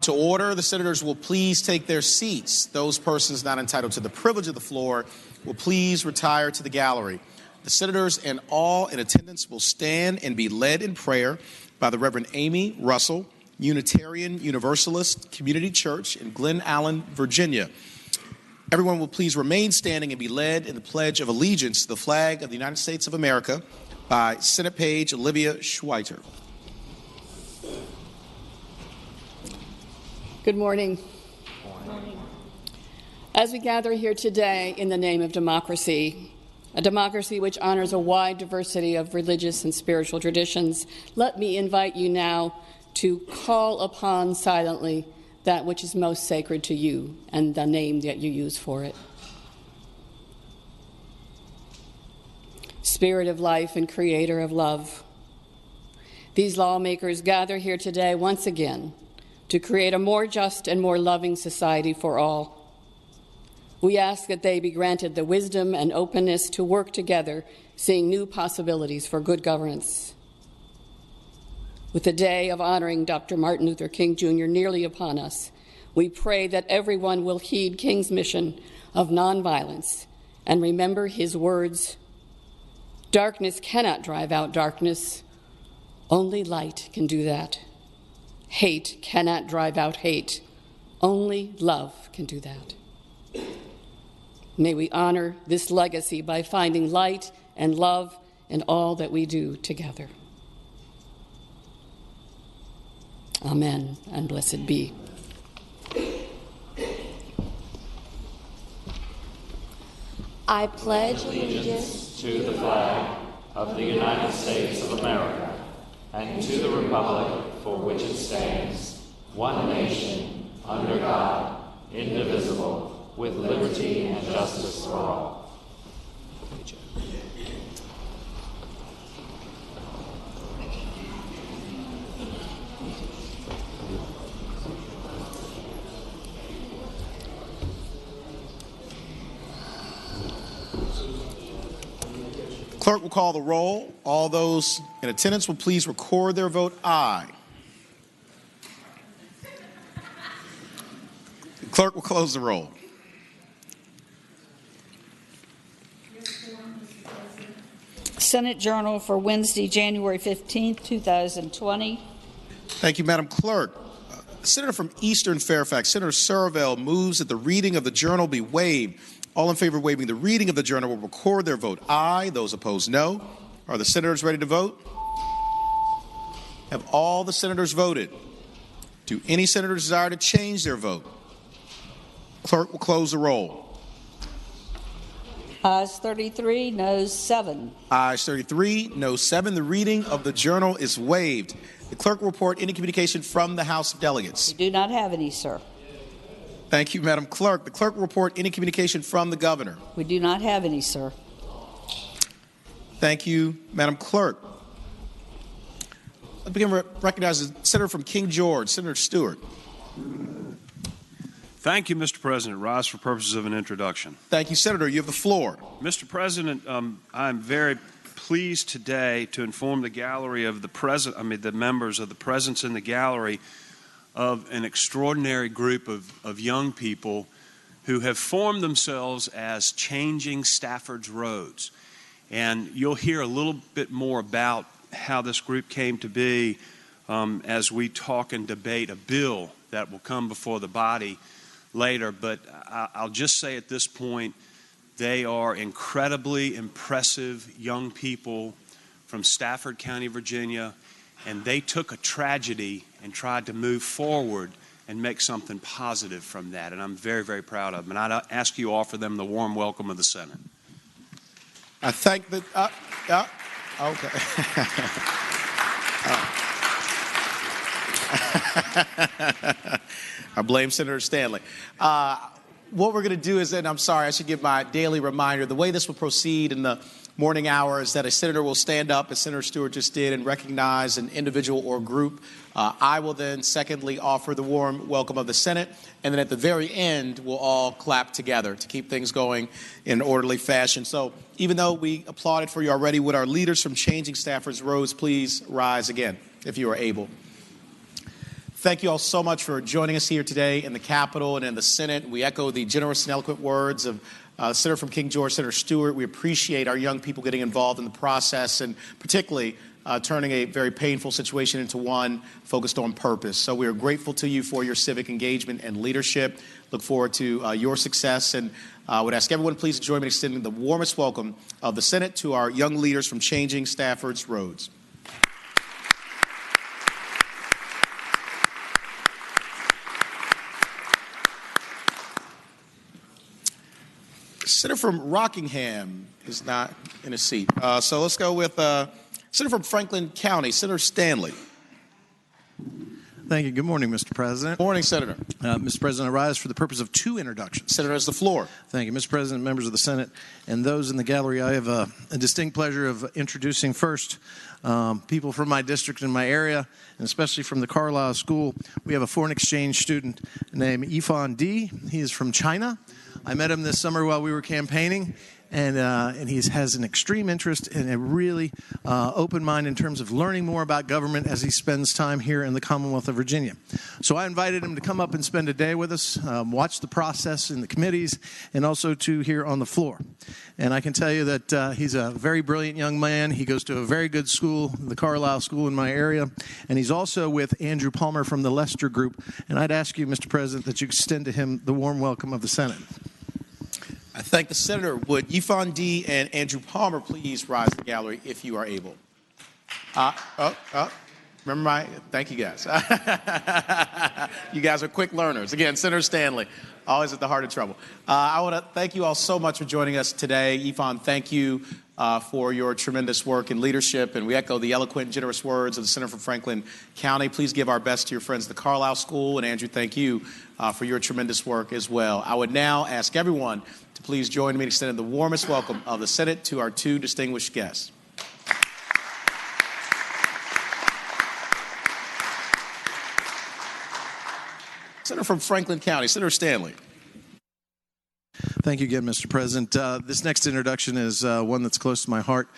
To order, the senators will please take their seats. Those persons not entitled to the privilege of the floor will please retire to the gallery. The senators and all in attendance will stand and be led in prayer by the Reverend Amy Russell, Unitarian Universalist Community Church in Glen Allen, Virginia. Everyone will please remain standing and be led in the Pledge of Allegiance to the flag of the United States of America by Senate Page Olivia Schweiter. Good morning. As we gather here today in the name of democracy, a democracy which honors a wide diversity of religious and spiritual traditions, let me invite you now to call upon silently that which is most sacred to you and the name that you use for it. Spirit of life and creator of love, these lawmakers gather here today once again to create a more just and more loving society for all. We ask that they be granted the wisdom and openness to work together, seeing new possibilities for good governance. With the day of honoring Dr. Martin Luther King Jr. nearly upon us, we pray that everyone will heed King's mission of nonviolence and remember his words, "Darkness cannot drive out darkness. Only light can do that. Hate cannot drive out hate. Only love can do that." May we honor this legacy by finding light and love in all that we do together. Amen, and blessed be. I pledge allegiance to the flag of the United States of America and to the republic for which it stands, one nation, under God, indivisible, with liberty and justice for all. Clerk will call the roll. All those in attendance will please record their vote aye. The clerk will close the roll. Senate Journal for Wednesday, January 15th, 2020. Thank you, Madam Clerk. Senator from Eastern Fairfax, Senator Survell, moves that the reading of the journal be waived. All in favor of waiving the reading of the journal will record their vote aye. Those opposed, no. Are the senators ready to vote? Have all the senators voted? Do any senators desire to change their vote? Clerk will close the roll. Ayes 33, noes 7. Ayes 33, noes 7. The reading of the journal is waived. The clerk will report any communication from the House of Delegates. We do not have any, sir. Thank you, Madam Clerk. The clerk will report any communication from the governor. We do not have any, sir. Thank you, Madam Clerk. Let's begin to recognize the senator from King George, Senator Stewart. Thank you, Mr. President. Rise for purposes of an introduction. Thank you, Senator. You have the floor. Mr. President, I'm very pleased today to inform the gallery of the members of the presence in the gallery of an extraordinary group of young people who have formed themselves as Changing Stafford's Roads. And you'll hear a little bit more about how this group came to be as we talk and debate a bill that will come before the body later. But I'll just say at this point, they are incredibly impressive young people from Stafford County, Virginia, and they took a tragedy and tried to move forward and make something positive from that. And I'm very, very proud of them. And I'd ask you to offer them the warm welcome of the Senate. I thank the... okay. I blame Senator Stanley. What we're going to do is, and I'm sorry, I should give my daily reminder, the way this will proceed in the morning hour is that a senator will stand up, as Senator Stewart just did, and recognize an individual or group. I will then, secondly, offer the warm welcome of the Senate, and then at the very end, we'll all clap together to keep things going in an orderly fashion. So even though we applauded for you already, would our leaders from Changing Stafford's Roads please rise again, if you are able. Thank you all so much for joining us here today in the Capitol and in the Senate. We echo the generous and eloquent words of Senator from King George, Senator Stewart. We appreciate our young people getting involved in the process and particularly turning a very painful situation into one focused on purpose. So we are grateful to you for your civic engagement and leadership. Look forward to your success, and would ask everyone please to join me in extending the warmest welcome of the Senate to our young leaders from Changing Stafford's Roads. Senator from Rockingham is not in a seat. So let's go with Senator from Franklin County, Senator Stanley. Thank you. Good morning, Mr. President. Morning, Senator. Mr. President, I rise for the purpose of two introductions. Senator has the floor. Thank you, Mr. President, members of the Senate, and those in the gallery. I have a distinct pleasure of introducing first people from my district and my area, and especially from the Carlisle School. We have a foreign exchange student named Yifan Di. He is from China. I met him this summer while we were campaigning, and he has an extreme interest and a really open mind in terms of learning more about government as he spends time here in the Commonwealth of Virginia. So I invited him to come up and spend a day with us, watch the process in the committees, and also to here on the floor. And I can tell you that he's a very brilliant young man. He goes to a very good school, the Carlisle School in my area, and he's also with Andrew Palmer from the Lester Group. And I'd ask you, Mr. President, that you extend to him the warm welcome of the Senate. I thank the Senator. Would Yifan Di and Andrew Palmer please rise to the gallery if you are able? Thank you guys. You guys are quick learners. Again, Senator Stanley, always at the heart of trouble. I want to thank you all so much for joining us today. Yifan, thank you for your tremendous work and leadership, and we echo the eloquent and generous words of the Senator from Franklin County. Please give our best to your friends at the Carlisle School, and Andrew, thank you for your tremendous work as well. I would now ask everyone to please join me in extending the warmest welcome of the Senate to our two distinguished guests. Senator from Franklin County, Senator Stanley. Thank you again, Mr. President. This next introduction is one that's close to my heart.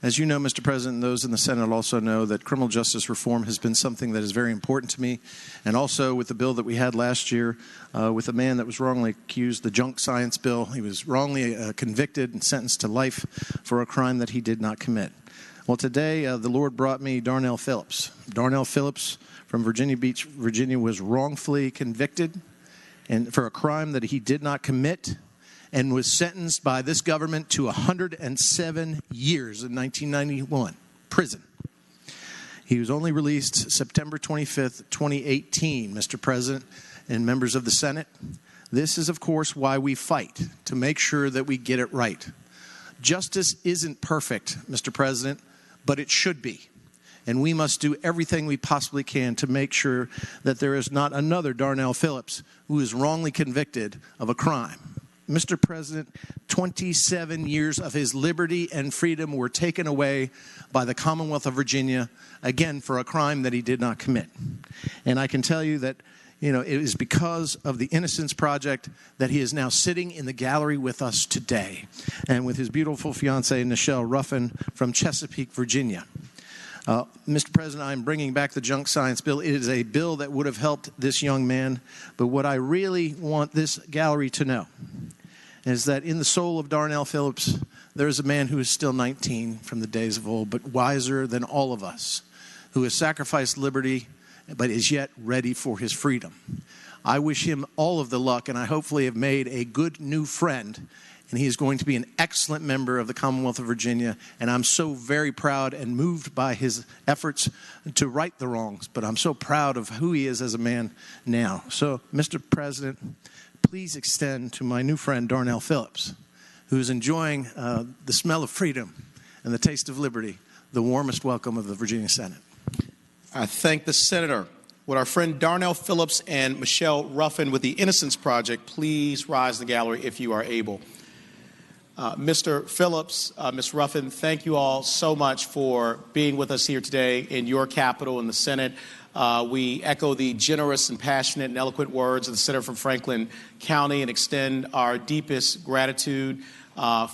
As you know, Mr. President, and those in the Senate also know that criminal justice reform has been something that is very important to me. And also with the bill that we had last year with a man that was wrongly accused, the junk science bill, he was wrongly convicted and sentenced to life for a crime that he did not commit. Well, today the Lord brought me Darnell Phillips. Darnell Phillips from Virginia Beach, Virginia, was wrongfully convicted and for a crime that he did not commit, and was sentenced by this government to 107 years in 1991 prison. He was only released September 25th, 2018, Mr. President and members of the Senate. This is, of course, why we fight, to make sure that we get it right. Justice isn't perfect, Mr. President, but it should be. And we must do everything we possibly can to make sure that there is not another Darnell Phillips who is wrongly convicted of a crime. Mr. President, 27 years of his liberty and freedom were taken away by the Commonwealth of Virginia, again, for a crime that he did not commit. And I can tell you that, it is because of the Innocence Project that he is now sitting in the gallery with us today, and with his beautiful fiancée, Nichelle Ruffin, from Chesapeake, Virginia. Mr. President, I'm bringing back the junk science bill. It is a bill that would have helped this young man, but what I really want this gallery to know is that in the soul of Darnell Phillips, there is a man who is still 19 from the days of old, but wiser than all of us, who has sacrificed liberty, but is yet ready for his freedom. I wish him all of the luck, and I hopefully have made a good new friend, and he is going to be an excellent member of the Commonwealth of Virginia, and I'm so very proud and moved by his efforts to right the wrongs, but I'm so proud of who he is as a man now. So, Mr. President, please extend to my new friend, Darnell Phillips, who is enjoying the smell of freedom and the taste of liberty, the warmest welcome of the Virginia Senate. I thank the Senator. Would our friend Darnell Phillips and Nichelle Ruffin with the Innocence Project please rise to the gallery if you are able. Mr. Phillips, Ms. Ruffin, thank you all so much for being with us here today in your Capitol in the Senate. We echo the generous and passionate and eloquent words of the Senator from Franklin County and extend our deepest gratitude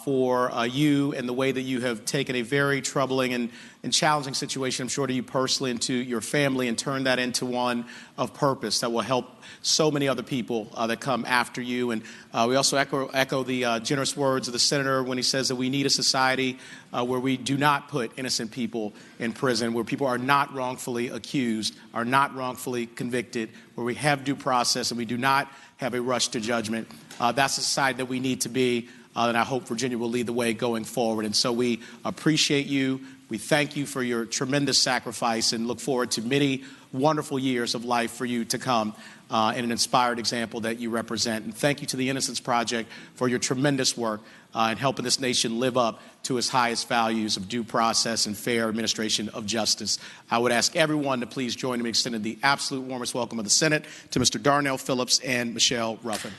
for you and the way that you have taken a very troubling and challenging situation, I'm sure to you personally and to your family, and turned that into one of purpose that will help so many other people that come after you. And we also echo the generous words of the senator when he says that we need a society where we do not put innocent people in prison, where people are not wrongfully accused, are not wrongfully convicted, where we have due process and we do not have a rush to judgment. That's the society that we need to be, and I hope Virginia will lead the way going forward. And so we appreciate you. We thank you for your tremendous sacrifice and look forward to many wonderful years of life for you to come, and an inspired example that you represent. And thank you to the Innocence Project for your tremendous work in helping this nation live up to its highest values of due process and fair administration of justice. I would ask everyone to please join me in extending the absolute warmest welcome of the Senate to Mr. Darnell Phillips and Michelle Ruffin.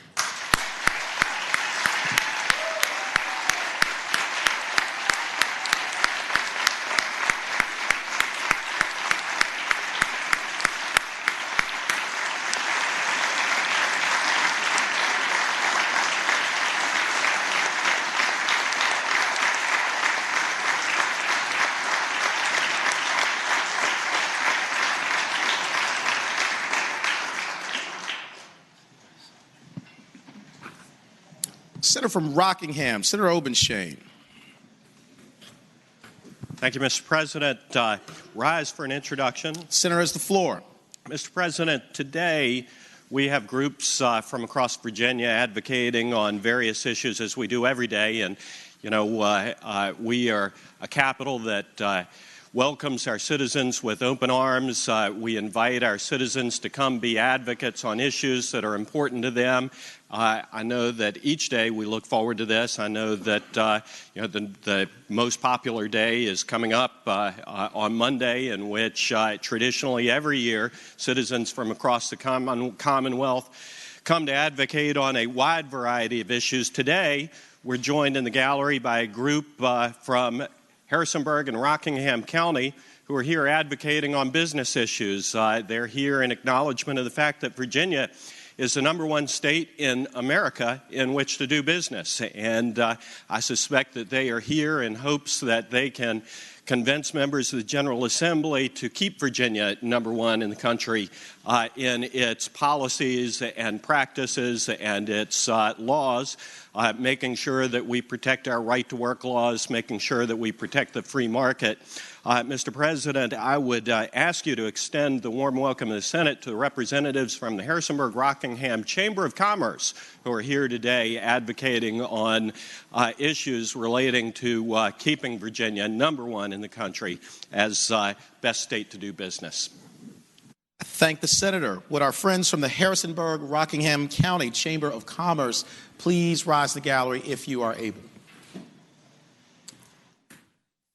Senator from Rockingham, Senator Obenshain. Thank you, Mr. President. Rise for an introduction. Senator has the floor. Mr. President, today we have groups from across Virginia advocating on various issues as we do every day. And, you know, we are a capital that welcomes our citizens with open arms. We invite our citizens to come be advocates on issues that are important to them. I know that each day we look forward to this. I know that you know, the most popular day is coming up on Monday, in which traditionally every year citizens from across the Commonwealth come to advocate on a wide variety of issues. Today, we're joined in the gallery by a group from Harrisonburg and Rockingham County who are here advocating on business issues. They're here in acknowledgement of the fact that Virginia is the #1 state in America in which to do business. And I suspect that they are here in hopes that they can convince members of the General Assembly to keep Virginia #1 in the country in its policies and practices and its laws, making sure that we protect our right to work laws, making sure that we protect the free market. Mr. President, I would ask you to extend the warm welcome of the Senate to the representatives from the Harrisonburg-Rockingham Chamber of Commerce who are here today advocating on issues relating to keeping Virginia #1 in the country as best state to do business. I thank the Senator. Would our friends from the Harrisonburg-Rockingham County Chamber of Commerce please rise to the gallery if you are able.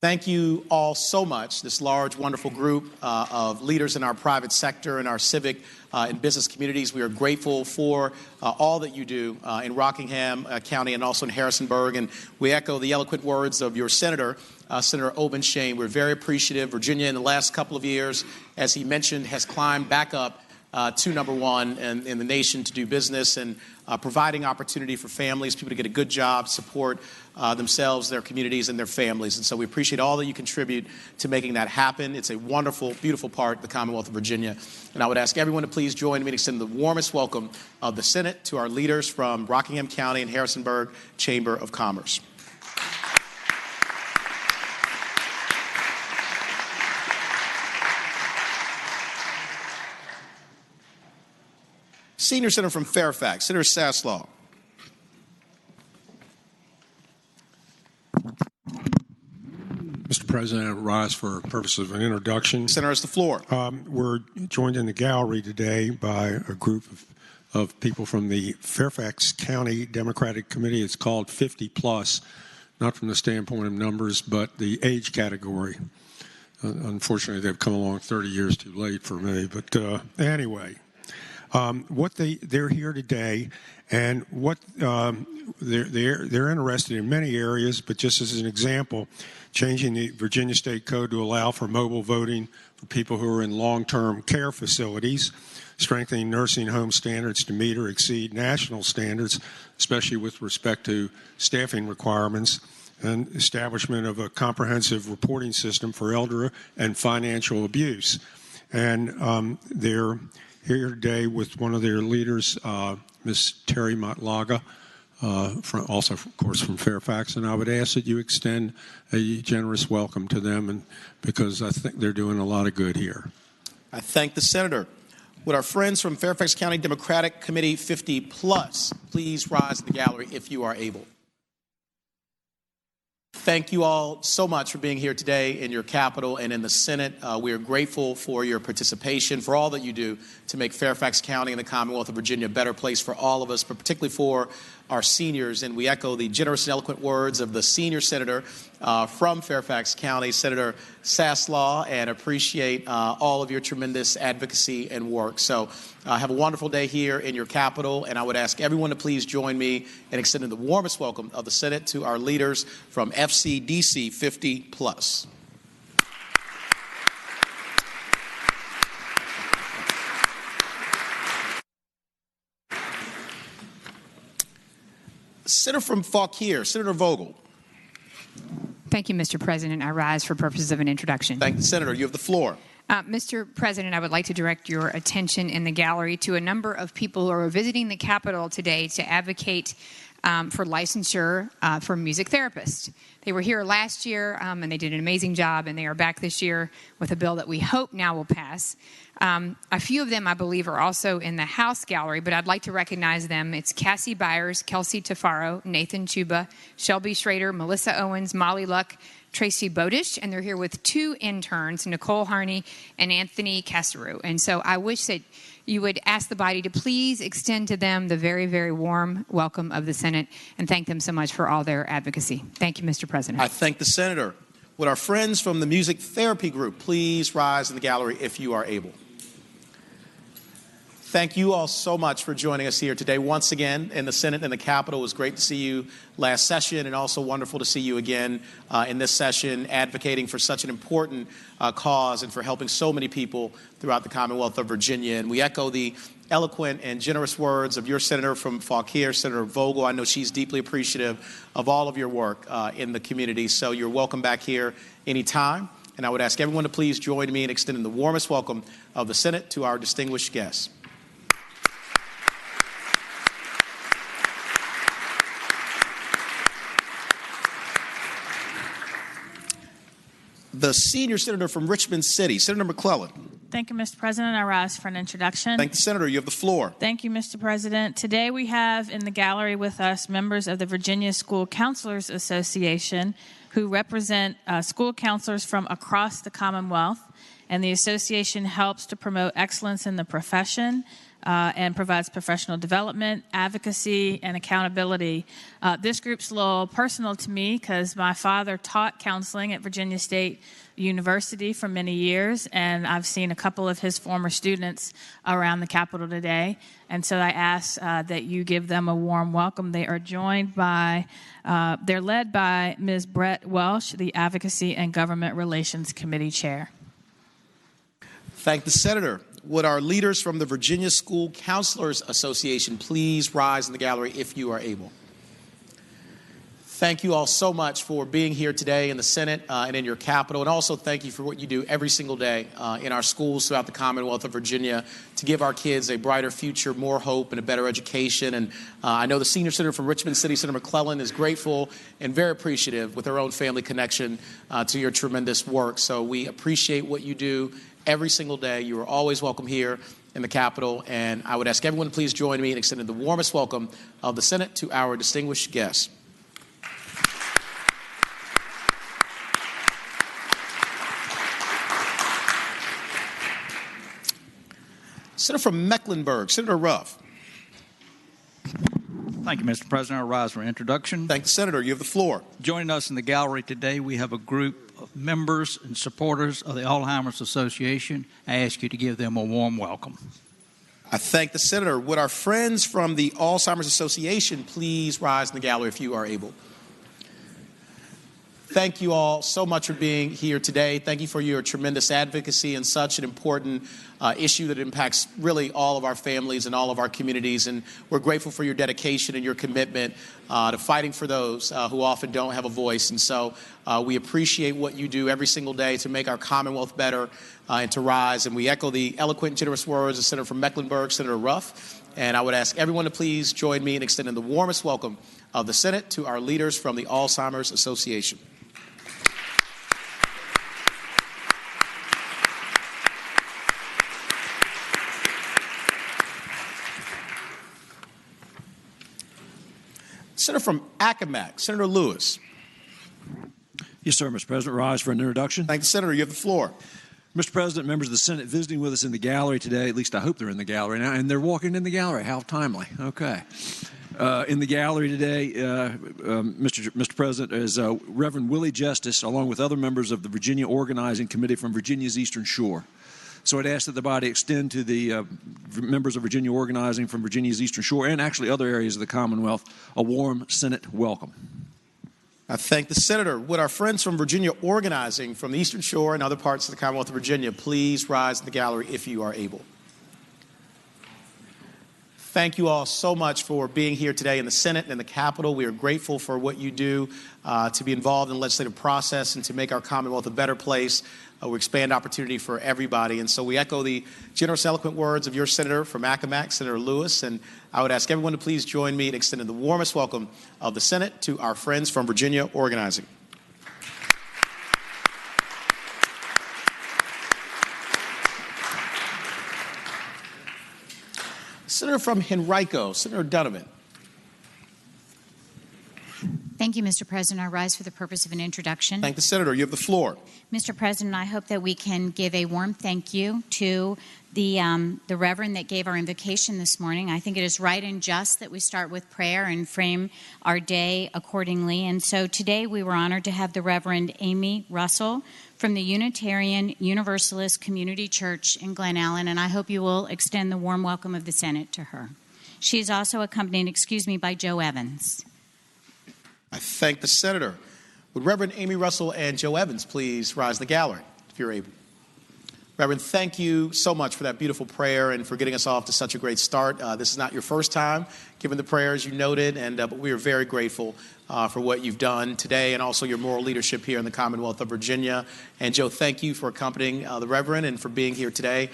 Thank you all so much, this large, wonderful group of leaders in our private sector and our civic and business communities. We are grateful for all that you do in Rockingham County and also in Harrisonburg. And we echo the eloquent words of your Senator, Senator Obenshain. We're very appreciative. Virginia, in the last couple of years, as he mentioned, has climbed back up to #1 in the nation to do business and providing opportunity for families, people to get a good job, support themselves, their communities, and their families. And so we appreciate all that you contribute to making that happen. It's a wonderful, beautiful part of the Commonwealth of Virginia. And I would ask everyone to please join me in extending the warmest welcome of the Senate to our leaders from Rockingham County and Harrisonburg Chamber of Commerce. Senior Senator from Fairfax, Senator Saslaw. Mr. President, I rise for purposes of an introduction. Senator has the floor. We're joined in the gallery today by a group of people from the Fairfax County Democratic Committee. It's called 50 Plus, not from the standpoint of numbers, but the age category. Unfortunately, they've come along 30 years too late for me. But anyway, what they're here today, and what they're interested in many areas. But just as an example, changing the Virginia State Code to allow for mobile voting for people who are in long-term care facilities, strengthening nursing home standards to meet or exceed national standards, especially with respect to staffing requirements, and establishment of a comprehensive reporting system for elder and financial abuse. And they're here today with one of their leaders, Ms. Terry Matlaga, also, of course, from Fairfax. And I would ask that you extend a generous welcome to them, and because I think they're doing a lot of good here. I thank the senator. Would our friends from Fairfax County Democratic Committee 50 Plus please rise in the gallery if you are able? Thank you all so much for being here today in your Capitol and in the Senate. We are grateful for your participation, for all that you do to make Fairfax County and the Commonwealth of Virginia a better place for all of us, but particularly for our seniors. And we echo the generous and eloquent words of the senior senator from Fairfax County, Senator Saslaw, and appreciate all of your tremendous advocacy and work. So have a wonderful day here in your Capitol, and I would ask everyone to please join me in extending the warmest welcome of the Senate to our leaders from FCDC 50 Plus. Senator from Fauquier, Senator Vogel. Thank you, Mr. President. I rise for purposes of an introduction. Thank you, Senator. You have the floor. Mr. President, I would like to direct your attention in the gallery to a number of people who are visiting the Capitol today to advocate for licensure for music therapists. They were here last year, and they did an amazing job, and they are back this year with a bill that we hope now will pass. A few of them, I believe, are also in the House gallery, but I'd like to recognize them. It's Cassie Byers, Kelsey Tafaro, Nathan Chuba, Shelby Schrader, Melissa Owens, Molly Luck, Tracy Bodish, and they're here with two interns, Nicole Harney and Anthony Casaru. And so I wish that you would ask the body to please extend to them the very, very warm welcome of the Senate and thank them so much for all their advocacy. Thank you, Mr. President. I thank the senator. Would our friends from the Music Therapy Group please rise in the gallery if you are able? Thank you all so much for joining us here today once again in the Senate and the Capitol. It was great to see you last session, and also wonderful to see you again in this session advocating for such an important cause and for helping so many people throughout the Commonwealth of Virginia. And we echo the eloquent and generous words of your senator from Fauquier, Senator Vogel. I know she's deeply appreciative of all of your work in the community, so you're welcome back here anytime. And I would ask everyone to please join me in extending the warmest welcome of the Senate to our distinguished guests. The senior senator from Richmond City, Senator McClellan. Thank you, Mr. President. I rise for an introduction. Thank the senator. You have the floor. Thank you, Mr. President. Today we have in the gallery with us members of the Virginia School Counselors Association who represent school counselors from across the Commonwealth. And the association helps to promote excellence in the profession and provides professional development, advocacy, and accountability. This group's a little personal to me because my father taught counseling at Virginia State University for many years, and I've seen a couple of his former students around the Capitol today. And so I ask that you give them a warm welcome. They are joined by, they're led by Ms. Brett Welsh, the Advocacy and Government Relations Committee Chair. Thank the senator. Would our leaders from the Virginia School Counselors Association please rise in the gallery if you are able? Thank you all so much for being here today in the Senate and in your Capitol, and also thank you for what you do every single day in our schools throughout the Commonwealth of Virginia to give our kids a brighter future, more hope, and a better education. And I know the senior senator from Richmond City, Senator McClellan, is grateful and very appreciative with her own family connection to your tremendous work. So we appreciate what you do every single day. You are always welcome here in the Capitol, and I would ask everyone to please join me in extending the warmest welcome of the Senate to our distinguished guests. Senator from Mecklenburg, Senator Ruff. Thank you, Mr. President. I rise for introduction. Thank you, Senator. You have the floor. Joining us in the gallery today, we have a group of members and supporters of the Alzheimer's Association. I ask you to give them a warm welcome. I thank the senator. Would our friends from the Alzheimer's Association please rise in the gallery if you are able? Thank you all so much for being here today. Thank you for your tremendous advocacy in such an important issue that impacts really all of our families and all of our communities. And we're grateful for your dedication and your commitment to fighting for those who often don't have a voice. And so we appreciate what you do every single day to make our Commonwealth better and to rise. And we echo the eloquent and generous words of Senator from Mecklenburg, Senator Ruff. And I would ask everyone to please join me in extending the warmest welcome of the Senate to our leaders from the Alzheimer's Association. Senator from Accomack, Senator Lewis. Yes, sir, Mr. President. Rise for an introduction. Thank you, Senator. You have the floor. Mr. President, members of the Senate visiting with us in the gallery today, at least I hope they're in the gallery now, and they're walking in the gallery. How timely. Okay. In the gallery today, Mr. President, is Reverend Willie Justice, along with other members of the Virginia Organizing Committee from Virginia's Eastern Shore. So I'd ask that the body extend to the members of Virginia Organizing from Virginia's Eastern Shore and actually other areas of the Commonwealth a warm Senate welcome. I thank the senator. Would our friends from Virginia Organizing from the Eastern Shore and other parts of the Commonwealth of Virginia please rise in the gallery if you are able? Thank you all so much for being here today in the Senate and in the Capitol. We are grateful for what you do to be involved in the legislative process and to make our Commonwealth a better place. We expand opportunity for everybody. And so we echo the generous, eloquent words of your senator from Accomack, Senator Lewis. And I would ask everyone to please join me in extending the warmest welcome of the Senate to our friends from Virginia Organizing. Senator from Henrico, Senator Donovan. Thank you, Mr. President. I rise for the purpose of an introduction. Thank the senator. You have the floor. Mr. President, I hope that we can give a warm thank you to the Reverend that gave our invocation this morning. I think it is right and just that we start with prayer and frame our day accordingly. And so today we were honored to have the Reverend Amy Russell from the Unitarian Universalist Community Church in Glen Allen, and I hope you will extend the warm welcome of the Senate to her. She is also accompanied, by Joe Evans. I thank the senator. Would Reverend Amy Russell and Joe Evans please rise in the gallery, if you're able? Reverend, thank you so much for that beautiful prayer and for getting us off to such a great start. This is not your first time giving the prayers you noted, but we are very grateful for what you've done today and also your moral leadership here in the Commonwealth of Virginia. And Joe, thank you for accompanying the Reverend and for being here today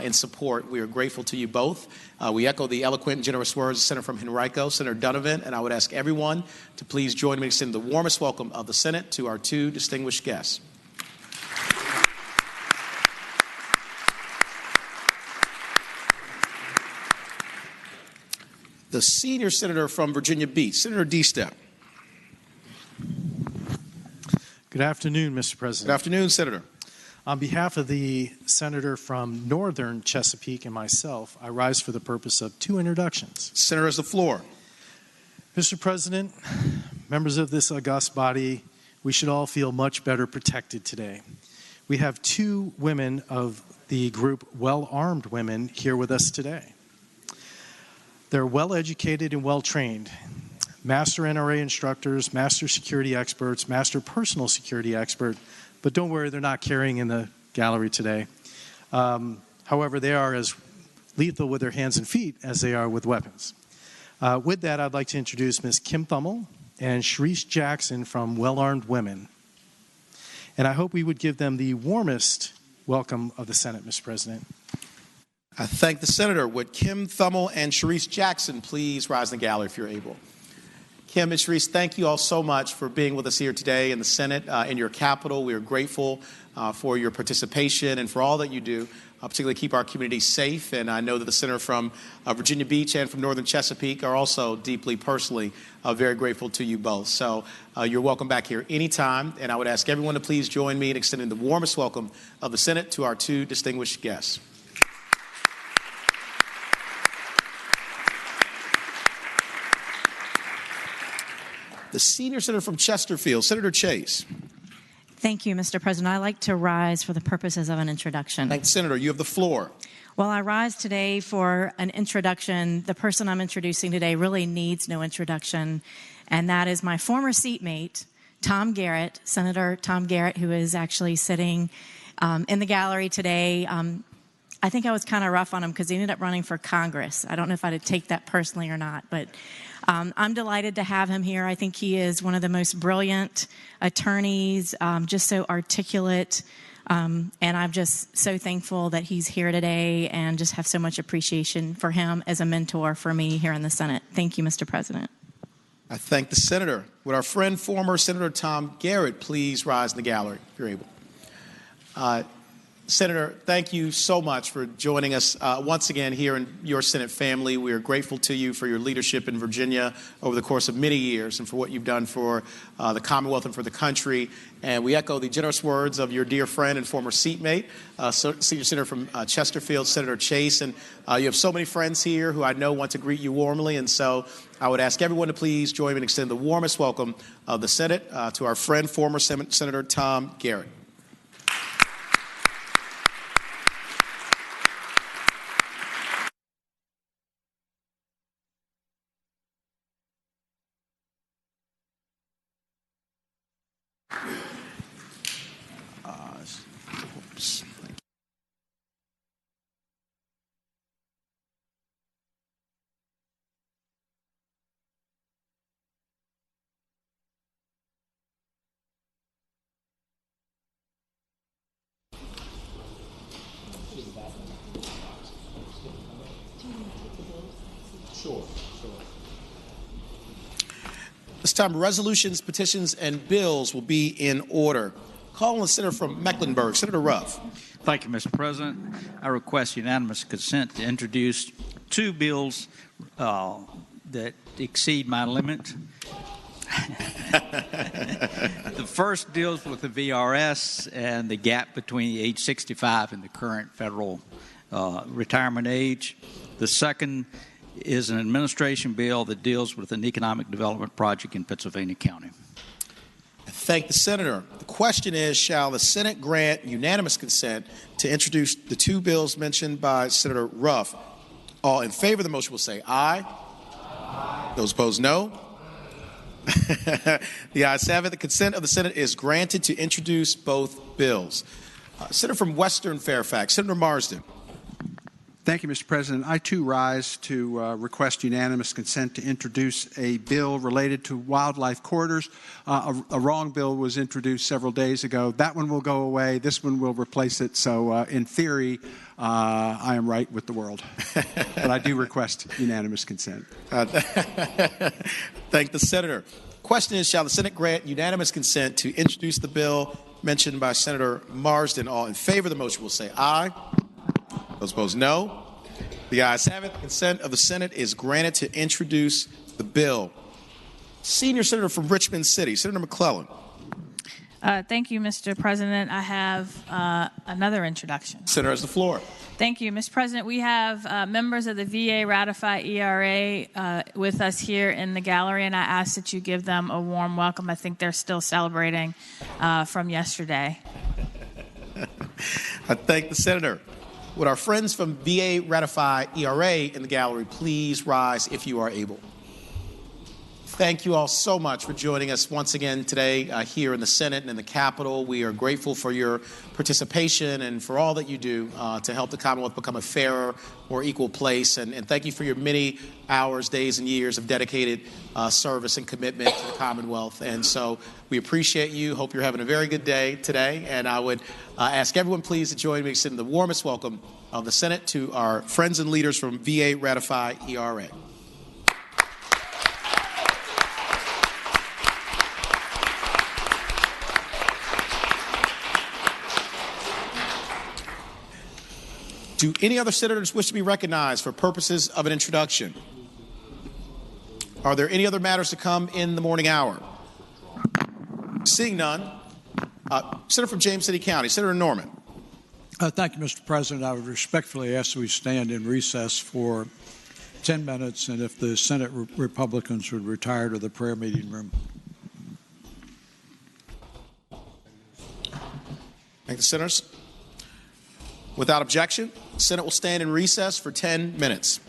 in support. We are grateful to you both. We echo the eloquent and generous words of Senator from Henrico, Senator Donovan, and I would ask everyone to please join me in extending the warmest welcome of the Senate to our two distinguished guests. The senior senator from Virginia Beach, Senator D-Step. Good afternoon, Mr. President. Good afternoon, Senator. On behalf of the senator from northern Chesapeake and myself, I rise for the purpose of two introductions. Senator has the floor. Mr. President, members of this august body, we should all feel much better protected today. We have two women of the group Well-Armed Women here with us today. They're well-educated and well-trained. Master NRA instructors, master security experts, master personal security expert, but don't worry, they're not carrying in the gallery today. However, they are as lethal with their hands and feet as they are with weapons. With that, I'd like to introduce Ms. Kim Thummel and Sharice Jackson from Well-Armed Women. And I hope we would give them the warmest welcome of the Senate, Mr. President. I thank the senator. Would Kim Thummel and Sharice Jackson please rise in the gallery if you're able? Kim and Sharice, thank you all so much for being with us here today in the Senate, in your Capitol. We are grateful for your participation and for all that you do, particularly keep our community safe. And I know that the senator from Virginia Beach and from northern Chesapeake are also deeply, personally, very grateful to you both. So you're welcome back here anytime. And I would ask everyone to please join me in extending the warmest welcome of the Senate to our two distinguished guests. The senior senator from Chesterfield, Senator Chase. Thank you, Mr. President. I'd like to rise for the purposes of an introduction. Thank you, Senator. You have the floor. Well, I rise today for an introduction. The person I'm introducing today really needs no introduction, and that is my former seatmate, Tom Garrett, Senator Tom Garrett, who is actually sitting in the gallery today. I think I was kind of rough on him because he ended up running for Congress. I don't know if I'd take that personally or not, but I'm delighted to have him here. I think he is one of the most brilliant attorneys, just so articulate. And I'm just so thankful that he's here today and just have so much appreciation for him as a mentor for me here in the Senate. Thank you, Mr. President. I thank the Senator. Would our friend, former Senator Tom Garrett, please rise in the gallery if you're able? Senator, thank you so much for joining us once again here in your Senate family. We are grateful to you for your leadership in Virginia over the course of many years and for what you've done for the Commonwealth and for the country. And we echo the generous words of your dear friend and former seatmate, Senior Senator from Chesterfield, Senator Chase. And you have so many friends here who I know want to greet you warmly. And so I would ask everyone to please join me and extend the warmest welcome of the Senate to our friend, former Senator Tom Garrett. This time, resolutions, petitions, and bills will be in order. Call on the Senator from Mecklenburg, Senator Ruff. Thank you, Mr. President. I request unanimous consent to introduce two bills that exceed my limit. The first deals with the VRS and the gap between age 65 and the current federal retirement age. The second is an administration bill that deals with an economic development project in Pennsylvania County. Thank the Senator. The question is, shall the Senate grant unanimous consent to introduce the two bills mentioned by Senator Ruff? All in favor of the motion will say aye. Aye. Those opposed, no. The ayes have it. The consent of the Senate is granted to introduce both bills. Senator from Western Fairfax, Senator Marsden. Thank you, Mr. President. I, too, rise to request unanimous consent to introduce a bill related to wildlife corridors. A wrong bill was introduced several days ago. That one will go away. This one will replace it. So, in theory, I am right with the world. But I do request unanimous consent. Thank the Senator. Question is, shall the Senate grant unanimous consent to introduce the bill mentioned by Senator Marsden? All in favor of the motion will say aye. Those opposed, no. The ayes have it. The consent of the Senate is granted to introduce the bill. Senior Senator from Richmond City, Senator McClellan. Thank you, Mr. President. I have another introduction. Senator has the floor. Thank you, Mr. President. We have members of the VA Ratify ERA with us here in the gallery, and I ask that you give them a warm welcome. I think they're still celebrating from yesterday. I thank the Senator. Would our friends from VA Ratify ERA in the gallery please rise if you are able? Thank you all so much for joining us once again today here in the Senate and in the Capitol. We are grateful for your participation and for all that you do to help the Commonwealth become a fairer, more equal place. And thank you for your many hours, days, and years of dedicated service and commitment to the Commonwealth. And so we appreciate you. Hope you're having a very good day today. And I would ask everyone please to join me in extending the warmest welcome of the Senate to our friends and leaders from VA Ratify ERA. Do any other senators wish to be recognized for purposes of an introduction? Are there any other matters to come in the morning hour? Seeing none, Senator from James City County, Senator Norman. Thank you, Mr. President. I would respectfully ask that we stand in recess for 10 minutes, and if the Senate Republicans would retire to the prayer meeting room. Thank the senators. Without objection, the Senate will stand in recess for 10 minutes.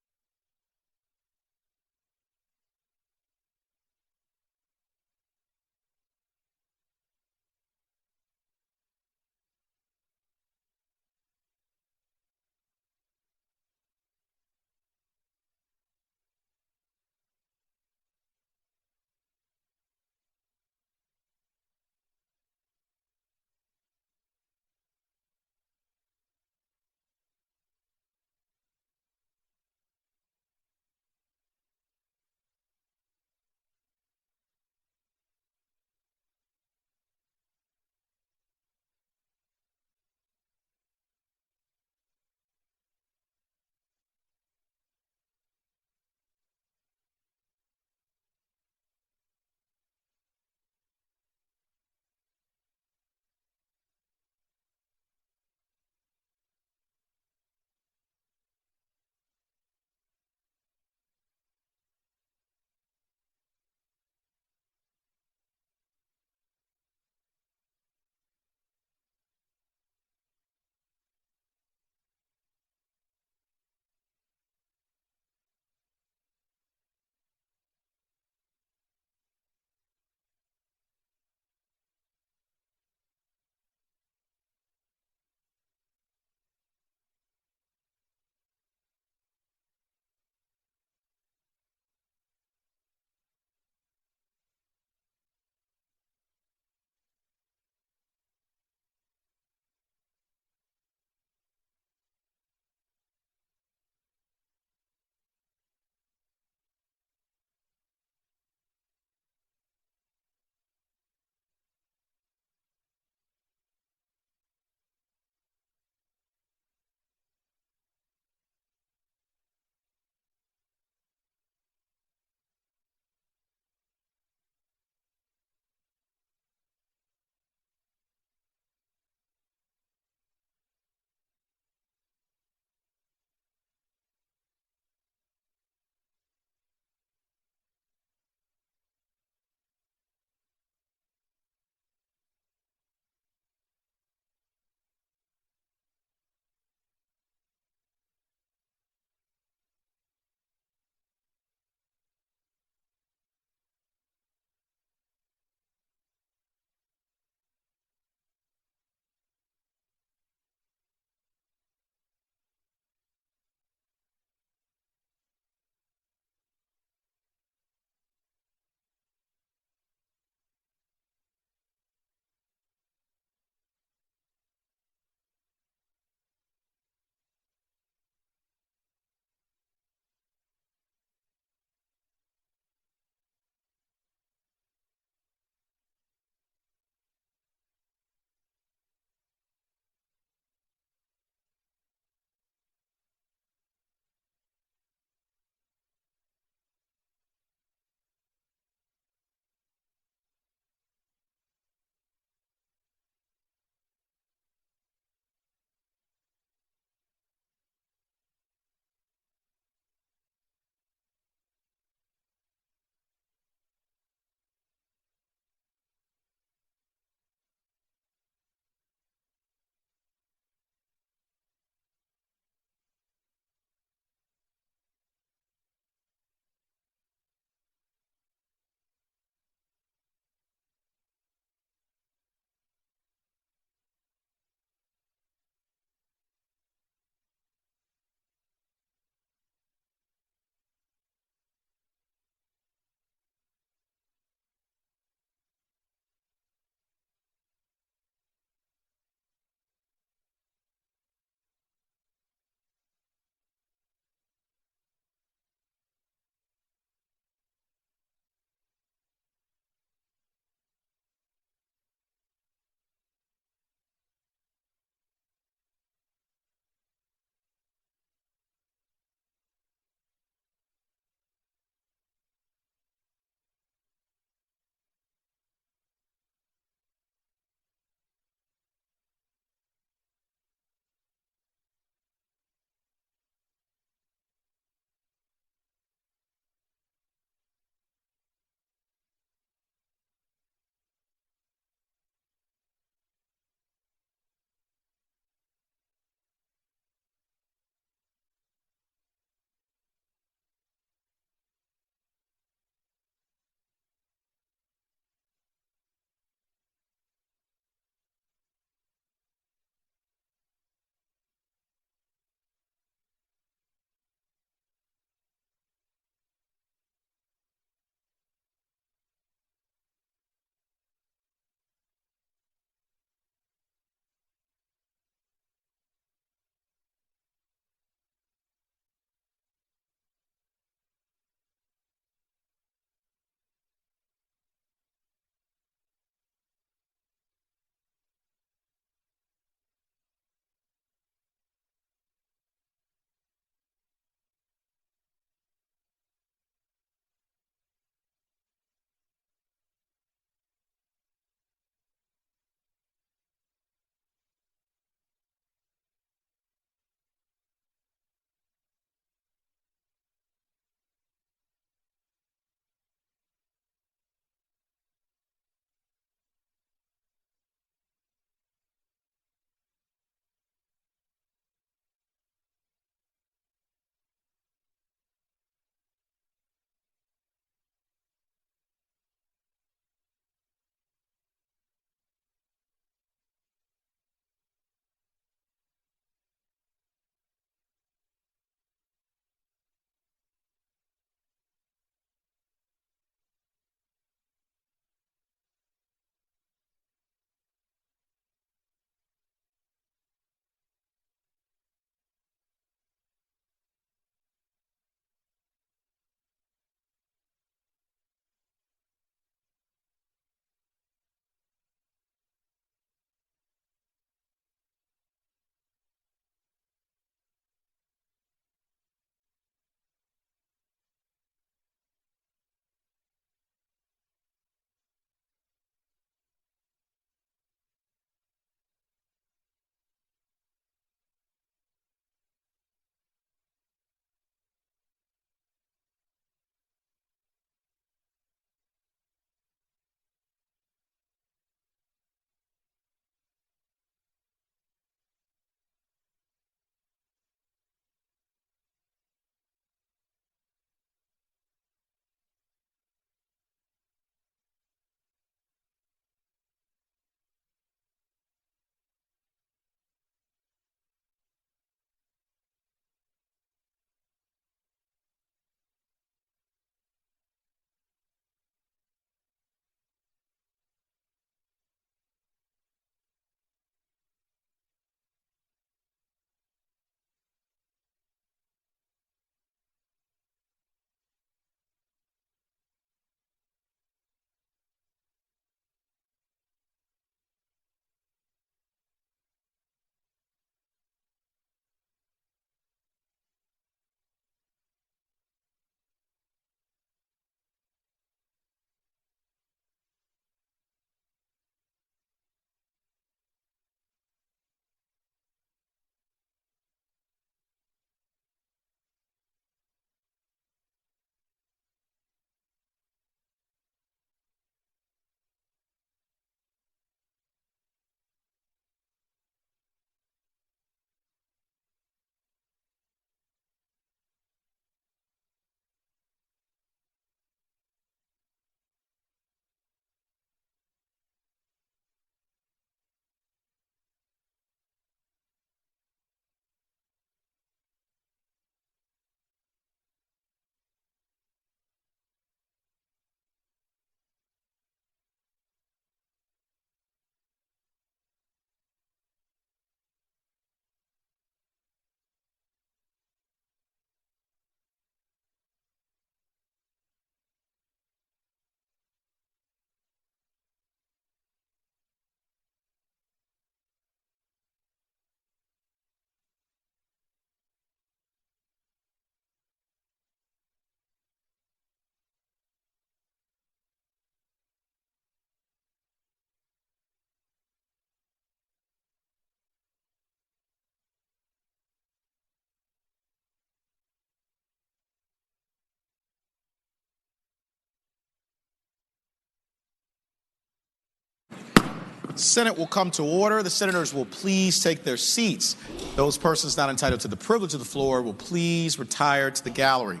Senate will come to order. The senators will please take their seats. Those persons not entitled to the privilege of the floor will please retire to the gallery.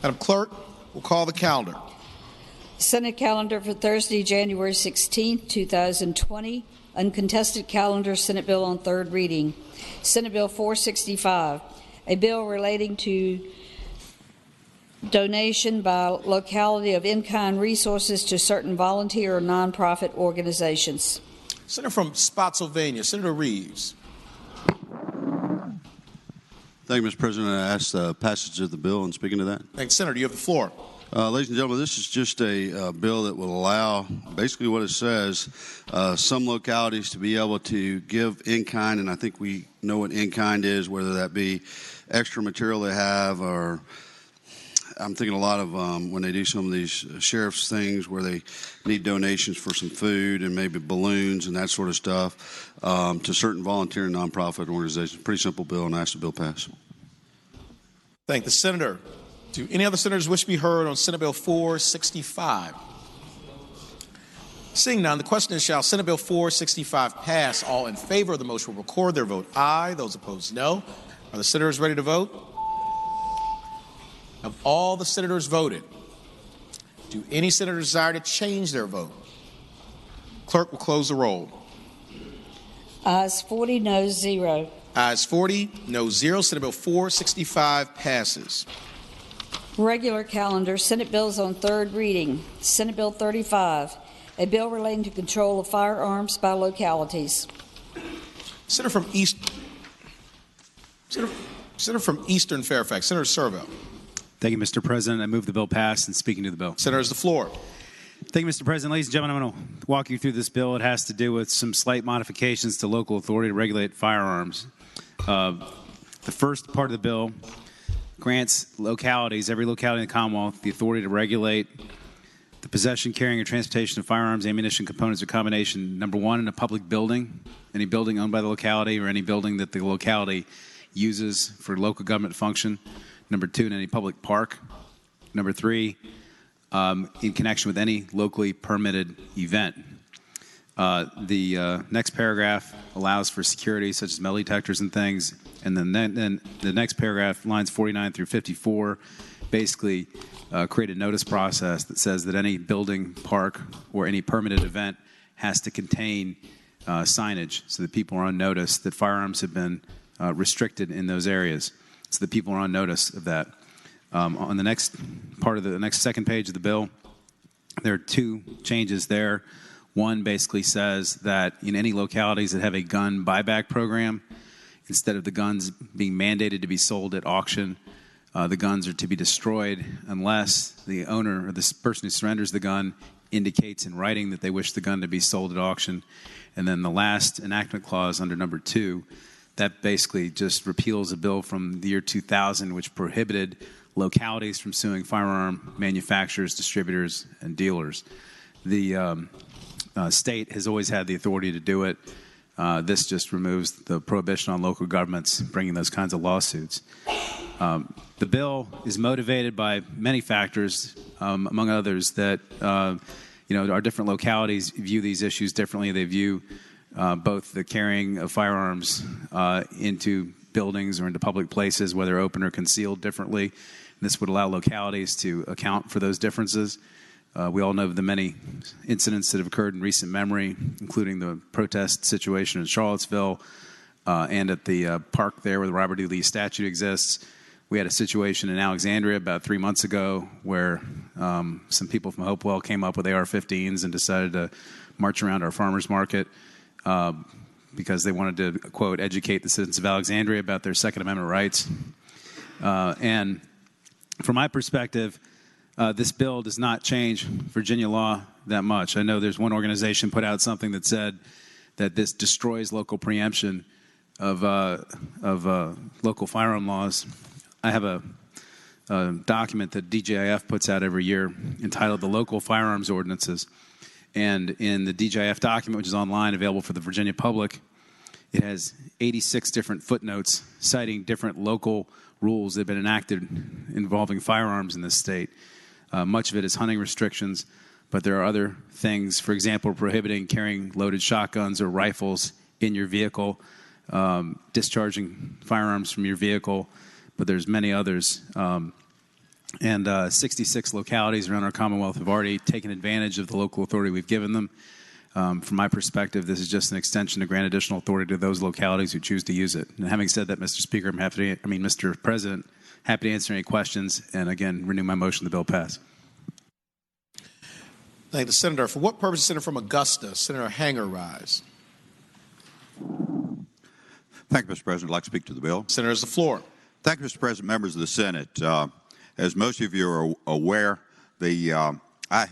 Madam Clerk, we'll call the calendar. Senate calendar for Thursday, January 16, 2020. Uncontested calendar, Senate bill on third reading. Senate Bill 465, a bill relating to donation by locality of in-kind resources to certain volunteer or nonprofit organizations. Senator from Spotsylvania, Senator Reeves. Thank you, Mr. President. I ask the passage of the bill and speaking to that. Thanks, Senator. You have the floor. Ladies and gentlemen, this is just a bill that will allow, basically what it says, some localities to be able to give in-kind, and I think we know what in-kind is, whether that be extra material they have, or I'm thinking a lot of when they do some of these sheriff's things where they need donations for some food and maybe balloons and that sort of stuff to certain volunteer and nonprofit organizations. Pretty simple bill, and I ask the bill pass. Thank the senator. Do any other senators wish to be heard on Senate Bill 465? Seeing none, the question is, shall Senate Bill 465 pass? All in favor of the motion will record their vote aye. Those opposed, no. Are the senators ready to vote? Have all the senators voted? Do any senators desire to change their vote? Clerk will close the roll. Ayes 40, noes 0. Ayes 40, noes 0. Senate Bill 465 passes. Regular calendar, Senate bills on third reading. Senate Bill 35, a bill relating to control of firearms by localities. Senator from Eastern Fairfax, Senator Servo. Thank you, Mr. President. I move the bill pass and speaking to the bill. Senator, has the floor. Thank you, Mr. President. Ladies and gentlemen, I'm going to walk you through this bill. It has to do with some slight modifications to local authority to regulate firearms. The first part of the bill grants localities, every locality in the Commonwealth, the authority to regulate the possession, carrying, or transportation of firearms, ammunition, components, or combination, number one, in a public building, any building owned by the locality or any building that the locality uses for local government function. Number two, in any public park. Number three, in connection with any locally permitted event. The next paragraph allows for security, such as metal detectors and things. And then the next paragraph, lines 49 through 54, basically create a notice process that says that any building, park, or any permitted event has to contain signage so that people are on notice that firearms have been restricted in those areas, so that people are on notice of that. On the next part of the next second page of the bill, there are two changes there. One basically says that in any localities that have a gun buyback program, instead of the guns being mandated to be sold at auction, the guns are to be destroyed unless the owner or the person who surrenders the gun indicates in writing that they wish the gun to be sold at auction. And then the last enactment clause under number 2, that basically just repeals a bill from the year 2000 which prohibited localities from suing firearm manufacturers, distributors, and dealers. The state has always had the authority to do it. This just removes the prohibition on local governments bringing those kinds of lawsuits. The bill is motivated by many factors, among others, that our different localities view these issues differently. They view both the carrying of firearms into buildings or into public places, whether open or concealed, differently. And this would allow localities to account for those differences. We all know of the many incidents that have occurred in recent memory, including the protest situation in Charlottesville and at the park there where the Robert E. Lee statue exists. We had a situation in Alexandria about 3 months ago where some people from Hopewell came up with AR-15s and decided to march around our farmers market because they wanted to, quote, educate the citizens of Alexandria about their Second Amendment rights. And from my perspective, this bill does not change Virginia law that much. I know there's one organization put out something that said that this destroys local preemption of local firearm laws. I have a document that DJIF puts out every year entitled The Local Firearms Ordinances. And in the DJIF document, which is online, available for the Virginia public, it has 86 different footnotes citing different local rules that have been enacted involving firearms in this state. Much of it is hunting restrictions, but there are other things, for example, prohibiting carrying loaded shotguns or rifles in your vehicle, discharging firearms from your vehicle, but there's many others. And 66 localities around our Commonwealth have already taken advantage of the local authority we've given them. From my perspective, this is just an extension to grant additional authority to those localities who choose to use it. And having said that, Mr. President, happy to answer any questions, and again, renew my motion the bill pass. Thank the Senator. For what purpose, Senator from Augusta, Senator Hanger rise? Thank you, Mr. President. I'd like to speak to the bill. Senator has the floor. Thank you, Mr. President, members of the Senate. As most of you are aware, I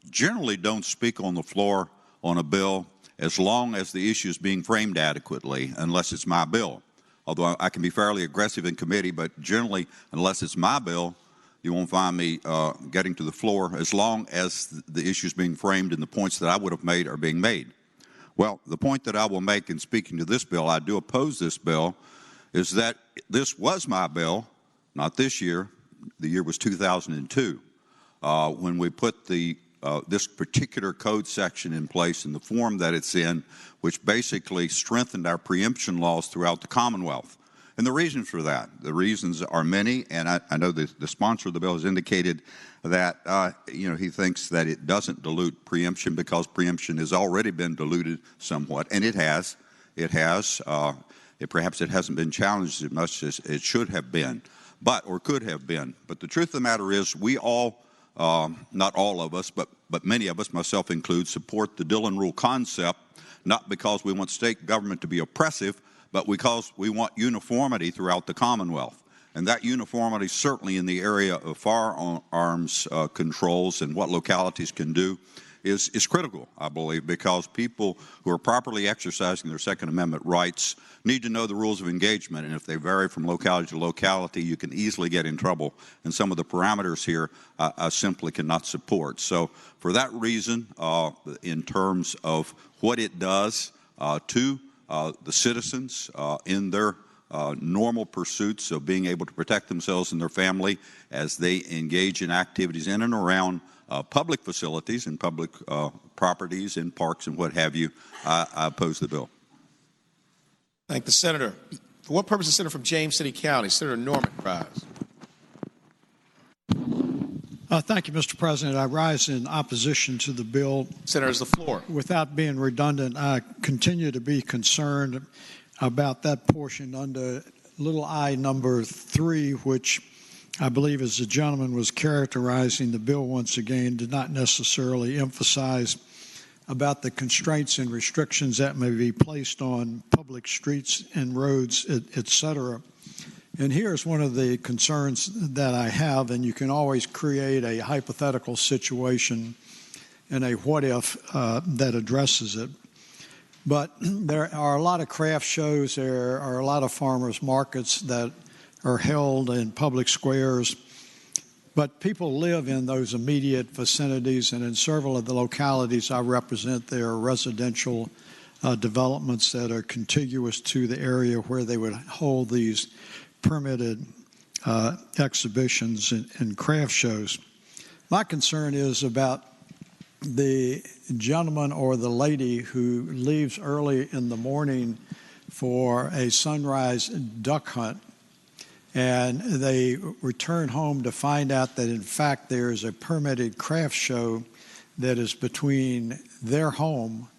generally don't speak on the floor on a bill as long as the issue is being framed adequately, unless it's my bill. Although I can be fairly aggressive in committee, but generally, unless it's my bill, you won't find me getting to the floor as long as the issue is being framed and the points that I would have made are being made. Well, the point that I will make in speaking to this bill, I do oppose this bill, is that this was my bill, not this year. The year was 2002, when we put this particular code section in place in the form that it's in, which basically strengthened our preemption laws throughout the Commonwealth. And the reasons for that, the reasons are many, and I know the sponsor of the bill has indicated that he thinks that it doesn't dilute preemption because preemption has already been diluted somewhat, and it has. Perhaps it hasn't been challenged as much as it should have been, or could have been. But the truth of the matter is, we all, not all of us, but many of us, myself included, support the Dillon Rule concept, not because we want state government to be oppressive, but because we want uniformity throughout the Commonwealth. And that uniformity, certainly in the area of firearms controls and what localities can do, is critical, I believe, because people who are properly exercising their Second Amendment rights need to know the rules of engagement. And if they vary from locality to locality, you can easily get in trouble. And some of the parameters here I simply cannot support. So for that reason, in terms of what it does to the citizens in their normal pursuits of being able to protect themselves and their family as they engage in activities in and around public facilities and public properties and parks and what have you, I oppose the bill. Thank the Senator. For what purpose, the Senator from James City County, Senator Norman rise? Thank you, Mr. President. I rise in opposition to the bill. Senator has the floor. Without being redundant, I continue to be concerned about that portion under little I number 3, which I believe, as the gentleman was characterizing the bill once again, did not necessarily emphasize about the constraints and restrictions that may be placed on public streets and roads, et cetera. And here's one of the concerns that I have, and you can always create a hypothetical situation and a what if that addresses it. But there are a lot of craft shows, there are a lot of farmers markets that are held in public squares, but people live in those immediate vicinities, and in several of the localities I represent, there are residential developments that are contiguous to the area where they would hold these permitted exhibitions and craft shows. My concern is about the gentleman or the lady who leaves early in the morning for a sunrise duck hunt, and they return home to find out that in fact there is a permitted craft show that is between their home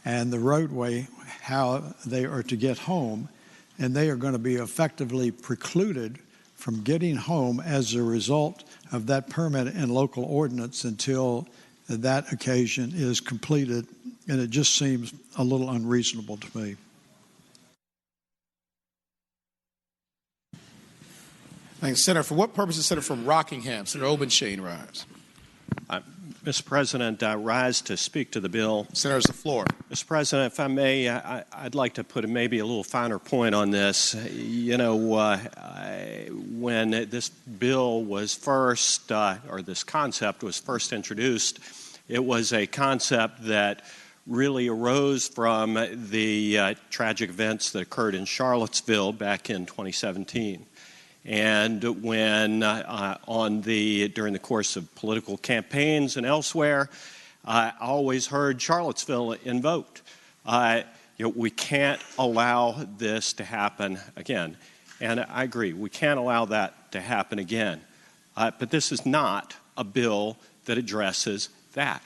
and the roadway, how they are to get home, and they are going to be effectively precluded from getting home as a result of that permit and local ordinance until that occasion is completed, and it just seems a little unreasonable to me. Thanks, Senator. For what purpose is Senator from Rockingham, Senator Obenshain rise? Mr. President, I rise to speak to the bill. Senator has the floor. Mr. President, if I may, I'd like to put maybe a little finer point on this. You know, when this bill was first, or this concept was first introduced, it was a concept that really arose from the tragic events that occurred in Charlottesville back in 2017. And when during the course of political campaigns and elsewhere, I always heard Charlottesville invoked. We can't allow this to happen again. And I agree, we can't allow that to happen again. But this is not a bill that addresses that.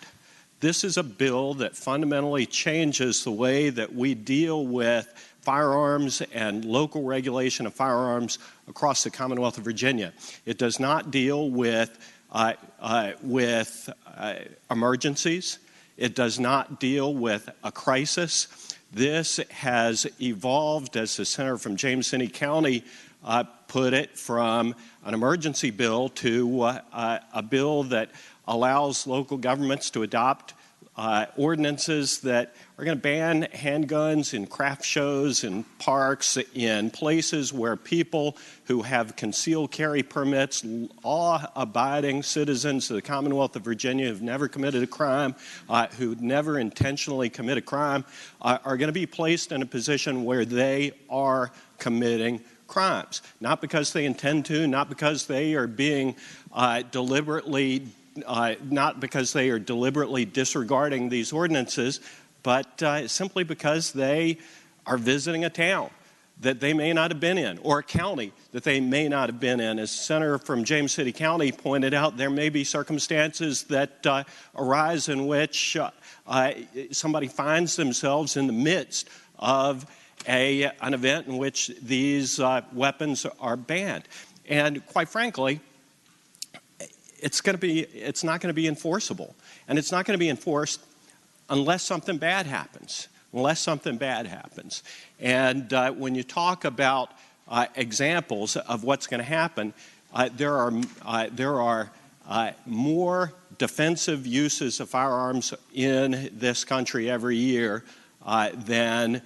This is a bill that fundamentally changes the way that we deal with firearms and local regulation of firearms across the Commonwealth of Virginia. It does not deal with emergencies. It does not deal with a crisis. This has evolved, as the senator from James City County put it, from an emergency bill to a bill that allows local governments to adopt ordinances that are going to ban handguns in craft shows, in parks, in places where people who have concealed carry permits, law-abiding citizens of the Commonwealth of Virginia who've never committed a crime, who never intentionally commit a crime, are going to be placed in a position where they are committing crimes. Not because they intend to, not because they are being not because they are deliberately disregarding these ordinances, but simply because they are visiting a town that they may not have been in, or a county that they may not have been in. As the senator from James City County pointed out, there may be circumstances that arise in which somebody finds themselves in the midst of an event in which these weapons are banned. And quite frankly, it's not going to be enforceable. And it's not going to be enforced unless something bad happens. And when you talk about examples of what's going to happen, there are more defensive uses of firearms in this country every year than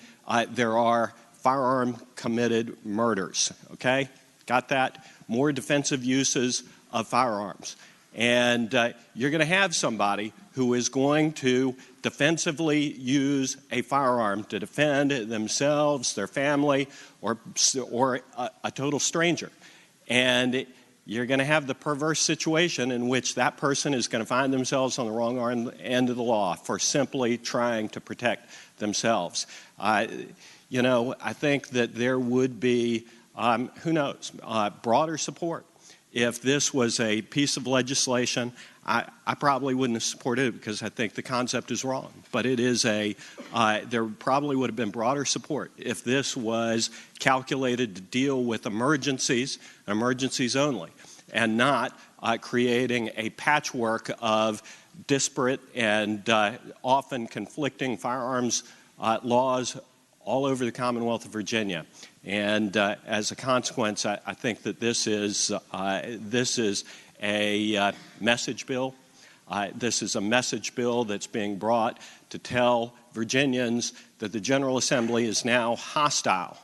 there are firearm-committed murders. Okay? Got that? More defensive uses of firearms. And you're going to have somebody who is going to defensively use a firearm to defend themselves, their family, or a total stranger. And you're going to have the perverse situation in which that person is going to find themselves on the wrong end of the law for simply trying to protect themselves. I think that there would be, broader support. If this was a piece of legislation, I probably wouldn't have supported it because I think the concept is wrong. But it is there probably would have been broader support if this was calculated to deal with emergencies only, and not creating a patchwork of disparate and often conflicting firearms laws all over the Commonwealth of Virginia. And as a consequence, I think that this is a message bill. This is a message bill that's being brought to tell Virginians that the General Assembly is now hostile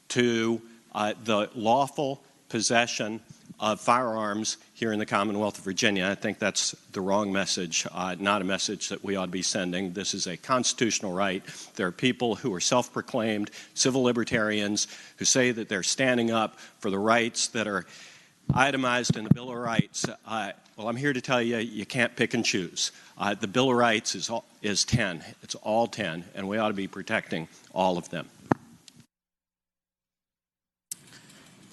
to the lawful possession of firearms here in the Commonwealth of Virginia. I think that's the wrong message, not a message that we ought to be sending. This is a constitutional right. There are people who are self-proclaimed civil libertarians who say that they're standing up for the rights that are itemized in the Bill of Rights. Well, I'm here to tell you, you can't pick and choose. The Bill of Rights is 10. It's all 10, and we ought to be protecting all of them.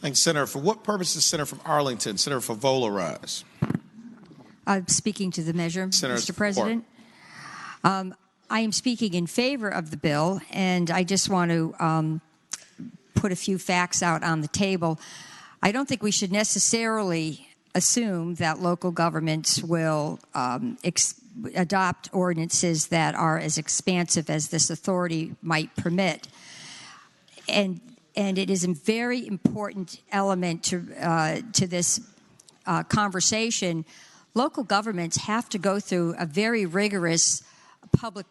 Thanks, Senator. For what purpose is Senator from Arlington, Senator Favola, rise? I'm speaking to the measure, Senator, Mr. President. I am speaking in favor of the bill, and I just want to put a few facts out on the table. I don't think we should necessarily assume that local governments will adopt ordinances that are as expansive as this authority might permit. And it is a very important element to this conversation. Local governments have to go through a very rigorous public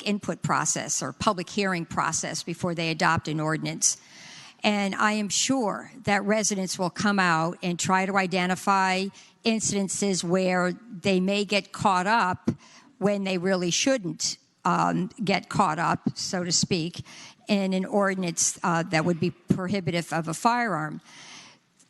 input process or public hearing process before they adopt an ordinance. And I am sure that residents will come out and try to identify incidences where they may get caught up when they really shouldn't get caught up, so to speak. in an ordinance that would be prohibitive of a firearm.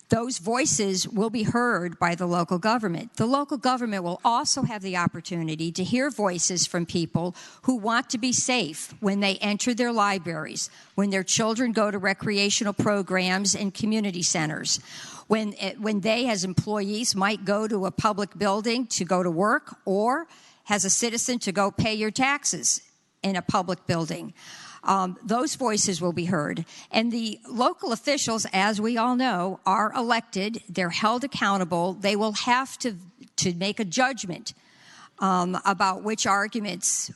Those voices will be heard by the local government. The local government will also have the opportunity to hear voices from people who want to be safe when they enter their libraries, when their children go to recreational programs and community centers, when they as employees might go to a public building to go to work, or as a citizen to go pay your taxes in a public building. Those voices will be heard. And the local officials, as we all know, are elected. They're held accountable. They will have to make a judgment about which arguments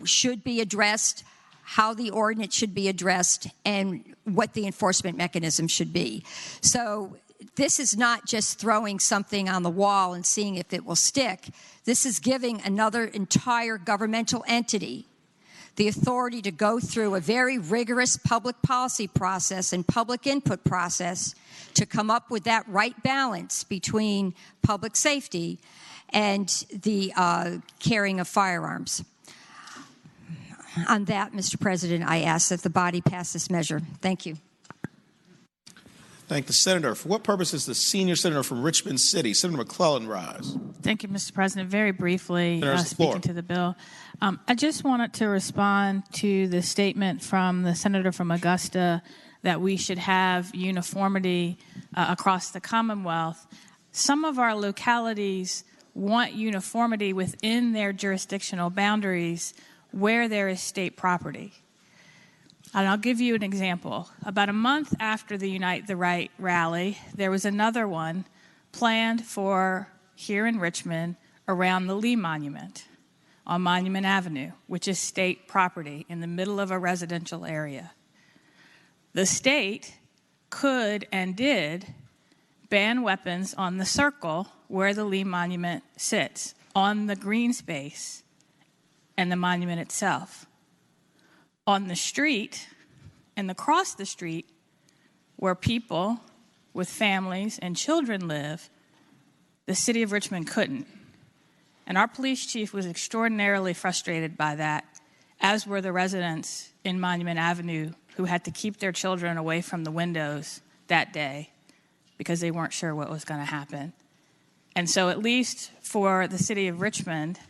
should be addressed, how the ordinance should be addressed, and what the enforcement mechanism should be. So this is not just throwing something on the wall and seeing if it will stick. This is giving another entire governmental entity the authority to go through a very rigorous public policy process and public input process to come up with that right balance between public safety and the carrying of firearms. On that, Mr. President, I ask that the body pass this measure. Thank you. Thank the senator. For what purpose is the senior senator from Richmond City, Senator McClellan, rise? Thank you, Mr. President. Very briefly, Senator's the speaking floor. to the bill, I just wanted to respond to the statement from the senator from Augusta that we should have uniformity across the Commonwealth. Some of our localities want uniformity within their jurisdictional boundaries where there is state property. And I'll give you an example. About a month after the Unite the Right rally, there was another one planned for here in Richmond around the Lee Monument on Monument Avenue, which is state property in the middle of a residential area. The state could and did ban weapons on the circle where the Lee Monument sits, on the green space and the monument itself. On the street and across the street where people with families and children live, the city of Richmond couldn't. And our police chief was extraordinarily frustrated by that, as were the residents in Monument Avenue who had to keep their children away from the windows that day because they weren't sure what was going to happen. And so at least for the city of Richmond,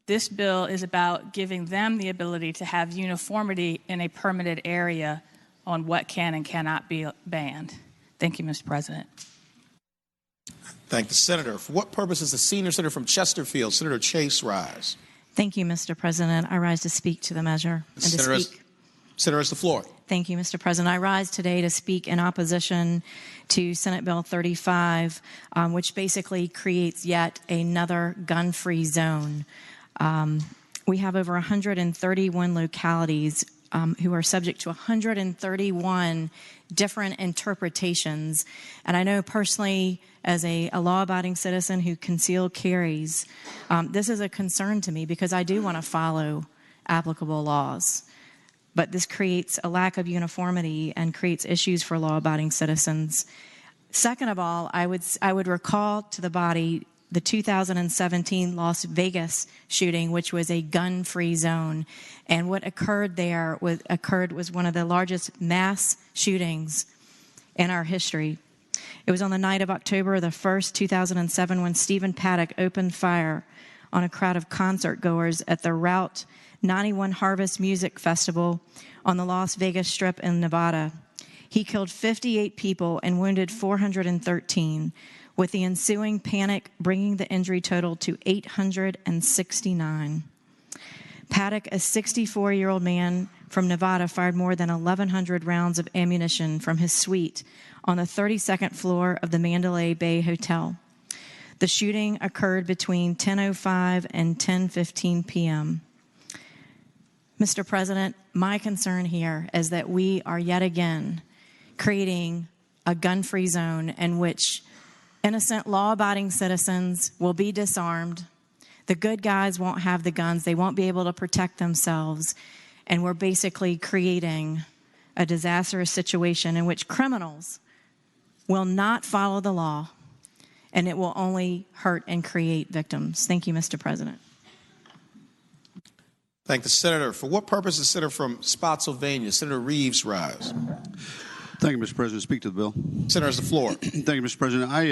this bill is about giving them the ability to have uniformity in a permitted area on what can and cannot be banned. Thank you, Mr. President. Thank the senator. For what purpose is the senior senator from Chesterfield, Senator Chase, rise? Thank you, Mr. President. I rise to speak to the measure and to speak. Senator has the floor. Thank you, Mr. President. I rise today to speak in opposition to Senate Bill 35, which basically creates yet another gun-free zone. We have over 131 localities who are subject to 131 different interpretations. And I know personally, as a law-abiding citizen who concealed carries, this is a concern to me because I do want to follow applicable laws. But this creates a lack of uniformity and creates issues for law-abiding citizens. Second of all, I would recall to the body the 2017 Las Vegas shooting, which was a gun-free zone. And what occurred there was one of the largest mass shootings in our history. It was on the night of October the 1st, 2007, when Stephen Paddock opened fire on a crowd of concert goers at the Route 91 Harvest Music Festival on the Las Vegas Strip in Nevada. He killed 58 people and wounded 413, with the ensuing panic bringing the injury total to 869. Paddock, a 64-year-old man from Nevada, fired more than 1,100 rounds of ammunition from his suite on the 32nd floor of the Mandalay Bay Hotel. The shooting occurred between 10:05 and 10:15 p.m. Mr. President, my concern here is that we are yet again creating a gun-free zone in which innocent law-abiding citizens will be disarmed. The good guys won't have the guns. They won't be able to protect themselves. And we're basically creating a disastrous situation in which criminals will not follow the law, and it will only hurt and create victims. Thank you, Mr. President. Thank the senator. For what purpose is the senator from Spotsylvania, Senator Reeves, rise? Thank you, Mr. President. Speak to the bill. Senator has the floor. Thank you, Mr. President. I,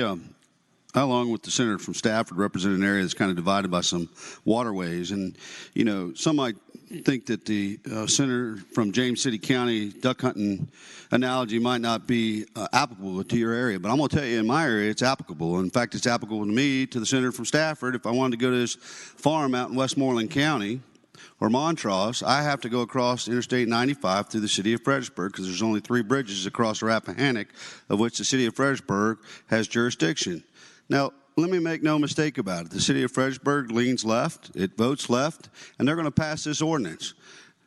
along with the senator from Stafford, represent an area that's kind of divided by some waterways. And, you know, some might think that the senator from James City County duck hunting analogy might not be applicable to your area. But I'm going to tell you, in my area, it's applicable. In fact, it's applicable to me, to the senator from Stafford. If I wanted to go to his farm out in Westmoreland County or Montrose, I have to go across Interstate 95 through the city of Fredericksburg because there's only 3 bridges across the Rappahannock, of which the city of Fredericksburg has jurisdiction. Now, let me make no mistake about it. The city of Fredericksburg leans left, it votes left, and they're going to pass this ordinance.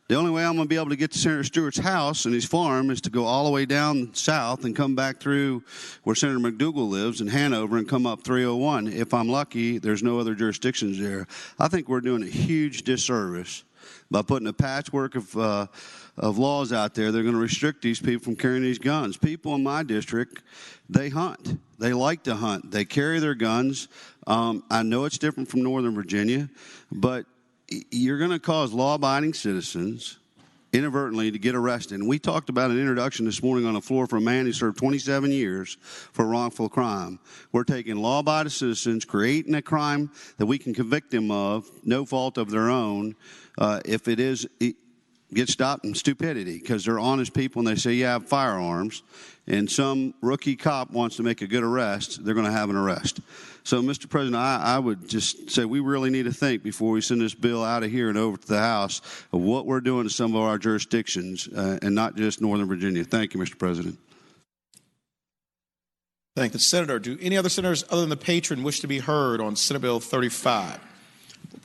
The only way I'm going to be able to get to Senator Stewart's house and his farm is to go all the way down south and come back through where Senator McDougal lives in Hanover and come up 301. If I'm lucky, there's no other jurisdictions there. I think we're doing a huge disservice by putting a patchwork of laws out there. They're going to restrict these people from carrying these guns. People in my district, they hunt. They like to hunt. They carry their guns. I know it's different from Northern Virginia, but you're going to cause law-abiding citizens inadvertently to get arrested. And we talked about an introduction this morning on the floor for a man who served 27 years for wrongful crime. We're taking law-abiding citizens, creating a crime that we can convict them of, no fault of their own, if it is get stopped in stupidity because they're honest people and they say, yeah, I have firearms, and some rookie cop wants to make a good arrest, they're going to have an arrest. So, Mr. President, I would just say we really need to think before we send this bill out of here and over to the House of what we're doing to some of our jurisdictions and not just Northern Virginia. Thank you, Mr. President. Thank the senator. Do any other senators other than the patron wish to be heard on Senate Bill 35?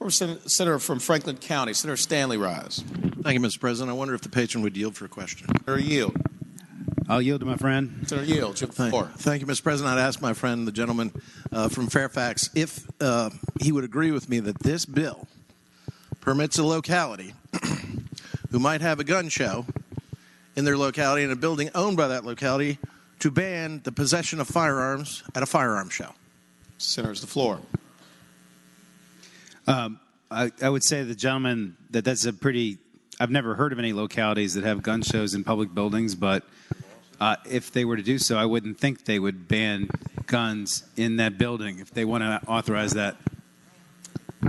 Senator from Franklin County, Senator Stanley, rise. Thank you, Mr. President. I wonder if the patron would yield for a question. Senator yield. I'll yield to my friend. Senator yield, you have the floor. Thank you, Mr. President. I'd ask my friend, the gentleman from Fairfax, if he would agree with me that this bill permits a locality who might have a gun show in their locality and a building owned by that locality to ban the possession of firearms at a firearms show. Senator's the floor. I would say to the gentleman that that's a pretty, I've never heard of any localities that have gun shows in public buildings, but if they were to do so, I wouldn't think they would ban guns in that building if they want to authorize that.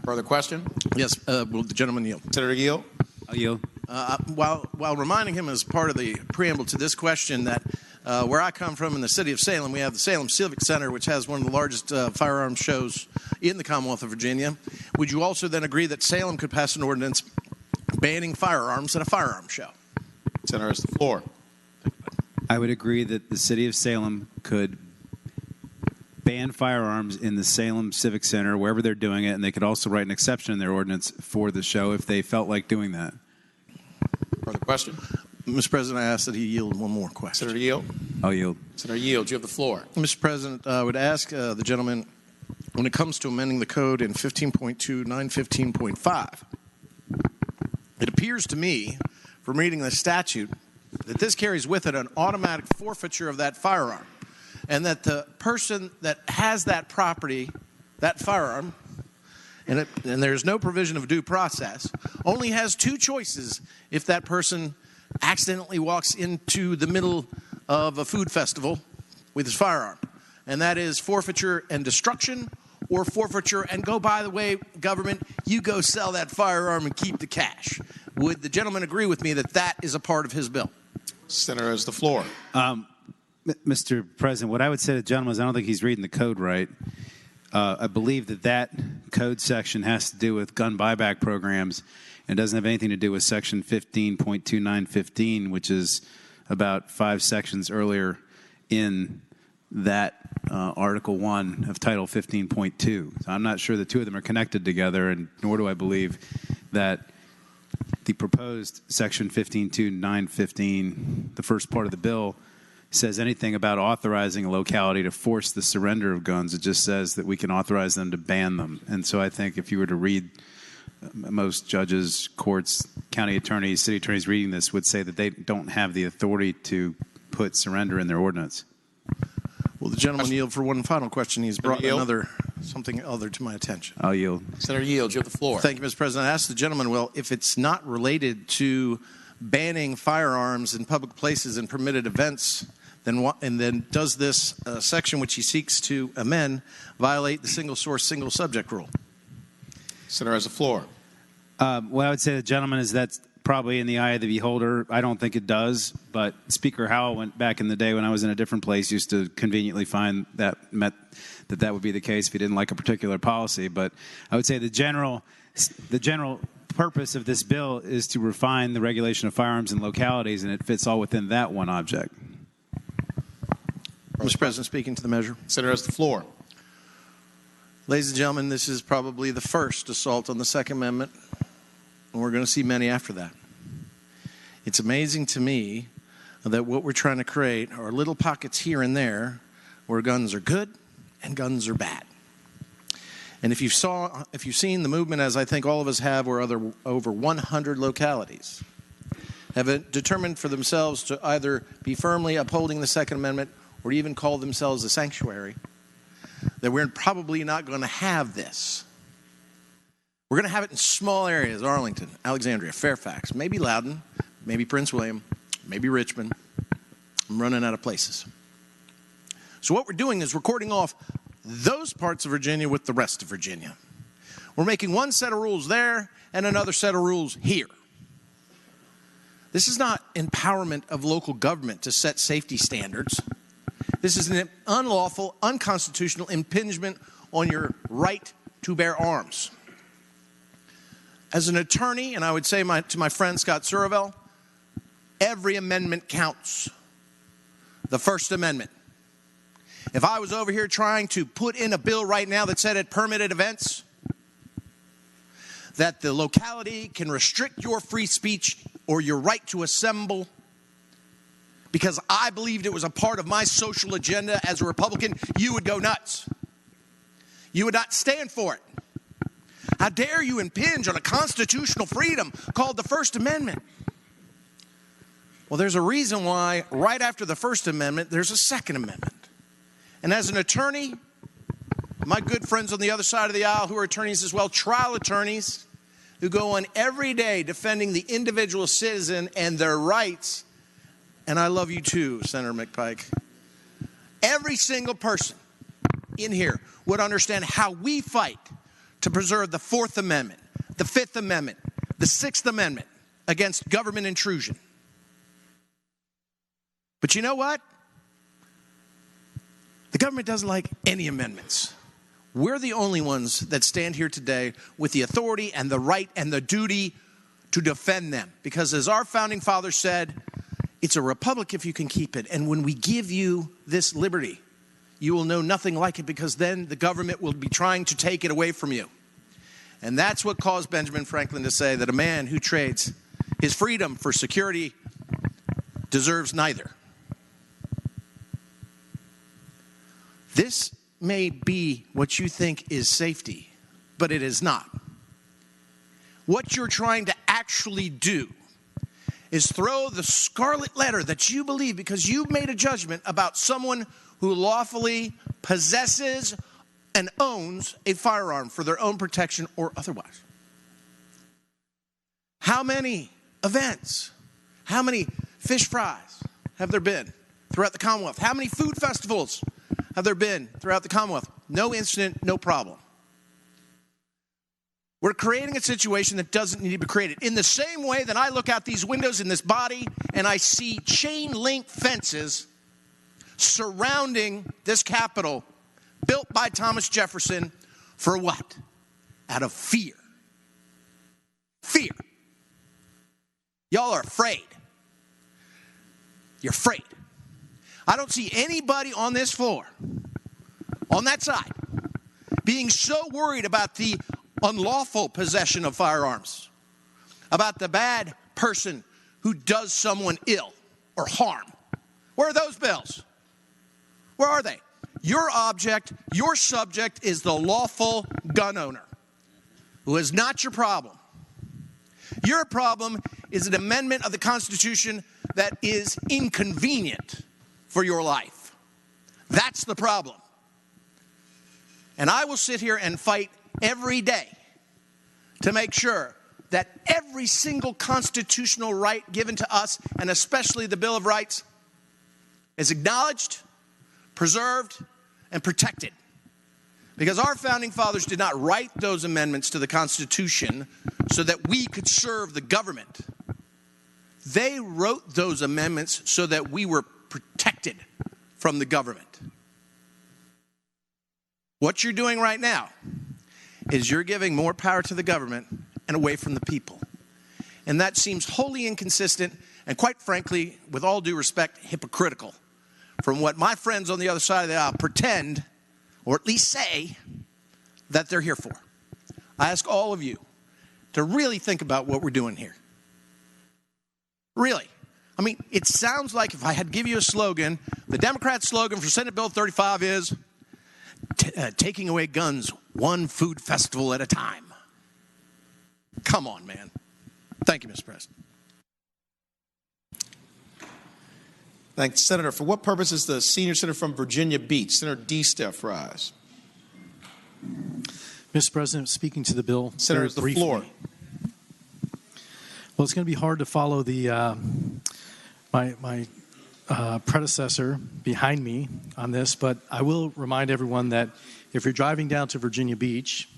Further question? Yes, will the gentleman yield? Senator yield. I'll yield. While reminding him as part of the preamble to this question that where I come from in the city of Salem, we have the Salem Civic Center, which has one of the largest firearms shows in the Commonwealth of Virginia. Would you also then agree that Salem could pass an ordinance banning firearms at a firearms show? Senator has the floor. I would agree that the city of Salem could ban firearms in the Salem Civic Center, wherever they're doing it, and they could also write an exception in their ordinance for the show if they felt like doing that. Further question? Mr. President, I ask that he yield one more question. Senator yield. I'll yield. Senator yield, you have the floor. Mr. President, I would ask the gentleman, when it comes to amending the code in 15.2, 915.5, it appears to me, from reading the statute, that this carries with it an automatic forfeiture of that firearm, and that the person that has that property, that firearm, and there's no provision of due process, only has 2 choices if that person accidentally walks into the middle of a food festival with his firearm, and that is forfeiture and destruction, or forfeiture and go, by the way, government, you go sell that firearm and keep the cash. Would the gentleman agree with me that that is a part of his bill? Senator has the floor. Mr. President, what I would say to the gentleman is I don't think he's reading the code right. I believe that code section has to do with gun buyback programs and doesn't have anything to do with Section 15.2915, which is about 5 sections earlier in that Article 1 of Title 15.2. So I'm not sure the 2 of them are connected together, and nor do I believe that the proposed Section 15.2915, the first part of the bill, says anything about authorizing a locality to force the surrender of guns. It just says that we can authorize them to ban them. And so I think if you were to read most judges, courts, county attorneys, city attorneys reading this would say that they don't have the authority to put surrender in their ordinance. Will the gentleman yield for one final question? He's brought another something other to my attention. I'll yield. Senator Yield, you have the floor. Thank you, Mr. President. I asked the gentleman, well, if it's not related to banning firearms in public places and permitted events, then does this section which he seeks to amend violate the single source, single subject rule? Senator has the floor. What I would say to the gentleman is that's probably in the eye of the beholder. I don't think it does, but Speaker Howell went back in the day when I was in a different place, used to conveniently find that would be the case if he didn't like a particular policy. But I would say the general purpose of this bill is to refine the regulation of firearms in localities, and it fits all within that one object. Mr. President, speaking to the measure. Senator has the floor. Ladies and gentlemen, this is probably the first assault on the Second Amendment, and we're going to see many after that. It's amazing to me that what we're trying to create are little pockets here and there where guns are good and guns are bad. And if you've seen the movement, as I think all of us have, where over 100 localities have determined for themselves to either be firmly upholding the Second Amendment or even call themselves a sanctuary, that we're probably not going to have this. We're going to have it in small areas: Arlington, Alexandria, Fairfax, maybe Loudoun, maybe Prince William, maybe Richmond. I'm running out of places. So what we're doing is recording off those parts of Virginia with the rest of Virginia. We're making one set of rules there and another set of rules here. This is not empowerment of local government to set safety standards. This is an unlawful, unconstitutional impingement on your right to bear arms. As an attorney, and I would say to my friend Scott Suravel, every amendment counts. The First Amendment. If I was over here trying to put in a bill right now that said at permitted events that the locality can restrict your free speech or your right to assemble because I believed it was a part of my social agenda as a Republican, you would go nuts. You would not stand for it. How dare you impinge on a constitutional freedom called the First Amendment? Well, there's a reason why right after the First Amendment, there's a Second Amendment. And as an attorney, my good friends on the other side of the aisle who are attorneys as well, trial attorneys who go on every day defending the individual citizen and their rights, and I love you too, Senator McPike. Every single person in here would understand how we fight to preserve the Fourth Amendment, the Fifth Amendment, the Sixth Amendment against government intrusion. But you know what? The government doesn't like any amendments. We're the only ones that stand here today with the authority and the right and the duty to defend them. Because as our founding fathers said, it's a republic if you can keep it. And when we give you this liberty, you will know nothing like it, because then the government will be trying to take it away from you. And that's what caused Benjamin Franklin to say that a man who trades his freedom for security deserves neither. This may be what you think is safety, but it is not. What you're trying to actually do is throw the scarlet letter that you believe because you've made a judgment about someone who lawfully possesses and owns a firearm for their own protection or otherwise. How many events, how many fish fries have there been throughout the Commonwealth? How many food festivals have there been throughout the Commonwealth? No incident, no problem. We're creating a situation that doesn't need to be created. In the same way that I look out these windows in this body and I see chain link fences surrounding this Capitol built by Thomas Jefferson for what? Out of fear. Fear. Y'all are afraid. You're afraid. I don't see anybody on this floor, on that side, being so worried about the unlawful possession of firearms, about the bad person who does someone ill or harm. Where are those bills? Where are they? Your object, your subject is the lawful gun owner, who is not your problem. Your problem is an amendment of the Constitution that is inconvenient for your life. That's the problem. And I will sit here and fight every day to make sure that every single constitutional right given to us, and especially the Bill of Rights, is acknowledged, preserved, and protected. Because our founding fathers did not write those amendments to the Constitution so that we could serve the government. They wrote those amendments so that we were protected from the government. What you're doing right now is you're giving more power to the government and away from the people. And that seems wholly inconsistent and, quite frankly, with all due respect, hypocritical from what my friends on the other side of the aisle pretend, or at least say, that they're here for. I ask all of you to really think about what we're doing here. Really. I mean, it sounds like if I had to give you a slogan, the Democrat slogan for Senate Bill 35 is taking away guns one food festival at a time. Come on, man. Thank you, Mr. President. Thank the Senator. For what purpose is the senior senator from Virginia Beach, Senator D. Steph, rise? Mr. President, speaking to the bill. Senator, the floor. Well, it's going to be hard to follow the my predecessor behind me on this, but I will remind everyone that if you're driving down to Virginia Beach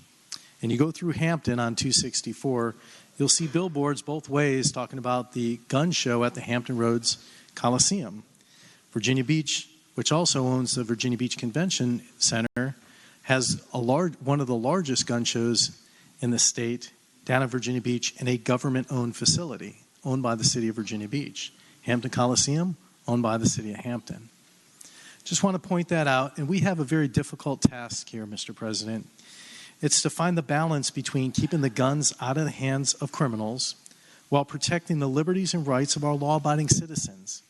and you go through Hampton on 264, you'll see billboards both ways talking about the gun show at the Hampton Roads Coliseum. Virginia Beach, which also owns the Virginia Beach Convention Center, has one of the largest gun shows in the state down at Virginia Beach in a government-owned facility owned by the city of Virginia Beach. Hampton Coliseum, owned by the city of Hampton. Just want to point that out, and we have a very difficult task here, Mr. President. It's to find the balance between keeping the guns out of the hands of criminals while protecting the liberties and rights of our law-abiding citizens.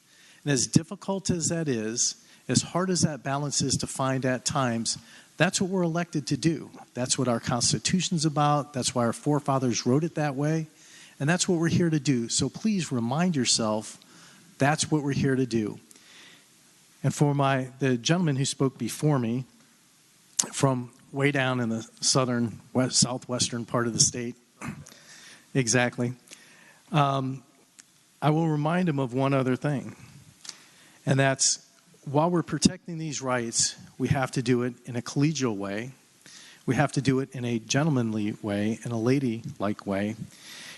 And as difficult as that is, as hard as that balance is to find at times, that's what we're elected to do. That's what our Constitution's about. That's why our forefathers wrote it that way. And that's what we're here to do. So please remind yourself that's what we're here to do. And for the gentleman who spoke before me from way down in the southwestern part of the state, exactly, I will remind him of one other thing. And that's, while we're protecting these rights, we have to do it in a collegial way. We have to do it in a gentlemanly way, in a ladylike way.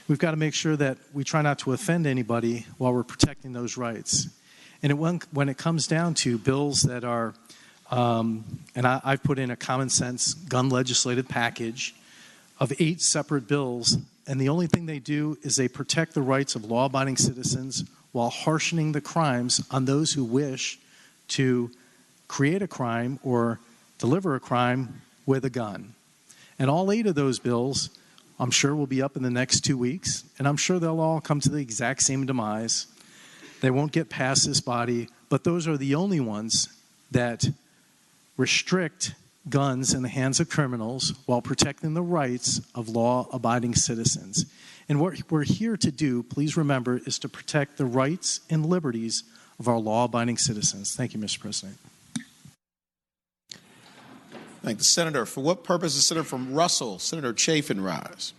We've got to make sure that we try not to offend anybody while we're protecting those rights. And when it comes down to bills that are, and I've put in a common sense gun legislative package of 8 separate bills, and the only thing they do is they protect the rights of law-abiding citizens while harshening the crimes on those who wish to create a crime or deliver a crime with a gun. And all 8 of those bills, I'm sure, will be up in the next 2 weeks, and I'm sure they'll all come to the exact same demise. They won't get past this body, but those are the only ones that restrict guns in the hands of criminals while protecting the rights of law-abiding citizens. And what we're here to do, please remember, is to protect the rights and liberties of our law-abiding citizens. Thank you, Mr. President. Thank the Senator. For what purpose is Senator from Russell, Senator Chafin, rise?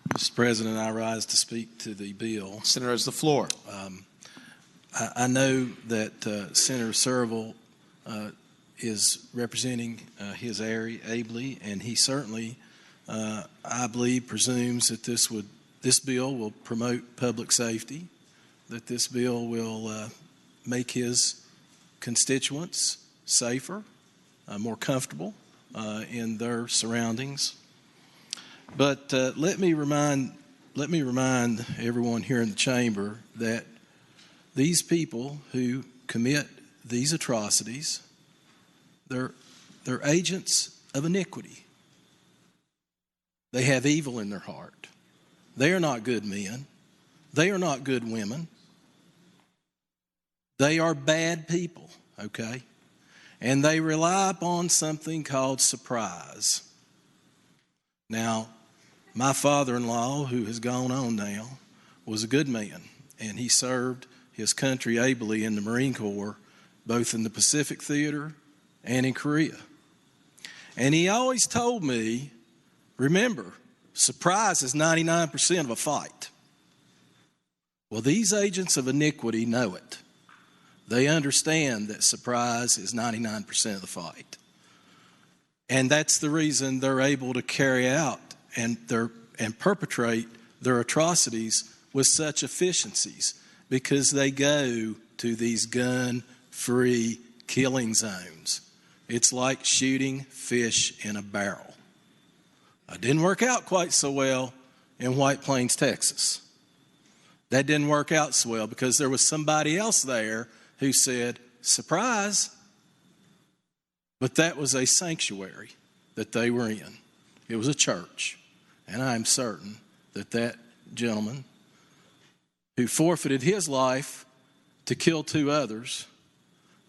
Mr. President, I rise to speak to the bill. Senator, has the floor. I know that Senator Serville is representing his area ably, and he certainly, I believe, presumes that this bill will promote public safety, that this bill will make his constituents safer, more comfortable in their surroundings. But let me remind everyone here in the chamber that these people who commit these atrocities, they're agents of iniquity. They have evil in their heart. They are not good men. They are not good women. They are bad people, okay? And they rely upon something called surprise. Now, my father-in-law, who has gone on now, was a good man, and he served his country ably in the Marine Corps, both in the Pacific Theater and in Korea. And he always told me, remember, surprise is 99% of a fight. Well, these agents of iniquity know it. They understand that surprise is 99% of the fight. And that's the reason they're able to carry out and perpetrate their atrocities with such efficiencies, because they go to these gun-free killing zones. It's like shooting fish in a barrel. It didn't work out quite so well in White Plains, Texas. That didn't work out so well because there was somebody else there who said, surprise. But that was a sanctuary that they were in. It was a church. And I'm certain that that gentleman who forfeited his life to kill 2 others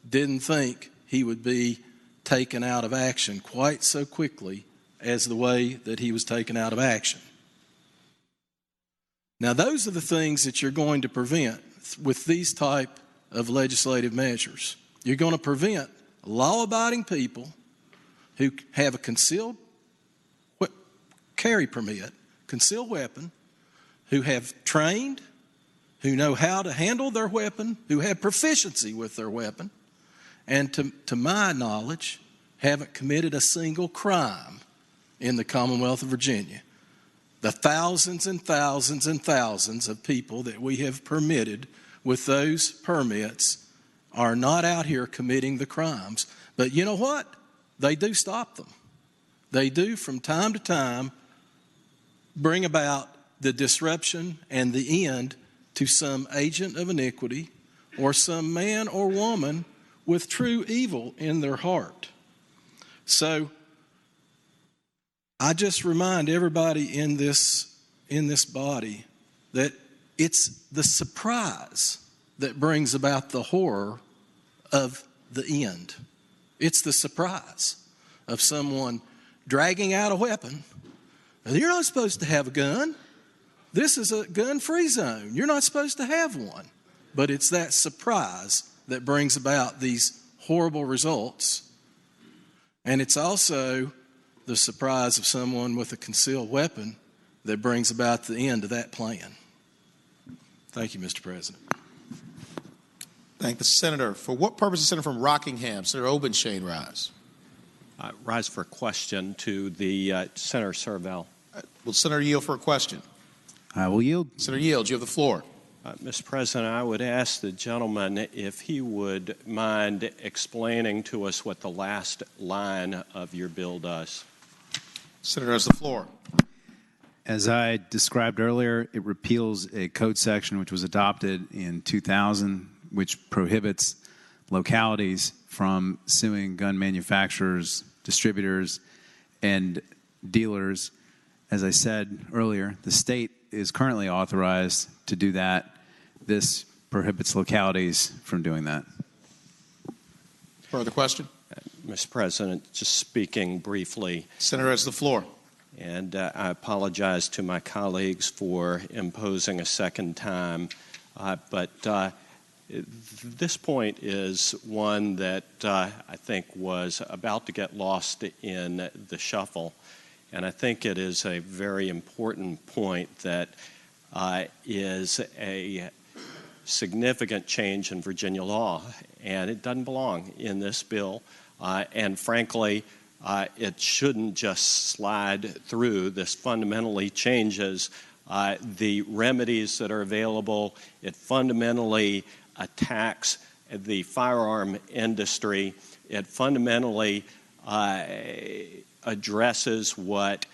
didn't think he would be taken out of action quite so quickly as the way that he was taken out of action. Now, those are the things that you're going to prevent with these type of legislative measures. You're going to prevent law-abiding people who have a concealed carry permit, concealed weapon, who have trained, who know how to handle their weapon, who have proficiency with their weapon, and to my knowledge, haven't committed a single crime in the Commonwealth of Virginia. The thousands and thousands and thousands of people that we have permitted with those permits are not out here committing the crimes. But you know what? They do stop them. They do from time to time bring about the disruption and the end to some agent of iniquity or some man or woman with true evil in their heart. So I just remind everybody in this body that it's the surprise that brings about the horror of the end. It's the surprise of someone dragging out a weapon. You're not supposed to have a gun. This is a gun-free zone. You're not supposed to have one. But it's that surprise that brings about these horrible results. And it's also the surprise of someone with a concealed weapon that brings about the end of that plan. Thank you, Mr. President. Thank the Senator. For what purpose is the Senator from Rockingham, Senator Obenshain, rise? Rise for a question to the Senator Serval. Will Senator yield for a question? I will yield. Senator yields. You have the floor. Mr. President, I would ask the gentleman if he would mind explaining to us what the last line of your bill does. Senator has the floor. As I described earlier, it repeals a code section which was adopted in 2000, which prohibits localities from suing gun manufacturers, distributors, and dealers. As I said earlier, the state is currently authorized to do that. This prohibits localities from doing that. Further question? Mr. President, just speaking briefly. Senator has the floor. And I apologize to my colleagues for imposing a second time. But this point is one that I think was about to get lost in the shuffle. And I think it is a very important point that is a significant change in Virginia law. And it doesn't belong in this bill. And frankly, it shouldn't just slide through. This fundamentally changes the remedies that are available. It fundamentally attacks the firearm industry. It fundamentally addresses what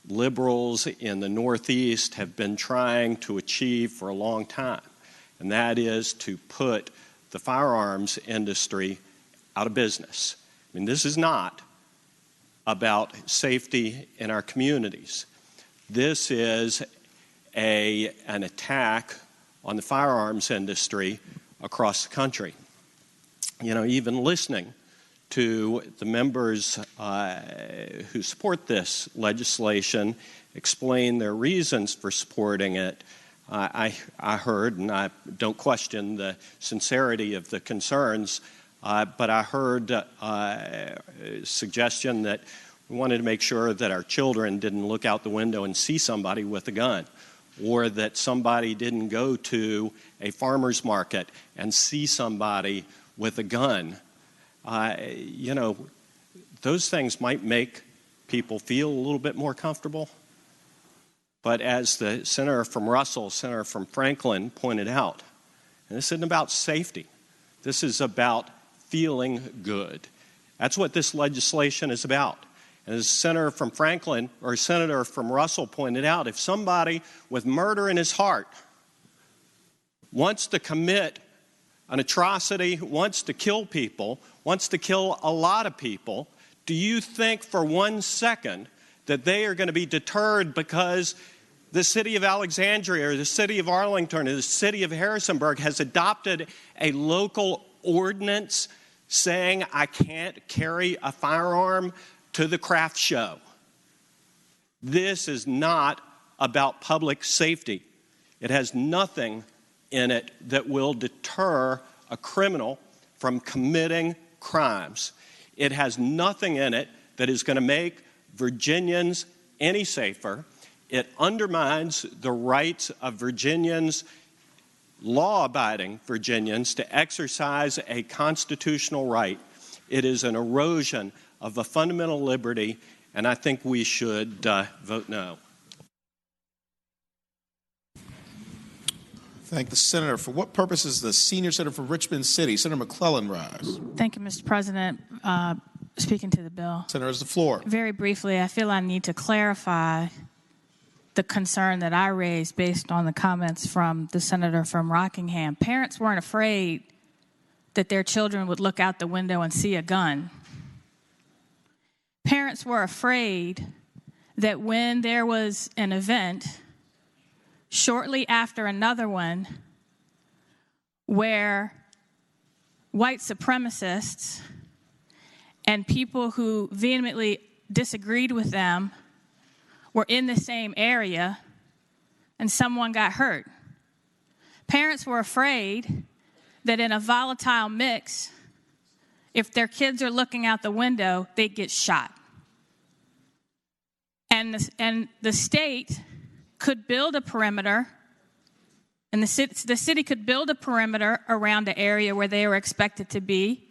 liberals in the Northeast have been trying to achieve for a long time, and that is to put the firearms industry out of business. I mean, this is not about safety in our communities. This is an attack on the firearms industry across the country. You know, even listening to the members who support this legislation explain their reasons for supporting it, I heard, and I don't question the sincerity of the concerns, but I heard a suggestion that We wanted to make sure that our children didn't look out the window and see somebody with a gun, or that somebody didn't go to a farmer's market and see somebody with a gun. Those things might make people feel a little bit more comfortable. But as the senator from Russell, senator from Franklin pointed out, and this isn't about safety. This is about feeling good. That's what this legislation is about. And as Senator from Franklin or Senator from Russell pointed out, if somebody with murder in his heart wants to commit an atrocity, wants to kill people, wants to kill a lot of people, do you think for 1 second that they are going to be deterred because the city of Alexandria or the city of Arlington or the city of Harrisonburg has adopted a local ordinance saying I can't carry a firearm to the craft show? This is not about public safety. It has nothing in it that will deter a criminal from committing crimes. It has nothing in it that is going to make Virginians any safer. It undermines the rights of Virginians, law-abiding Virginians, to exercise a constitutional right. It is an erosion of a fundamental liberty, and I think we should vote no. Thank the senator. For what purpose is the senior senator from Richmond City, Senator McClellan, rise? Thank you, Mr. President. Speaking to the bill. Senator has the floor. Very briefly, I feel I need to clarify the concern that I raised based on the comments from the senator from Rockingham. Parents weren't afraid that their children would look out the window and see a gun. Parents were afraid that when there was an event shortly after another one where white supremacists and people who vehemently disagreed with them were in the same area and someone got hurt. Parents were afraid that in a volatile mix, if their kids are looking out the window, they'd get shot. And the state could build a perimeter, and the city could build a perimeter around the area where they were expected to be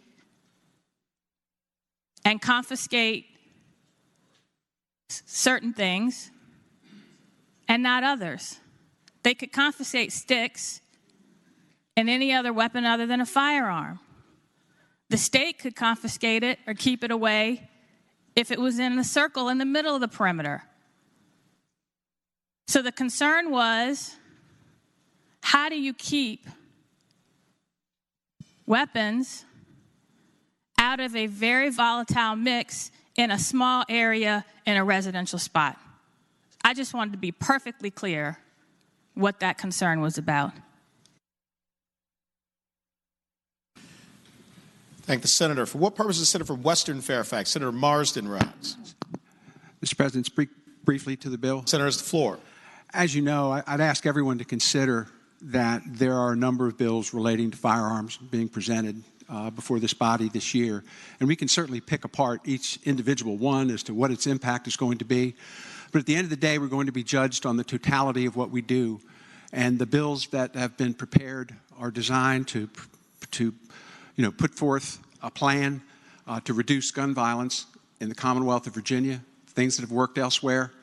and confiscate certain things and not others. They could confiscate sticks and any other weapon other than a firearm. The state could confiscate it or keep it away if it was in the circle in the middle of the perimeter. So the concern was, how do you keep weapons out of a very volatile mix in a small area in a residential spot? I just wanted to be perfectly clear what that concern was about. Thank the senator. For what purpose is the senator from Western Fairfax, Senator Marsden, rise? Mr. President, speak briefly to the bill. Senator has the floor. As you know, I'd ask everyone to consider that there are a number of bills relating to firearms being presented before this body this year. And we can certainly pick apart each individual one as to what its impact is going to be. But at the end of the day, we're going to be judged on the totality of what we do. And the bills that have been prepared are designed to put forth a plan to reduce gun violence in the Commonwealth of Virginia, things that have worked elsewhere.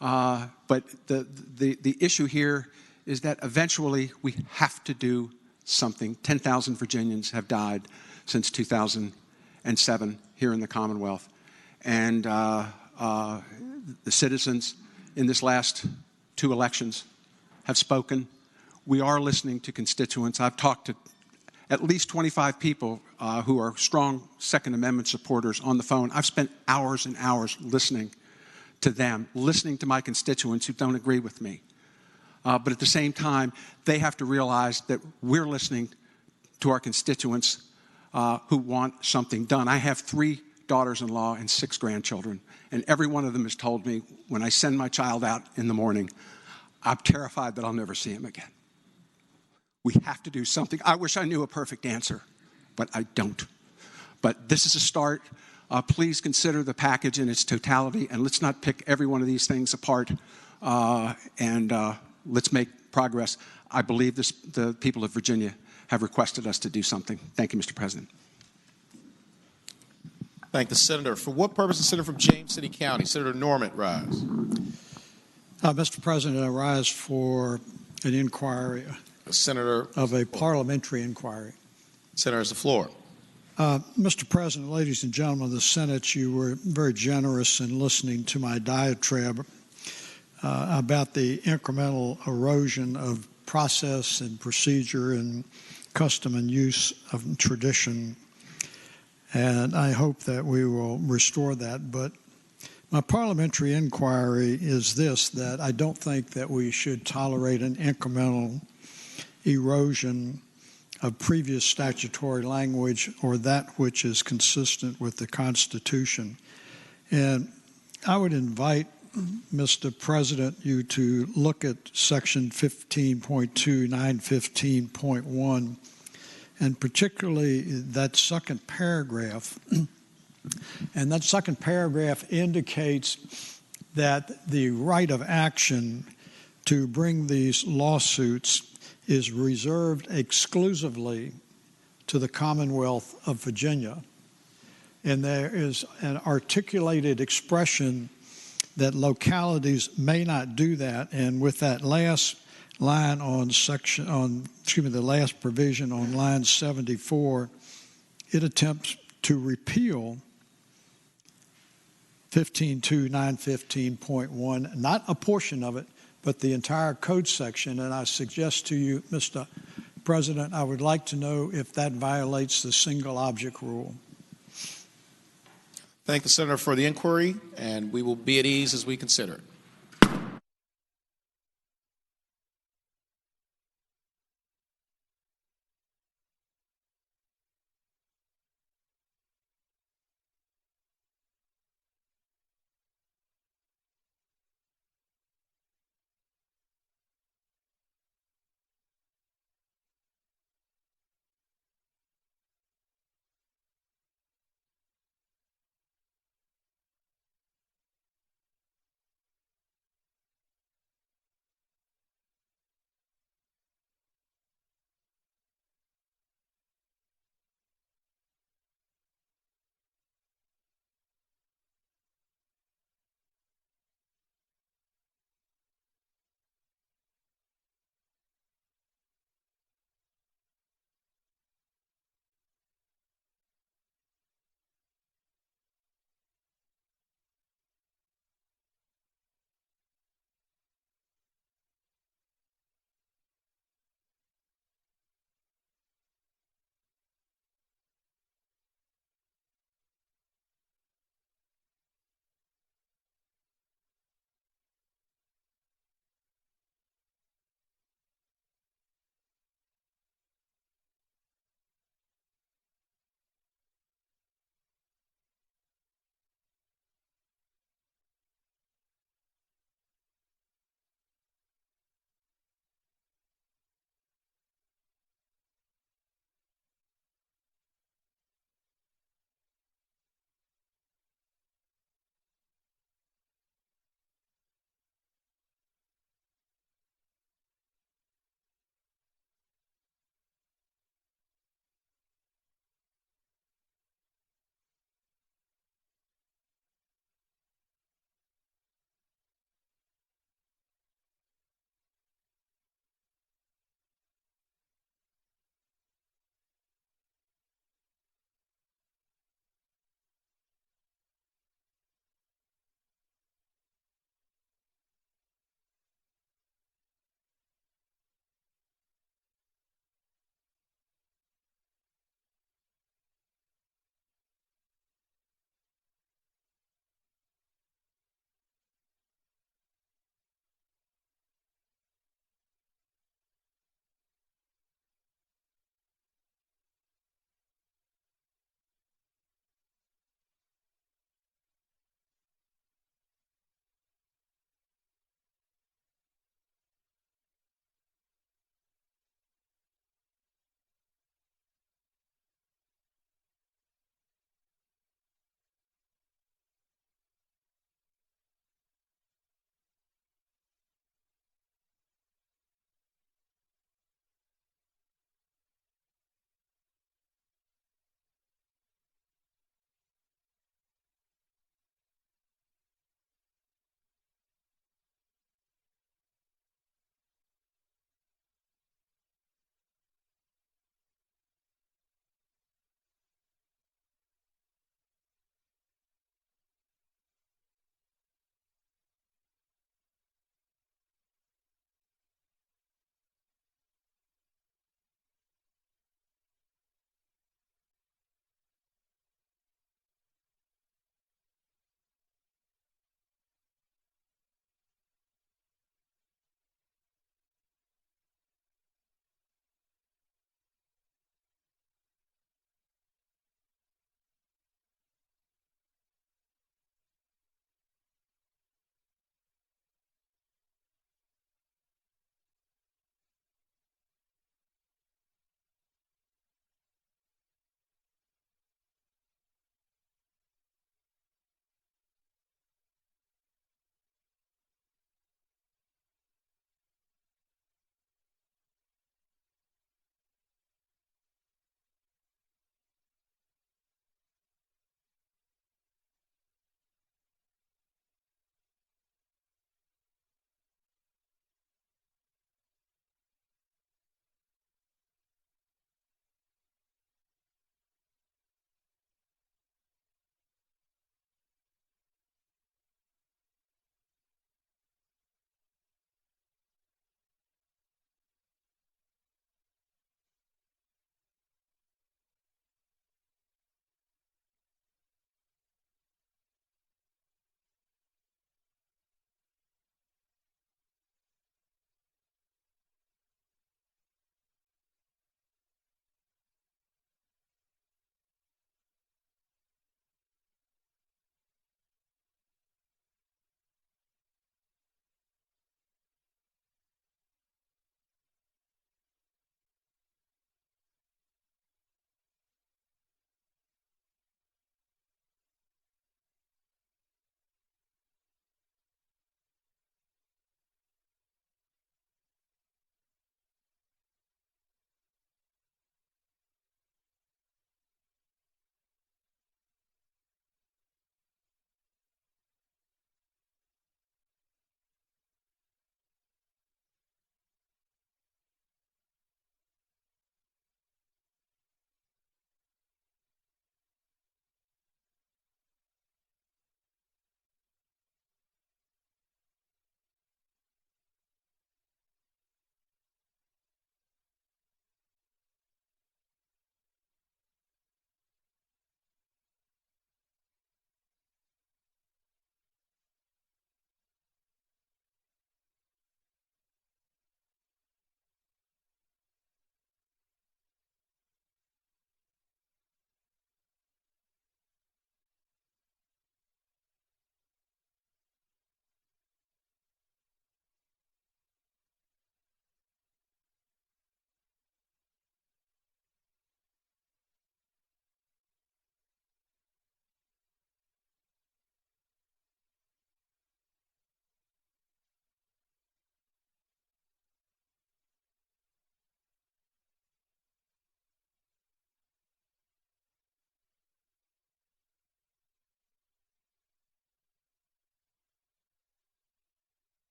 But the issue here is that eventually we have to do something. 10,000 Virginians have died since 2007 here in the Commonwealth. And the citizens in this last 2 elections have spoken. We are listening to constituents. I've talked to at least 25 people who are strong Second Amendment supporters on the phone. I've spent hours and hours listening to them, listening to my constituents who don't agree with me. But at the same time, they have to realize that we're listening to our constituents who want something done. I have 3 daughters-in-law and 6 grandchildren, and every one of them has told me when I send my child out in the morning, I'm terrified that I'll never see him again. We have to do something. I wish I knew a perfect answer, but I don't. But this is a start. please consider the package in its totality, and let's not pick every one of these things apart, and let's make progress. I believe the people of Virginia have requested us to do something. Thank you, Mr. President. Thank the senator. For what purpose, the senator from James City County, Senator Norman, rise. Mr. President, I rise for an inquiry of a parliamentary inquiry. Senator has the floor. Mr. President, ladies and gentlemen of the Senate, you were very generous in listening to my diatribe about the incremental erosion of process and procedure and custom and use of tradition, and I hope that we will restore that. But my parliamentary inquiry is this, that I don't think that we should tolerate an incremental erosion of previous statutory language or that which is consistent with the Constitution. And I would invite, Mr. President, you to look at Section 15.2, 915.1, and particularly that second paragraph. And that second paragraph indicates that the right of action to bring these lawsuits is reserved exclusively to the Commonwealth of Virginia. And there is an articulated expression that localities may not do that. And with that last line the last provision on line 74, it attempts to repeal 15.2, 915.1, not a portion of it, but the entire code section. And I suggest to you, Mr. President, I would like to know if that violates the single object rule. Thank the senator for the inquiry, and we will be at ease as we consider it.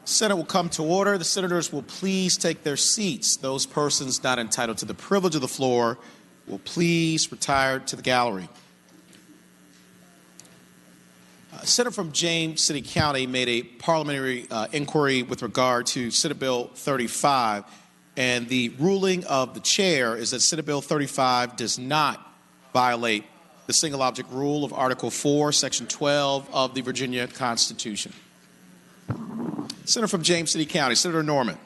Senate will come to order. The senators will please take their seats. Those persons not entitled to the privilege of the floor will please retire to the gallery. A senator from James City County made a parliamentary inquiry with regard to Senate Bill 35, and the ruling of the chair is that Senate Bill 35 does not violate the single object rule of Article 4, Section 12 of the Virginia Constitution. Senator from James City County, Senator Norman.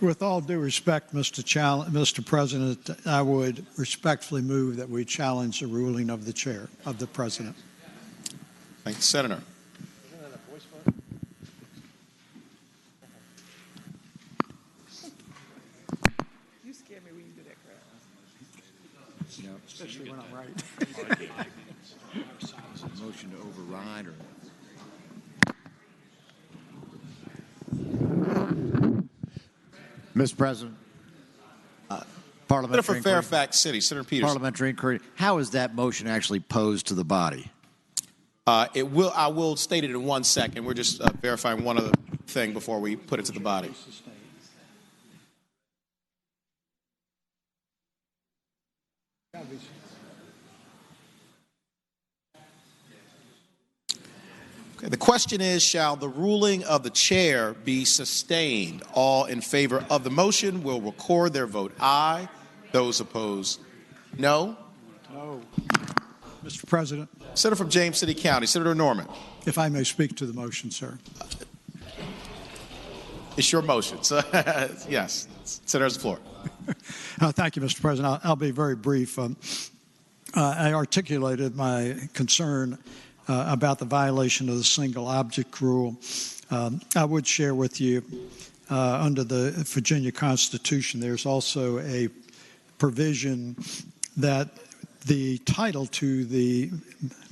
With all due respect, Mr. President, I would respectfully move that we challenge the ruling of the chair, of the president. Thank you, Senator. You scare me when you do that crap. Especially when I'm right. Motion to override or... Mr. President, Senator from Fairfax City, Senator Peters. Parliamentary inquiry. How is that motion actually posed to the body? I will state it in 1 second. We're just verifying one other thing before we put it to the body. Okay, the question is, shall the ruling of the chair be sustained? All in favor of the motion will record their vote aye. Those opposed, no. No. Mr. President. Senator from James City County, Senator Norman. If I may speak to the motion, sir. It's your motion. So, yes, Senator's the floor. Thank you, Mr. President. I'll be very brief. I articulated my concern about the violation of the single object rule. I would share with you, under the Virginia Constitution, there's also a provision that the title to the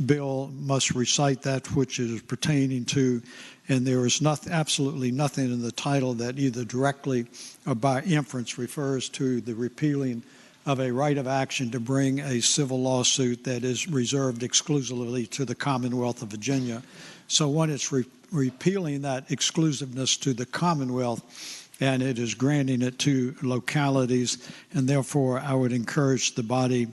bill must recite that which it is pertaining to, and there is absolutely nothing in the title that either directly or by inference refers to the repealing of a right of action to bring a civil lawsuit that is reserved exclusively to the Commonwealth of Virginia. So when it's repealing that exclusiveness to the Commonwealth, and it is granting it to localities, and therefore I would encourage the body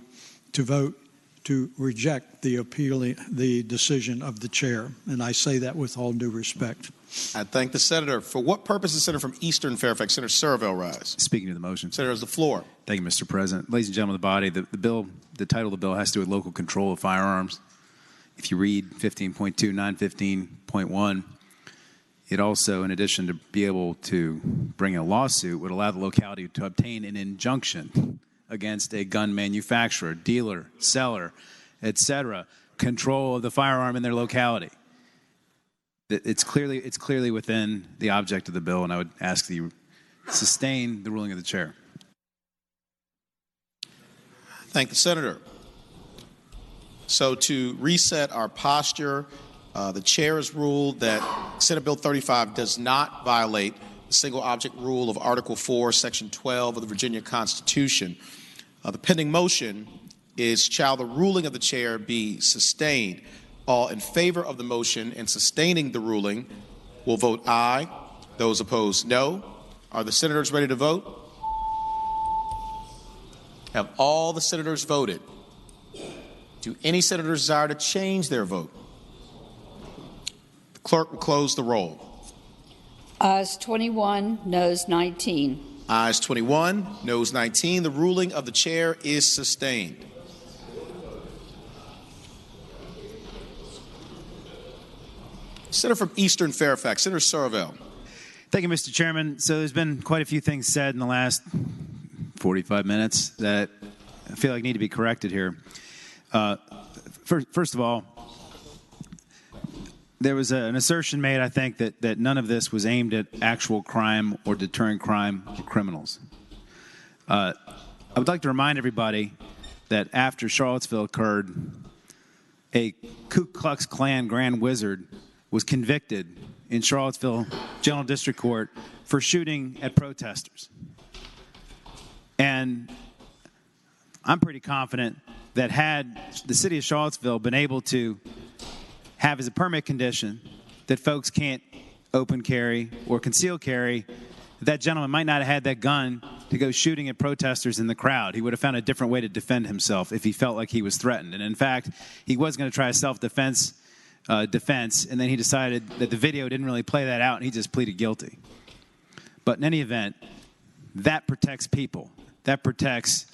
to vote to reject the decision of the chair. And I say that with all due respect. I thank the senator. For what purpose does Senator from Eastern Fairfax, Senator Surville, rise? Speaking to the motion. Senator has the floor. Thank you, Mr. President. Ladies and gentlemen of the body, the title of the bill has to do with local control of firearms. If you read 15.2, 915.1, it also, in addition to be able to bring a lawsuit, would allow the locality to obtain an injunction against a gun manufacturer, dealer, seller, etc., control of the firearm in their locality. It's clearly within the object of the bill, and I would ask that you sustain the ruling of the chair. Thank the senator. So to reset our posture, the chair has ruled that Senate Bill 35 does not violate the single object rule of Article 4, Section 12 of the Virginia Constitution. The pending motion is, shall the ruling of the chair be sustained? All in favor of the motion and sustaining the ruling will vote aye. Those opposed, no. Are the senators ready to vote? Have all the senators voted? Do any senators desire to change their vote? The clerk will close the roll. Ayes 21, noes 19. Ayes 21, noes 19. The ruling of the chair is sustained. Senator from Eastern Fairfax, Senator Surville. Thank you, Mr. Chairman. So there's been quite a few things said in the last 45 minutes that I feel like need to be corrected here. First of all, there was an assertion made, I think, that none of this was aimed at actual crime or deterring crime or criminals. I would like to remind everybody that after Charlottesville occurred, a Ku Klux Klan Grand Wizard was convicted in Charlottesville General District Court for shooting at protesters. And I'm pretty confident that had the city of Charlottesville been able to have as a permit condition that folks can't open carry or conceal carry, that gentleman might not have had that gun to go shooting at protesters in the crowd. He would have found a different way to defend himself if he felt like he was threatened. And in fact, he was going to try a self-defense defense, and then he decided that the video didn't really play that out, and he just pleaded guilty. But in any event, that protects people. That protects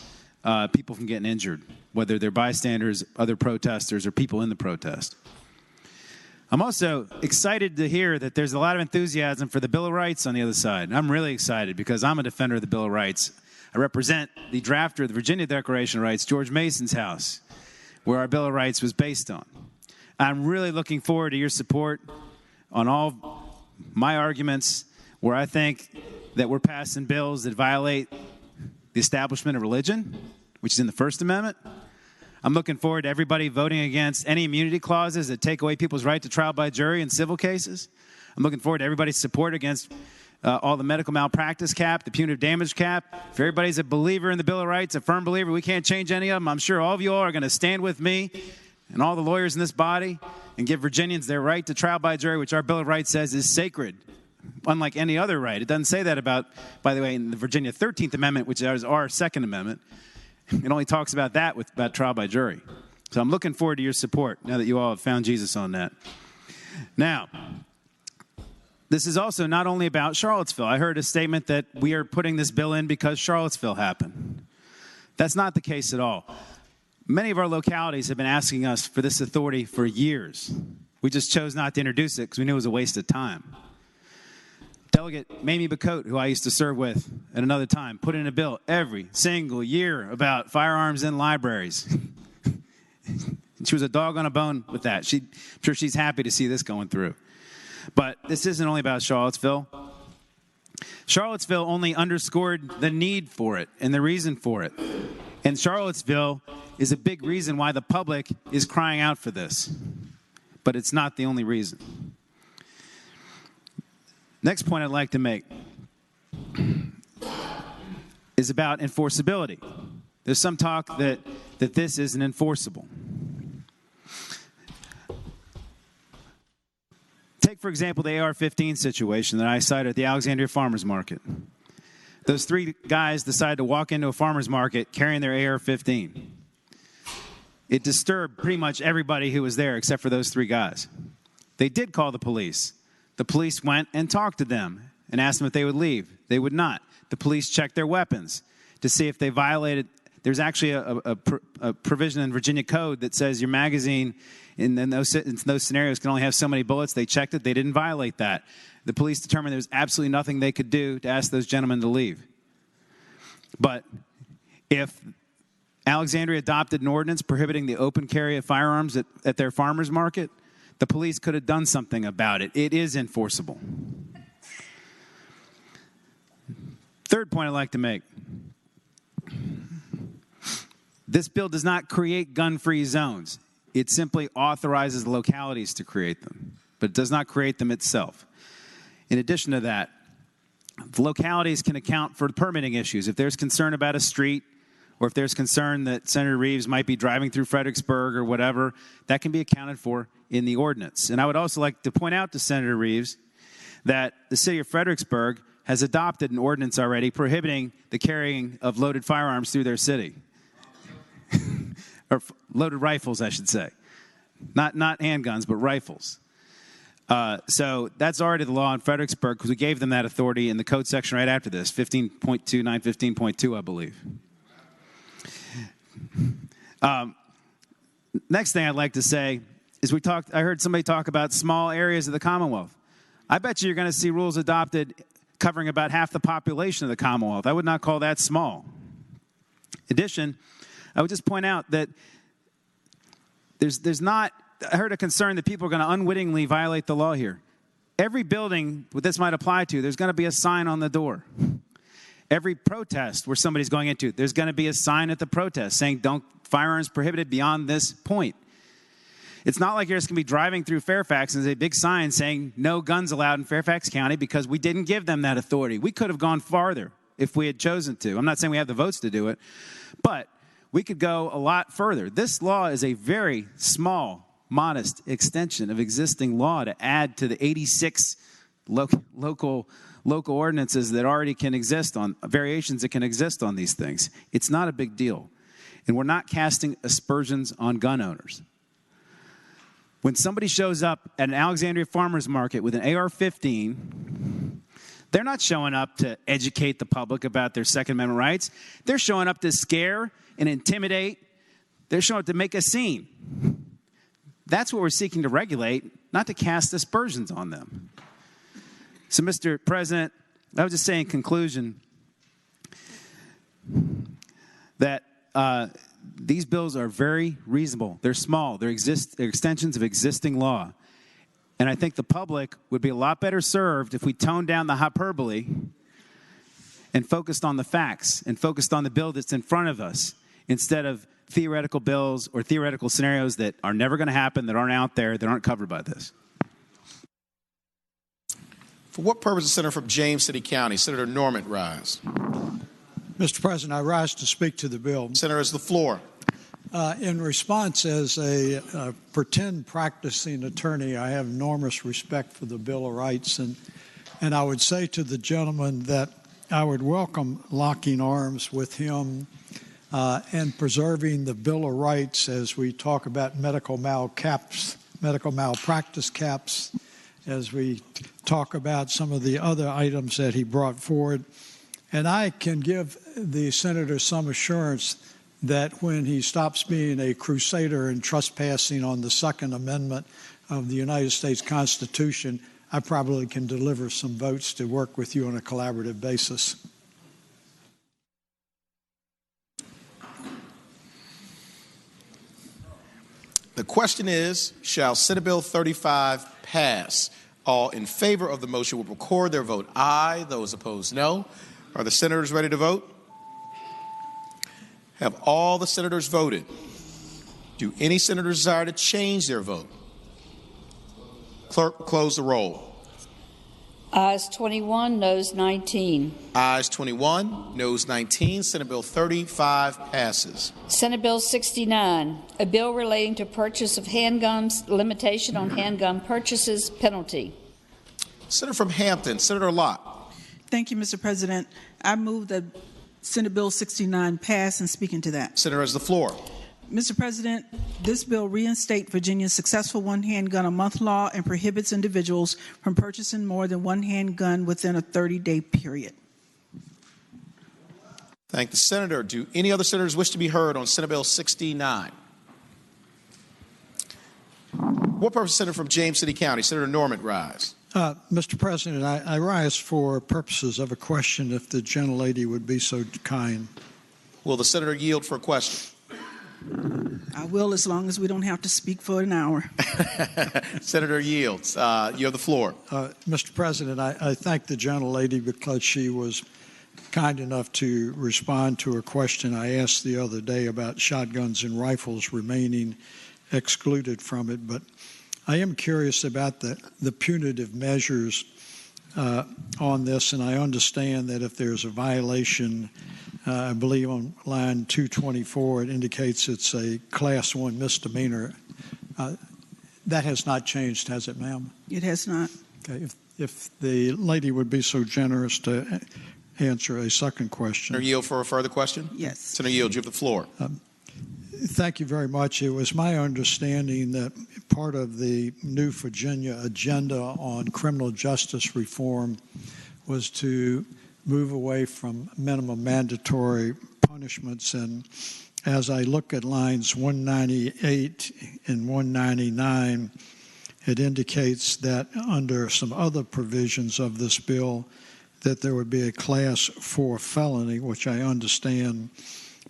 people from getting injured, whether they're bystanders, other protesters, or people in the protest. I'm also excited to hear that there's a lot of enthusiasm for the Bill of Rights on the other side. I'm really excited because I'm a defender of the Bill of Rights. I represent the drafter of the Virginia Declaration of Rights, George Mason's house, where our Bill of Rights was based on. I'm really looking forward to your support on all my arguments where I think that we're passing bills that violate the establishment of religion, which is in the First Amendment. I'm looking forward to everybody voting against any immunity clauses that take away people's right to trial by jury in civil cases. I'm looking forward to everybody's support against all the medical malpractice cap, the punitive damage cap. If everybody's a believer in the Bill of Rights, a firm believer, we can't change any of them. I'm sure all of you all are going to stand with me and all the lawyers in this body and give Virginians their right to trial by jury, which our Bill of Rights says is sacred, unlike any other right. It doesn't say that about, by the way, in the Virginia 13th Amendment, which is our Second Amendment. It only talks about that about trial by jury. So I'm looking forward to your support now that you all have found Jesus on that. Now, this is also not only about Charlottesville. I heard a statement that we are putting this bill in because Charlottesville happened. That's not the case at all. Many of our localities have been asking us for this authority for years. We just chose not to introduce it because we knew it was a waste of time. Delegate Mamie Bacote, who I used to serve with at another time, put in a bill every single year about firearms in libraries. She was a dog on a bone with that. I'm sure she's happy to see this going through. But this isn't only about Charlottesville. Charlottesville only underscored the need for it and the reason for it. And Charlottesville is a big reason why the public is crying out for this. But it's not the only reason. Next point I'd like to make is about enforceability. There's some talk that this isn't enforceable. Take, for example, the AR-15 situation that I cited at the Alexandria Farmers Market. Those three guys decided to walk into a farmer's market carrying their AR-15. It disturbed pretty much everybody who was there except for those three guys. They did call the police. The police went and talked to them and asked them if they would leave. They would not. The police checked their weapons to see if they violated. There's actually a provision in Virginia Code that says your magazine in those scenarios can only have so many bullets. They checked it. They didn't violate that. The police determined there was absolutely nothing they could do to ask those gentlemen to leave. But if Alexandria adopted an ordinance prohibiting the open carry of firearms at their farmers market, the police could have done something about it. It is enforceable. Third point I'd like to make. This bill does not create gun-free zones. It simply authorizes the localities to create them, but it does not create them itself. In addition to that, the localities can account for permitting issues. If there's concern about a street, or if there's concern that Senator Reeves might be driving through Fredericksburg or whatever, that can be accounted for in the ordinance. And I would also like to point out to Senator Reeves that the city of Fredericksburg has adopted an ordinance already prohibiting the carrying of loaded firearms through their city. Or loaded rifles, I should say. Not handguns, but rifles. So that's already the law in Fredericksburg because we gave them that authority in the code section right after this, 15.2, 915.2, I believe. Next thing I'd like to say is I heard somebody talk about small areas of the Commonwealth. I bet you're going to see rules adopted covering about half the population of the Commonwealth. I would not call that small. In addition, I would just point out that there's not, I heard a concern that people are going to unwittingly violate the law here. Every building what this might apply to, there's going to be a sign on the door. Every protest where somebody's going into, there's going to be a sign at the protest saying firearms prohibited beyond this point. It's not like you're just going to be driving through Fairfax and there's a big sign saying no guns allowed in Fairfax County because we didn't give them that authority. We could have gone farther if we had chosen to. I'm not saying we have the votes to do it, but we could go a lot further. This law is a very small, modest extension of existing law to add to the 86 local ordinances that already can exist on variations that can exist on these things. It's not a big deal. And we're not casting aspersions on gun owners. When somebody shows up at an Alexandria farmer's market with an AR-15, they're not showing up to educate the public about their Second Amendment rights. They're showing up to scare and intimidate. They're showing up to make a scene. That's what we're seeking to regulate, not to cast aspersions on them. So, Mr. President, I would just say in conclusion that these bills are very reasonable. They're small. They're extensions of existing law. And I think the public would be a lot better served if we toned down the hyperbole and focused on the facts and focused on the bill that's in front of us instead of theoretical bills or theoretical scenarios that are never going to happen, that aren't out there, that aren't covered by this. For what purpose the senator from James City County? Senator Norman rise. Mr. President, I rise to speak to the bill. Senator has the floor. In response, as a pretend practicing attorney, I have enormous respect for the Bill of Rights, and I would say to the gentleman that I would welcome locking arms with him and preserving the Bill of Rights as we talk about medical malpractice caps, as we talk about some of the other items that he brought forward. And I can give the senator some assurance that when he stops being a crusader and trespassing on the Second Amendment of the United States Constitution, I probably can deliver some votes to work with you on a collaborative basis. The question is, shall Senate Bill 35 pass? All in favor of the motion will record their vote aye. Those opposed, no. Are the senators ready to vote? Have all the senators voted? Do any senators desire to change their vote? Clerk, close the roll. Ayes 21, noes 19. Ayes 21, noes 19. Senate Bill 35 passes. Senate Bill 69, a bill relating to purchase of handguns, limitation on handgun purchases, penalty. Senator from Hampton, Senator Lott. Thank you, Mr. President. I move that Senate Bill 69 pass and speak into that. Senator has the floor. Mr. President, this bill reinstates Virginia's successful one handgun a month law and prohibits individuals from purchasing more than one handgun within a 30-day period. Thank the senator. Do any other senators wish to be heard on Senate Bill 69? What purpose, Senator from James City County? Senator Norman, rise. Mr. President, I rise for purposes of a question, if the gentlelady would be so kind. Will the senator yield for a question? I will, as long as we don't have to speak for an hour. Senator yields. You have the floor. Mr. President, I thank the gentlelady because she was kind enough to respond to a question I asked the other day about shotguns and rifles remaining excluded from it. But I am curious about the punitive measures on this, and I understand that if there's a violation, I believe on line 224, it indicates it's a Class 1 misdemeanor. That has not changed, has it, ma'am? It has not. Okay. If the lady would be so generous to answer a second question. Senator Yield for a further question? Yes. Senator Yield, you have the floor. Thank you very much. It was my understanding that part of the new Virginia agenda on criminal justice reform was to move away from minimum mandatory punishments. And as I look at lines 198 and 199, it indicates that under some other provisions of this bill that there would be a Class 4 felony, which I understand,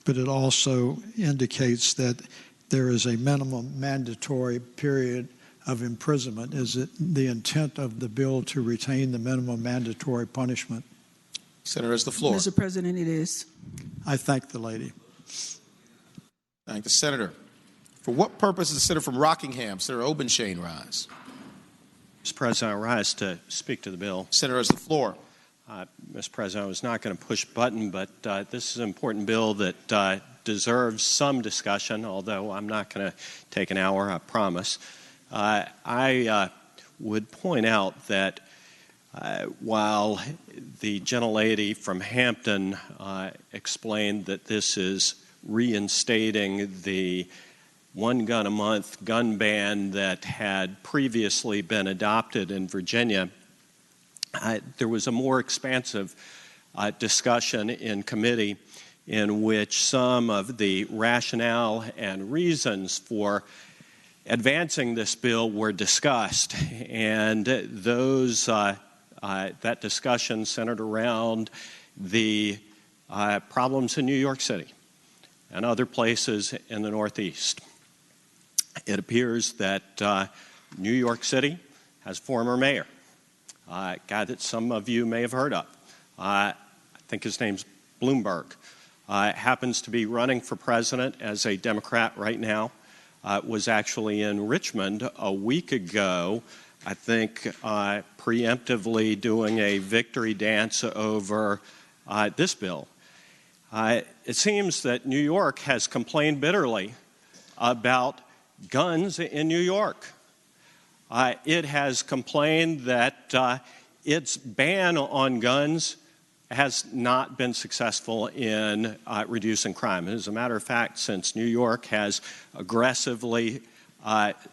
but it also indicates that there is a minimum mandatory period of imprisonment. Is it the intent of the bill to retain the minimum mandatory punishment? Senator has the floor. Mr. President, it is. I thank the lady. Thank the senator. For what purpose is the senator from Rockingham, Senator Obenshain, rise? Mr. President, I rise to speak to the bill. Senator has the floor. Mr. President, I was not going to push button, but this is an important bill that deserves some discussion, although I'm not going to take an hour, I promise. I would point out that while the gentlelady from Hampton explained that this is reinstating the one gun a month gun ban that had previously been adopted in Virginia, there was a more expansive discussion in committee in which some of the rationale and reasons for advancing this bill were discussed, and those that discussion centered around the problems in New York City and other places in the Northeast. It appears that New York City has a former mayor, a guy that some of you may have heard of. I think his name's Bloomberg. Happens to be running for president as a Democrat right now. Was actually in Richmond a week ago, I think preemptively doing a victory dance over this bill. It seems that New York has complained bitterly about guns in New York. It has complained that its ban on guns has not been successful in reducing crime. As a matter of fact, since New York has aggressively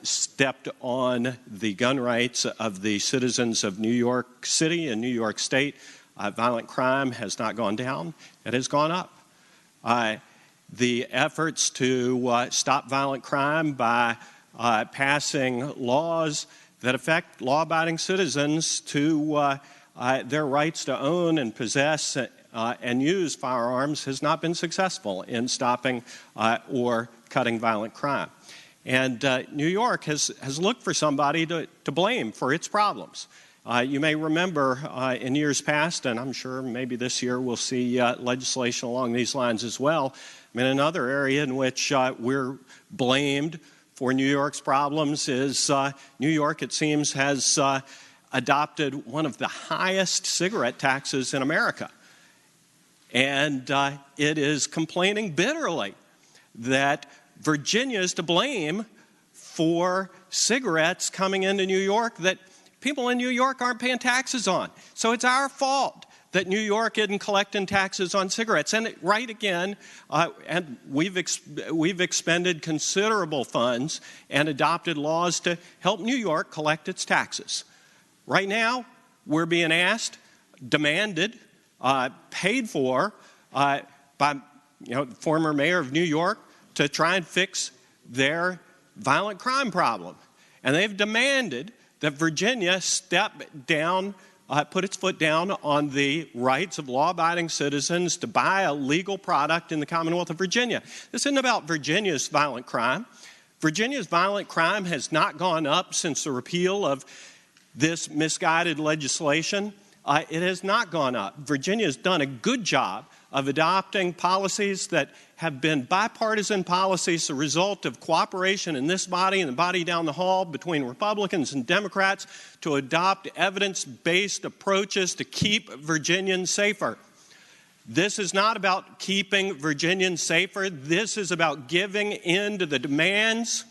stepped on the gun rights of the citizens of New York City and New York State, violent crime has not gone down, it has gone up. The efforts to stop violent crime by passing laws that affect law-abiding citizens to their rights to own and possess and use firearms has not been successful in stopping or cutting violent crime. And New York has looked for somebody to blame for its problems. You may remember in years past, and I'm sure maybe this year we'll see legislation along these lines as well. I mean, another area in which we're blamed for New York's problems is New York, it seems, has adopted one of the highest cigarette taxes in America. And it is complaining bitterly that Virginia is to blame for cigarettes coming into New York that people in New York aren't paying taxes on. So it's our fault that New York isn't collecting taxes on cigarettes. And right again, and we've expended considerable funds and adopted laws to help New York collect its taxes. Right now, we're being asked, demanded, paid for by the former mayor of New York to try and fix their violent crime problem. And they've demanded that Virginia step down, put its foot down on the rights of law-abiding citizens to buy a legal product in the Commonwealth of Virginia. This isn't about Virginia's violent crime. Virginia's violent crime has not gone up since the repeal of this misguided legislation. It has not gone up. Virginia has done a good job of adopting policies that have been bipartisan policies, the result of cooperation in this body and the body down the hall between Republicans and Democrats to adopt evidence-based approaches to keep Virginians safer. This is not about keeping Virginians safer. This is about giving in to the demands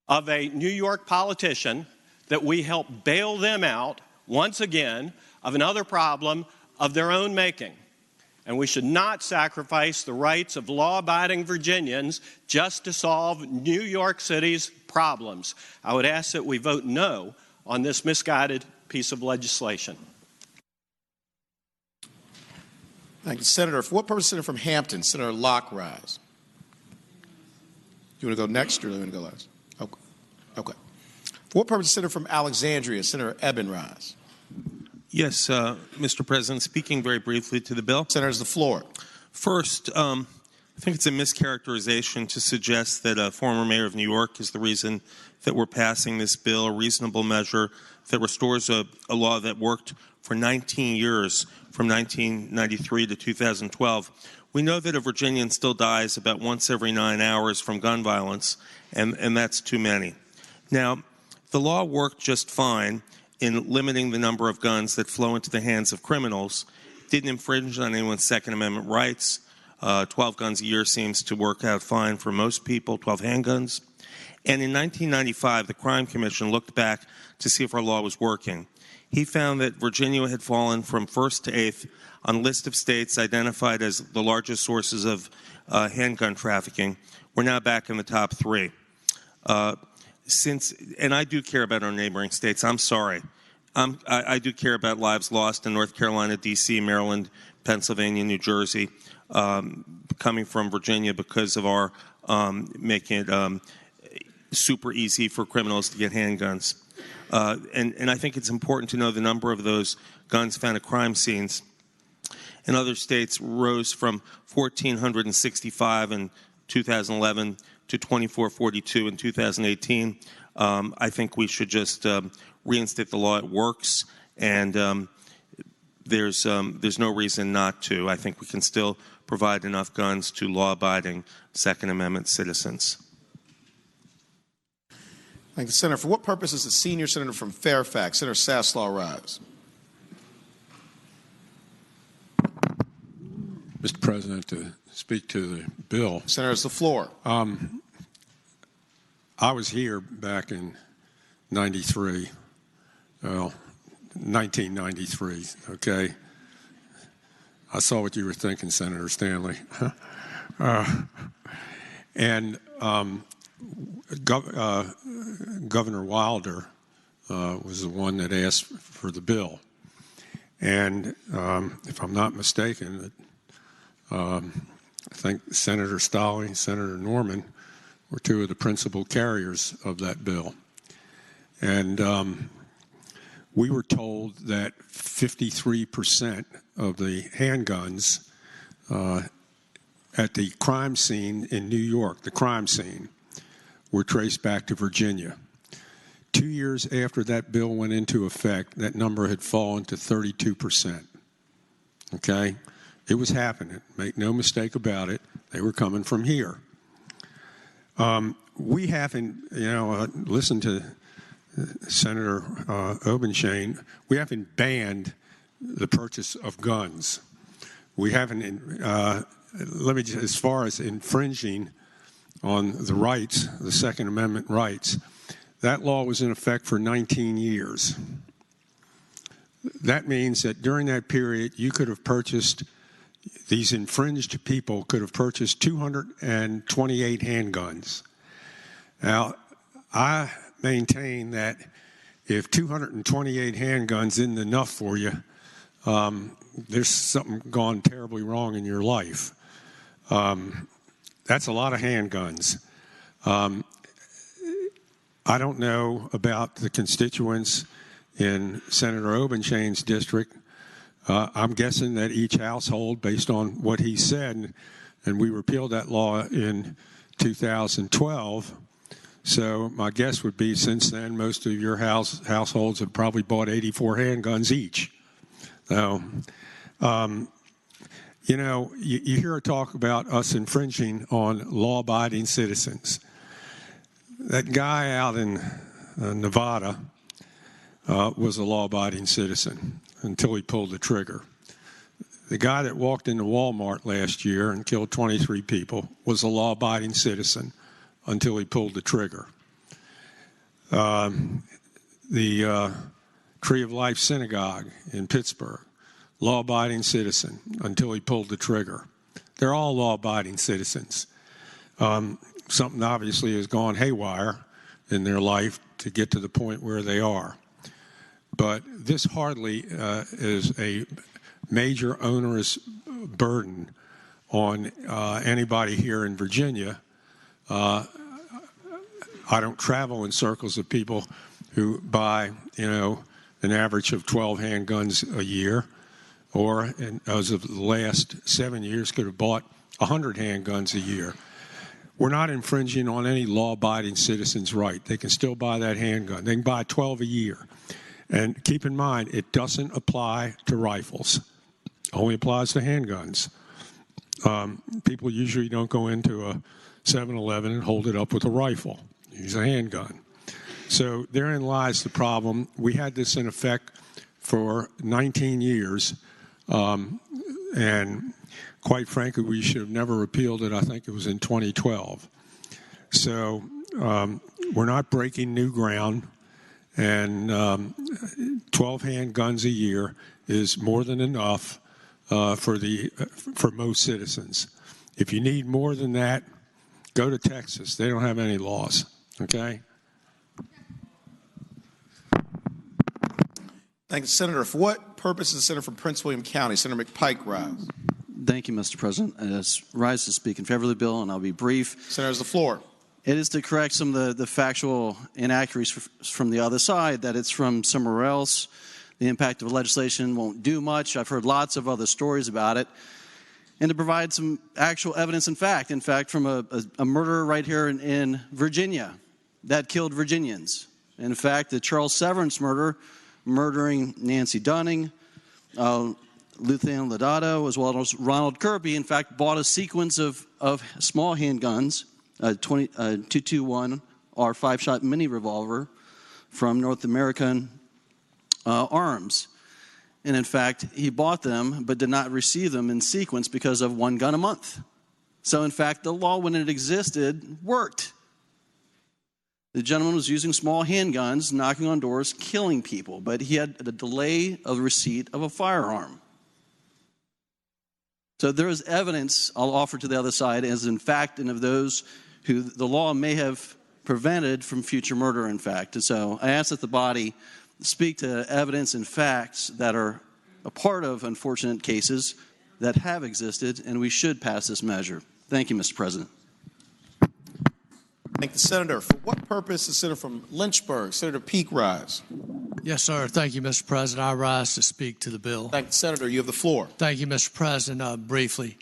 of a New York politician that we help bail them out, once again, of another problem of their own making. And we should not sacrifice the rights of law-abiding Virginians just to solve New York City's problems. I would ask that we vote no on this misguided piece of legislation. Thank you, Senator. For what purpose, Senator from Hampton? Senator Locke, rise. You want to go next or do you want to go last? Okay. For what purpose, Senator from Alexandria? Senator Eben, rise. Yes, Mr. President, speaking very briefly to the bill. Senators, the floor. First, I think it's a mischaracterization to suggest that a former mayor of New York is the reason that we're passing this bill, a reasonable measure that restores a law that worked for 19 years, from 1993 to 2012. We know that a Virginian still dies about once every 9 hours from gun violence, and that's too many. Now, the law worked just fine in limiting the number of guns that flow into the hands of criminals. It didn't infringe on anyone's Second Amendment rights. 12 guns a year seems to work out fine for most people, 12 handguns. And in 1995, the Crime Commission looked back to see if our law was working. He found that Virginia had fallen from 1st to 8th on a list of states identified as the largest sources of handgun trafficking. We're now back in the top 3. And I do care about our neighboring states. I'm sorry. I do care about lives lost in North Carolina, D.C., Maryland, Pennsylvania, New Jersey, coming from Virginia because of our making it super easy for criminals to get handguns. And I think it's important to know the number of those guns found at crime scenes in other states rose from 1,465 in 2011 to 2,442 in 2018. I think we should just reinstate the law. It works, and there's no reason not to. I think we can still provide enough guns to law-abiding Second Amendment citizens. Thank you, Senator. For what purpose is the senior senator from Fairfax, Senator Saslaw, rise? Mr. President, to speak to the bill. Senator, it's the floor. I was here back in 93, well, 1993, okay? I saw what you were thinking, Senator Stanley. And Governor Wilder was the one that asked for the bill. And if I'm not mistaken, I think Senator Stolley, Senator Norman were two of the principal carriers of that bill. And we were told that 53% of the handguns at the crime scene in New York, the crime scene, were traced back to Virginia. 2 years after that bill went into effect, that number had fallen to 32%. Okay? It was happening. Make no mistake about it. They were coming from here. We haven't, listen to Senator Obenshain, we haven't banned the purchase of guns. We haven't, as far as infringing on the rights, the Second Amendment rights, that law was in effect for 19 years. That means that during that period, you could have purchased, these infringed people could have purchased 228 handguns. Now, I maintain that if 228 handguns isn't enough for you, there's something gone terribly wrong in your life. That's a lot of handguns. I don't know about the constituents in Senator Obenshain's district. I'm guessing that each household, based on what he said, and we repealed that law in 2012, so my guess would be since then most of your households have probably bought 84 handguns each. So, you hear a talk about us infringing on law-abiding citizens. That guy out in Nevada was a law-abiding citizen until he pulled the trigger. The guy that walked into Walmart last year and killed 23 people was a law-abiding citizen until he pulled the trigger. The Tree of Life Synagogue in Pittsburgh, law-abiding citizen until he pulled the trigger. They're all law-abiding citizens. Something obviously has gone haywire in their life to get to the point where they are. But this hardly is a major onerous burden on anybody here in Virginia. I don't travel in circles of people who buy, an average of 12 handguns a year, or as of the last 7 years could have bought 100 handguns a year. We're not infringing on any law-abiding citizen's right. They can still buy that handgun. They can buy 12 a year. And keep in mind, it doesn't apply to rifles. It only applies to handguns. People usually don't go into a 7-Eleven and hold it up with a rifle. Use a handgun. So therein lies the problem. We had this in effect for 19 years. And quite frankly, we should have never repealed it. I think it was in 2012. So we're not breaking new ground, and 12 handguns a year is more than enough for most citizens. If you need more than that, go to Texas. They don't have any laws. Okay. Thank you, Senator. For what purpose is the Senator from Prince William County? Senator McPike rise. Thank you, Mr. President. Rise to speak in favor of the bill, and I'll be brief. Senator has the floor. It is to correct some of the factual inaccuracies from the other side, that it's from somewhere else. The impact of legislation won't do much. I've heard lots of other stories about it. And to provide some actual evidence and fact. In fact, from a murderer right here in Virginia that killed Virginians. In fact, the Charles Severance murder, murdering Nancy Dunning, Luthan Lodato, as well as Ronald Kirby, in fact, bought a sequence of small handguns, 221 or 5-shot mini revolver from North American Arms. And in fact, he bought them but did not receive them in sequence because of one gun a month. So in fact, the law, when it existed, worked. The gentleman was using small handguns, knocking on doors, killing people, but he had a delay of receipt of a firearm. So there is evidence I'll offer to the other side as in fact, and of those who the law may have prevented from future murder, in fact. And so I ask that the body speak to evidence and facts that are a part of unfortunate cases that have existed, and we should pass this measure. Thank you, Mr. President. Thank the Senator. For what purpose is Senator from Lynchburg? Senator Peake rise. Yes, sir. Thank you, Mr. President. I rise to speak to the bill. Thank the Senator. You have the floor. Thank you, Mr. President. Briefly,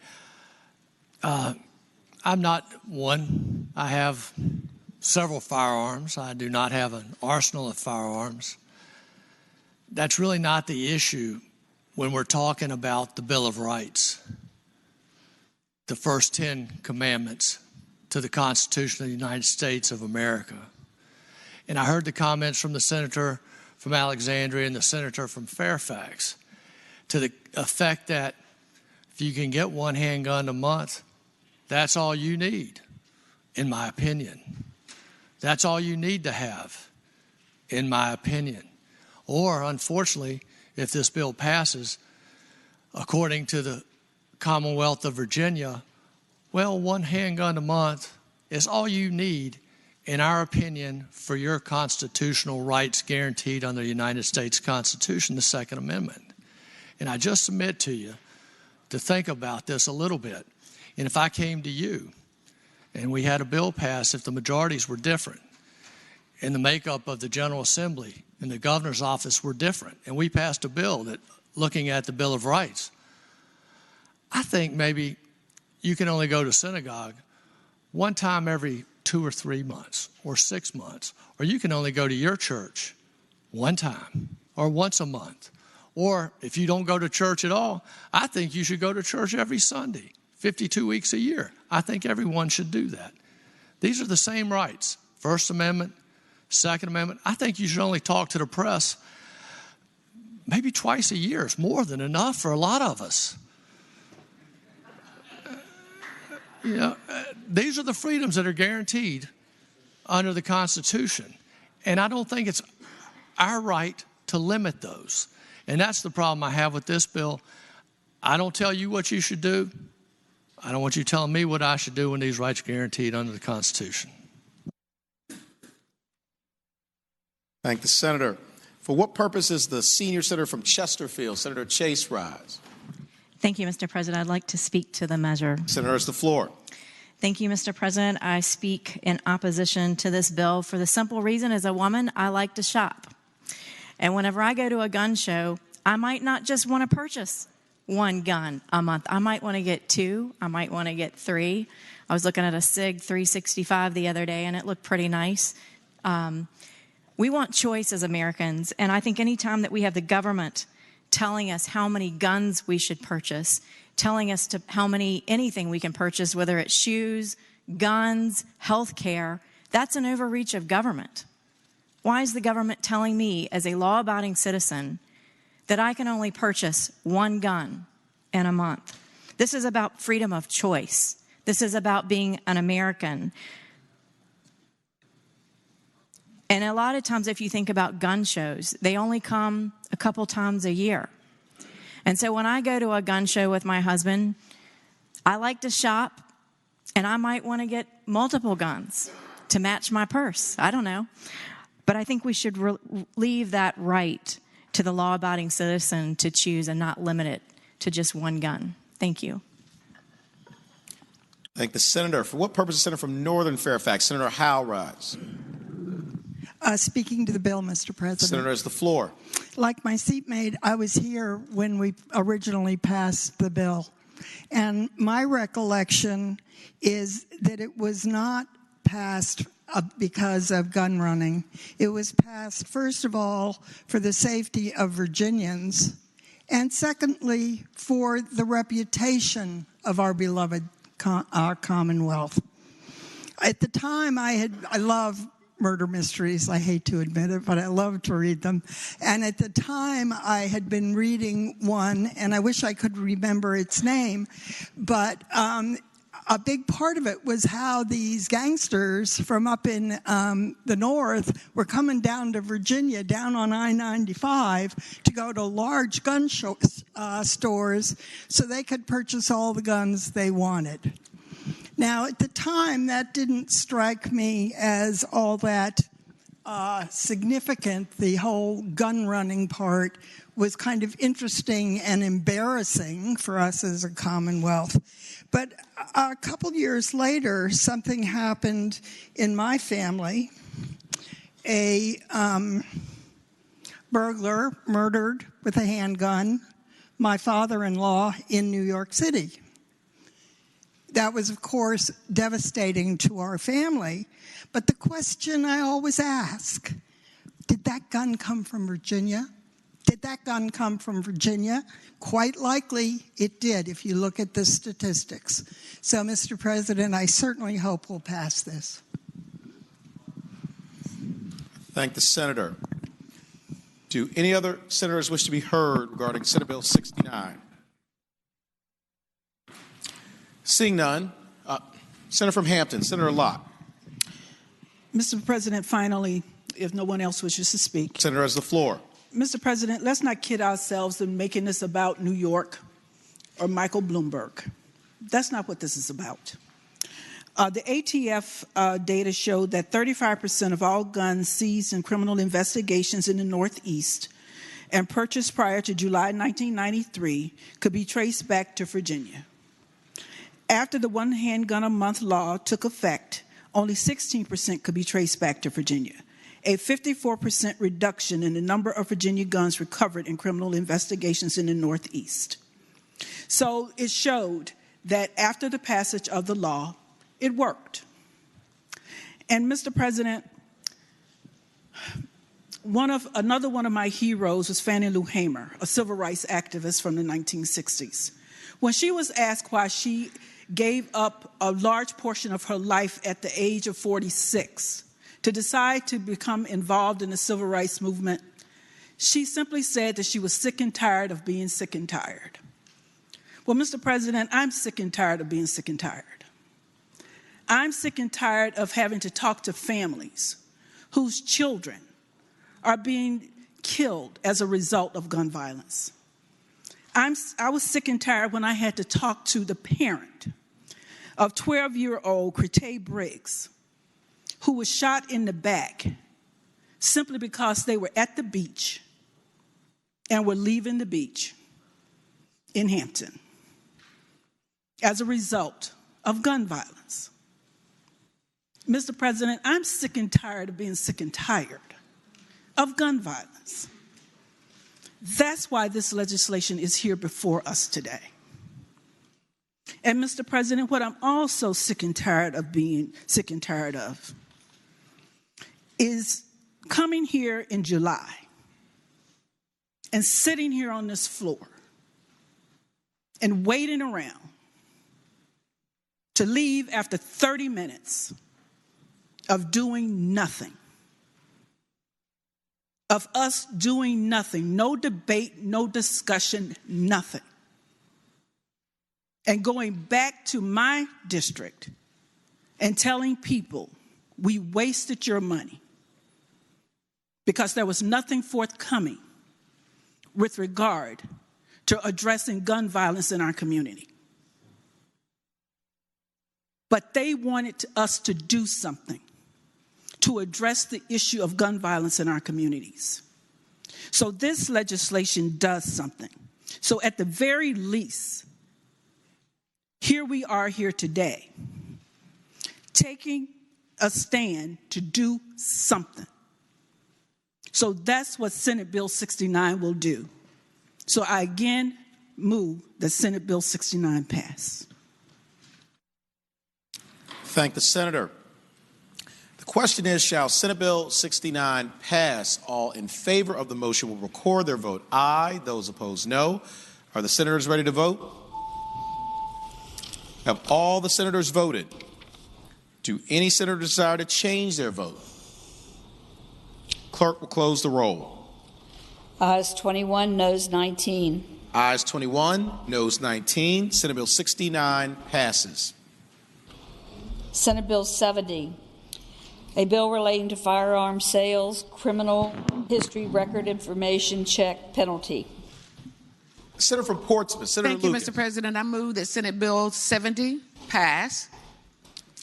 I'm not one. I have several firearms. I do not have an arsenal of firearms. That's really not the issue when we're talking about the Bill of Rights, the first 10 commandments to the Constitution of the United States of America. And I heard the comments from the senator from Alexandria and the senator from Fairfax to the effect that if you can get one handgun a month, that's all you need, in my opinion. That's all you need to have, in my opinion. Or, unfortunately, if this bill passes, according to the Commonwealth of Virginia, well, one handgun a month is all you need, in our opinion, for your constitutional rights guaranteed under the United States Constitution, the Second Amendment. And I just submit to you to think about this a little bit. And if I came to you and we had a bill passed, if the majorities were different and the makeup of the General Assembly and the governor's office were different, and we passed a bill that, looking at the Bill of Rights, I think maybe you can only go to synagogue one time every 2 or 3 months or 6 months, or you can only go to your church one time or once a month. Or if you don't go to church at all, I think you should go to church every Sunday, 52 weeks a year. I think everyone should do that. These are the same rights. First Amendment, Second Amendment. I think you should only talk to the press maybe twice a year. It's more than enough for a lot of us. You know, these are the freedoms that are guaranteed under the Constitution. And I don't think it's our right to limit those. And that's the problem I have with this bill. I don't tell you what you should do. I don't want you telling me what I should do when these rights are guaranteed under the Constitution. Thank the Senator. For what purpose is the senior senator from Chesterfield, Senator Chase, rise? Thank you, Mr. President. I'd like to speak to the measure. Senator has the floor. Thank you, Mr. President. I speak in opposition to this bill for the simple reason, as a woman, I like to shop. And whenever I go to a gun show, I might not just want to purchase one gun a month. I might want to get 2. I might want to get 3. I was looking at a SIG 365 the other day, and it looked pretty nice. We want choice as Americans, and I think anytime that we have the government telling us how many guns we should purchase, telling us anything we can purchase, whether it's shoes, guns, health care, that's an overreach of government. Why is the government telling me, as a law-abiding citizen, that I can only purchase one gun in a month? This is about freedom of choice. This is about being an American. And a lot of times, if you think about gun shows, they only come a couple times a year. And so when I go to a gun show with my husband, I like to shop, and I might want to get multiple guns to match my purse. I don't know. But I think we should leave that right to the law-abiding citizen to choose and not limit it to just one gun. Thank you. Thank the senator. For what purpose, the senator from Northern Fairfax, Senator Howe, rise. Speaking to the bill, Mr. President. Senator has the floor. Like my seatmate, I was here when we originally passed the bill. And my recollection is that it was not passed because of gun running. It was passed, first of all, for the safety of Virginians, and secondly, for the reputation of our beloved Commonwealth. At the time, I love murder mysteries. I hate to admit it, but I love to read them. And at the time, I had been reading one, and I wish I could remember its name, but a big part of it was how these gangsters from up in the north were coming down to Virginia, down on I-95, to go to large gun stores so they could purchase all the guns they wanted. Now, at the time, that didn't strike me as all that significant. The whole gun running part was kind of interesting and embarrassing for us as a Commonwealth. But a couple years later, something happened in my family. A burglar murdered with a handgun my father-in-law in New York City. That was, of course, devastating to our family. But the question I always ask, did that gun come from Virginia? Did that gun come from Virginia? Quite likely it did, if you look at the statistics. So, Mr. President, I certainly hope we'll pass this. Thank the senator. Do any other senators wish to be heard regarding Senate Bill 69? Seeing none, Senator from Hampton, Senator Lott. Mr. President, finally, if no one else wishes to speak. Senator has the floor. Mr. President, let's not kid ourselves in making this about New York or Michael Bloomberg. That's not what this is about. The ATF data showed that 35% of all guns seized in criminal investigations in the Northeast and purchased prior to July 1993 could be traced back to Virginia. After the one handgun a month law took effect, only 16% could be traced back to Virginia, a 54% reduction in the number of Virginia guns recovered in criminal investigations in the Northeast. So it showed that after the passage of the law, it worked. And Mr. President, another one of my heroes was Fannie Lou Hamer, a civil rights activist from the 1960s. When she was asked why she gave up a large portion of her life at the age of 46 to decide to become involved in the civil rights movement, she simply said that she was sick and tired of being sick and tired. Well, Mr. President, I'm sick and tired of being sick and tired. I'm sick and tired of having to talk to families whose children are being killed as a result of gun violence. I was sick and tired when I had to talk to the parent of 12-year-old Crete Briggs, who was shot in the back simply because they were at the beach and were leaving the beach in Hampton as a result of gun violence. Mr. President, I'm sick and tired of being sick and tired of gun violence. That's why this legislation is here before us today. And Mr. President, what I'm also sick and tired of being sick and tired of is coming here in July and sitting here on this floor and waiting around to leave after 30 minutes of doing nothing. Of us doing nothing, no debate, no discussion, nothing. and going back to my district and telling people we wasted your money because there was nothing forthcoming with regard to addressing gun violence in our community. But they wanted us to do something to address the issue of gun violence in our communities. So this legislation does something. So at the very least, here we are here today, taking a stand to do something. So that's what Senate Bill 69 will do. So I again move that Senate Bill 69 pass. Thank the senator. The question is, shall Senate Bill 69 pass? All in favor of the motion will record their vote aye. Those opposed, no. Are the senators ready to vote? Have all the senators voted? Do any senator desire to change their vote? Clerk will close the roll. Ayes 21, noes 19. Ayes 21, noes 19. Senate Bill 69 passes. Senate Bill 70, a bill relating to firearm sales, criminal history record information check penalty. Senator from Portsmouth, Senator Thank you, Lucas. Mr. President. I move that Senate Bill 70 pass.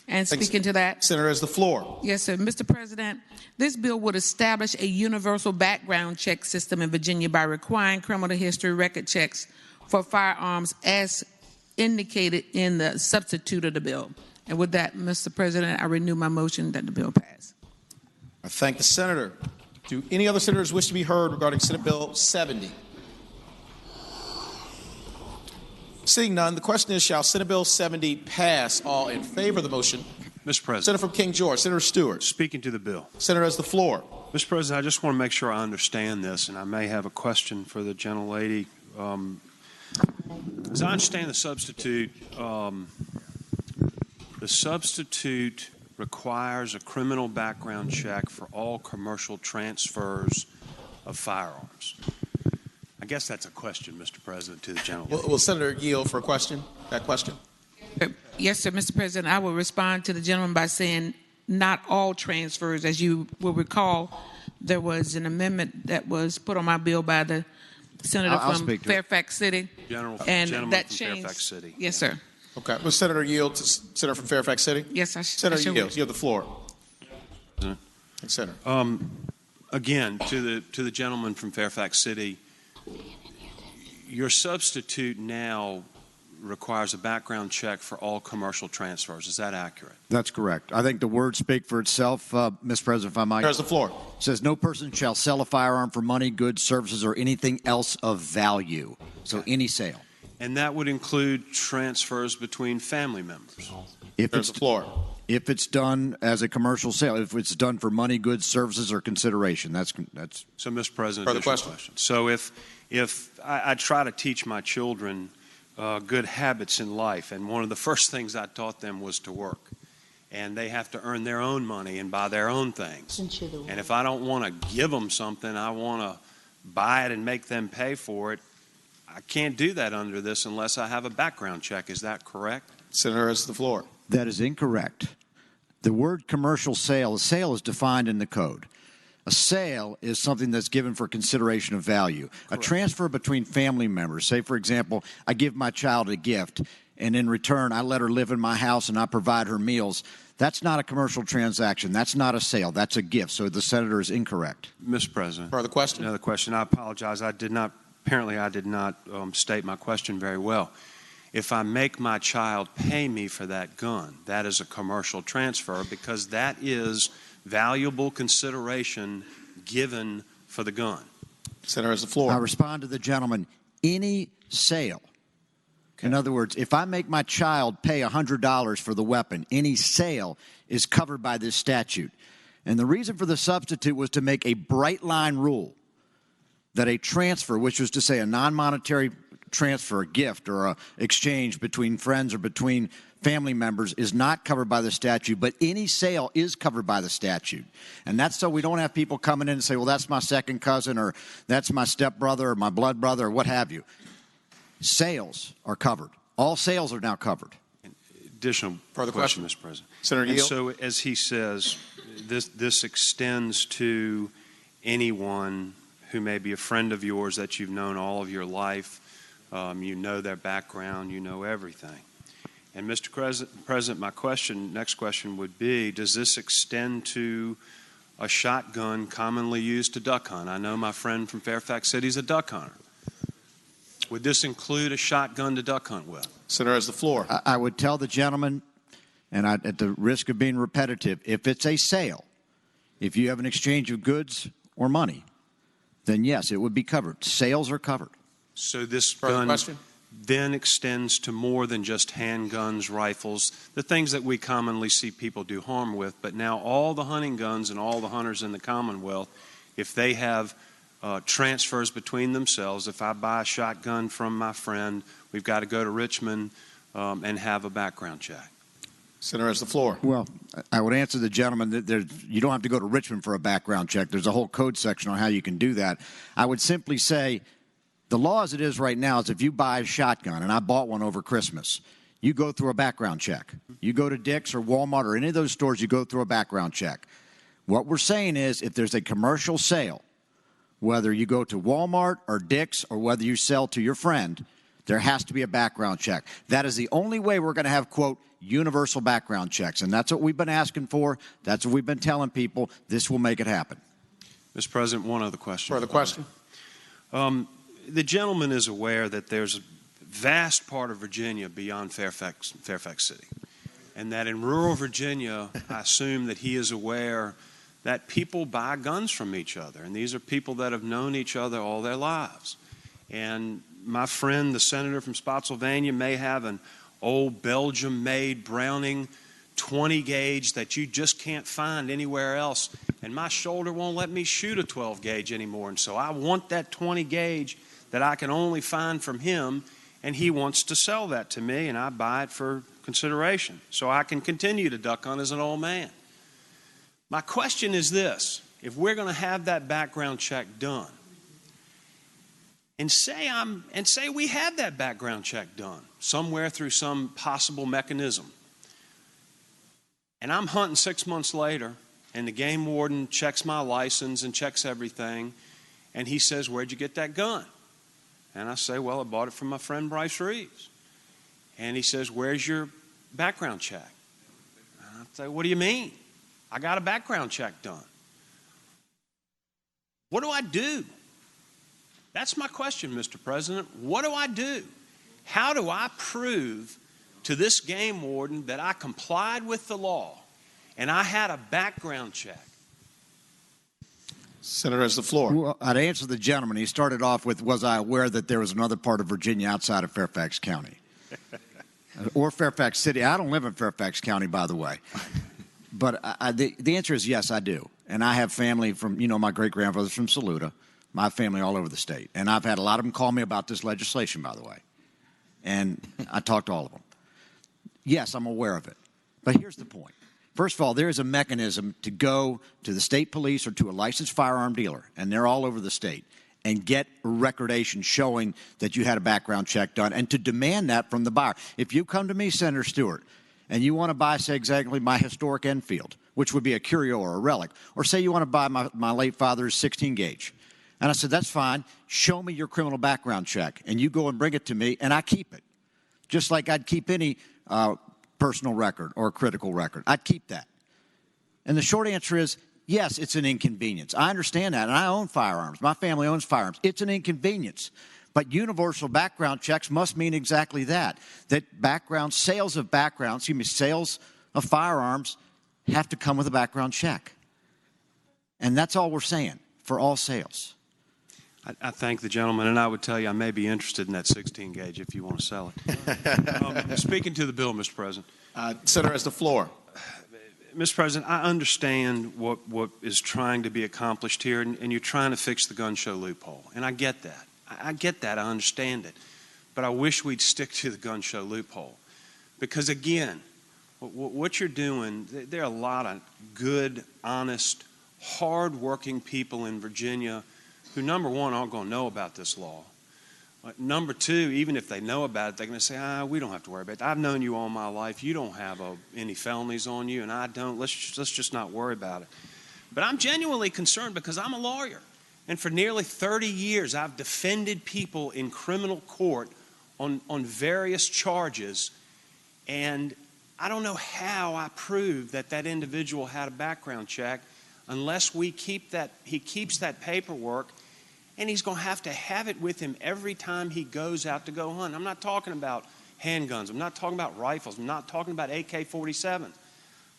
And speaking to that, Senator has the floor. yes, sir. Mr. President, this bill would establish a universal background check system in Virginia by requiring criminal history record checks for firearms as indicated in the substitute of the bill. And with that, Mr. President, I renew my motion that the bill pass. I thank the senator. Do any other senators wish to be heard regarding Senate Bill 70? Seeing none, the question is, shall Senate Bill 70 pass? All in favor of the motion? Mr. President. Senator from King George, Senator Stewart. Speaking to the bill. Senator has the floor. Mr. President, I just want to make sure I understand this, and I may have a question for the gentlelady. As I understand the substitute requires a criminal background check for all commercial transfers of firearms. I guess that's a question, Mr. President, to the gentlelady. Will Senator yield for a question? That question? Yes, sir, Mr. President. I will respond to the gentleman by saying not all transfers. As you will recall, there was an amendment that was put on my bill by the senator from Fairfax City. Gentleman that from changed. Fairfax City. Yes, sir. Okay. Will Senator yield to Senator from Fairfax City? Yes, Senator yield. You have the floor. President. Senator. Again, to the gentleman from Fairfax City, your substitute now requires a background check for all commercial transfers. Is that accurate? That's correct. I think the words speak for itself, Mr. President, if I might. There's the floor. It says no person shall sell a firearm for money, goods, services, or anything else of value. So any sale. And that would include transfers between family members. There's the floor. If it's done as a commercial sale, if it's done for money, goods, services, or consideration, that's. So, Mr. President, Further question. So if I try to teach my children good habits in life, and one of the first things I taught them was to work, and they have to earn their own money and buy their own things. And if I don't want to give them something, I want to buy it and make them pay for it. I can't do that under this unless I have a background check. Is that correct? Senator has the floor. That is incorrect. The word commercial sale, a sale is defined in the code. A sale is something that's given for consideration of value. Correct. A transfer between family members, say, for example, I give my child a gift, and in return, I let her live in my house and I provide her meals. That's not a commercial transaction. That's not a sale. That's a gift. So the senator is incorrect. Mr. President. Further question? Another question. I apologize. I did not state my question very well. If I make my child pay me for that gun, that is a commercial transfer because that is valuable consideration given for the gun. Senator has the floor. I respond to the gentleman. Any sale. Okay. In other words, if I make my child pay $100 for the weapon, any sale is covered by this statute. And the reason for the substitute was to make a bright line rule that a transfer, which was to say a non-monetary transfer, a gift or a exchange between friends or between family members, is not covered by the statute, but any sale is covered by the statute. And that's so we don't have people coming in and say, well, that's my second cousin or that's my stepbrother or my blood brother or what have you. Sales are covered. All sales are now covered. Additional Further question, Mr. President. Senator And Gill. so, as he says, this extends to anyone who may be a friend of yours that you've known all of your life. You know their background. You know everything. And Mr. President, my next question would be, does this extend to a shotgun commonly used to duck hunt? I know my friend from Fairfax City is a duck hunter. Would this include a shotgun to duck hunt with? Senator has the floor. I would tell the gentleman, and at the risk of being repetitive, if it's a sale, if you have an exchange of goods or money, then yes, it would be covered. Sales are covered. So this Further gun question? then extends to more than just handguns, rifles, the things that we commonly see people do harm with, but now all the hunting guns and all the hunters in the Commonwealth, if they have transfers between themselves, if I buy a shotgun from my friend, we've got to go to Richmond and have a background check. Senator has the floor. Well, I would answer the gentleman that you don't have to go to Richmond for a background check. There's a whole code section on how you can do that. I would simply say the law as it is right now is if you buy a shotgun, and I bought one over Christmas, you go through a background check. You go to Dick's or Walmart or any of those stores, you go through a background check. What we're saying is if there's a commercial sale, whether you go to Walmart or Dick's or whether you sell to your friend, there has to be a background check. That is the only way we're going to have, quote, universal background checks. And that's what we've been asking for. That's what we've been telling people. This will make it happen. Mr. President, one other question. Further question? The gentleman is aware that there's a vast part of Virginia beyond Fairfax City, and that in rural Virginia, I assume that he is aware that people buy guns from each other, and these are people that have known each other all their lives. And my friend, the senator from Spotsylvania, may have an old Belgium-made Browning 20 gauge that you just can't find anywhere else, and my shoulder won't let me shoot a 12 gauge anymore, and so I want that 20 gauge that I can only find from him, and he wants to sell that to me, and I buy it for consideration so I can continue to duck hunt as an old man. My question is this: if we're going to have that background check done, and say we have that background check done somewhere through some possible mechanism, and I'm hunting 6 months later, and the game warden checks my license and checks everything, and he says, "Where'd you get that gun?" And I say, "Well, I bought it from my friend Bryce Reeves." And he says, "Where's your background check?" And I say, "What do you mean? I got a background check done." What do I do? That's my question, Mr. President. What do I do? How do I prove to this game warden that I complied with the law and I had a background check? Senator has the floor. Well, I'd answer the gentleman. He started off with, was I aware that there was another part of Virginia outside of Fairfax County? Or Fairfax City. I don't live in Fairfax County, by the way. But the answer is yes, I do. And I have family from, my great-grandfather's from Saluda, my family all over the state. And I've had a lot of them call me about this legislation, by the way. And I talked to all of them. Yes, I'm aware of it. But here's the point. First of all, there is a mechanism to go to the state police or to a licensed firearm dealer, and they're all over the state, and get a recordation showing that you had a background check done, and to demand that from the buyer. If you come to me, Senator Stewart, and you want to buy, say, exactly my historic Enfield, which would be a curio or a relic, or say you want to buy my late father's 16 gauge, and I said, that's fine, show me your criminal background check, and you go and bring it to me, and I keep it, just like I'd keep any personal record or critical record. I'd keep that. And the short answer is, yes, it's an inconvenience. I understand that, and I own firearms. My family owns firearms. It's an inconvenience. But universal background checks must mean exactly that, sales of firearms have to come with a background check. And that's all we're saying for all sales. I thank the gentleman, and I would tell you I may be interested in that 16 gauge if you want to sell it. Speaking to the bill, Mr. President. Senator has the floor. Mr. President, I understand what is trying to be accomplished here, and you're trying to fix the gun show loophole, and I get that. I get that. I understand it. But I wish we'd stick to the gun show loophole. Because, again, what you're doing, there are a lot of good, honest, hard-working people in Virginia who, number one, aren't going to know about this law. Number two, even if they know about it, they're going to say, we don't have to worry about it. I've known you all my life. You don't have any felonies on you, and I don't. Let's just not worry about it. But I'm genuinely concerned because I'm a lawyer. And for nearly 30 years, I've defended people in criminal court on various charges. And I don't know how I prove that that individual had a background check unless he keeps that paperwork. And he's going to have it with him every time he goes out to go hunt. I'm not talking about handguns. I'm not talking about rifles. I'm not talking about AK-47s.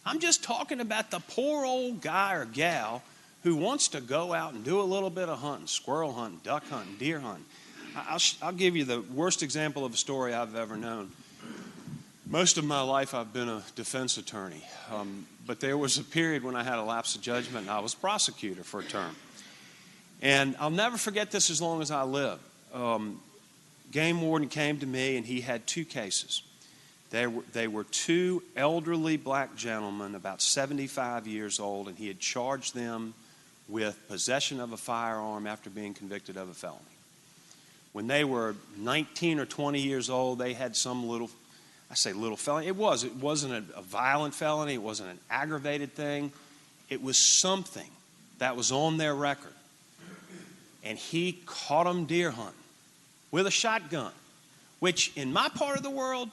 I'm just talking about the poor old guy or gal who wants to go out and do a little bit of hunting, squirrel hunting, duck hunting, deer hunting. I'll give you the worst example of a story I've ever known. Most of my life I've been a defense attorney, but there was a period when I had a lapse of judgment and I was prosecutor for a term. And I'll never forget this as long as I live. Game warden came to me and he had two cases. They were two elderly black gentlemen, about 75 years old, and he had charged them with possession of a firearm after being convicted of a felony. When they were 19 or 20 years old, they had some little felony. It wasn't a violent felony. It wasn't an aggravated thing. It was something that was on their record. And he caught them deer hunting with a shotgun, which in my part of the world,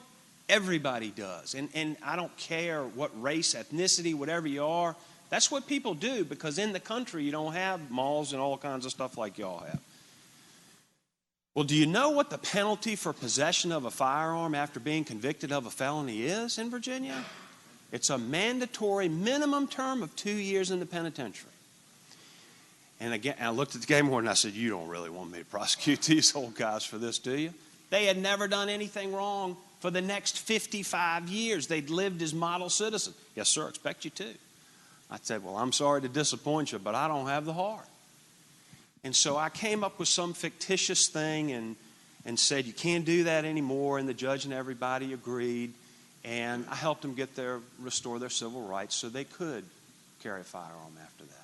everybody does. And I don't care what race, ethnicity, whatever you are. That's what people do because in the country you don't have malls and all kinds of stuff like y'all have. Well, do you know what the penalty for possession of a firearm after being convicted of a felony is in Virginia? It's a mandatory minimum term of 2 years in the penitentiary. And again, I looked at the game warden and I said, you don't really want me to prosecute these old guys for this, do you? They had never done anything wrong for the next 55 years. They'd lived as model citizens. Yes, sir, expect you to. I said, well, I'm sorry to disappoint you, but I don't have the heart. And so I came up with some fictitious thing and said, you can't do that anymore. And the judge and everybody agreed. And I helped them restore their civil rights so they could carry a firearm after that.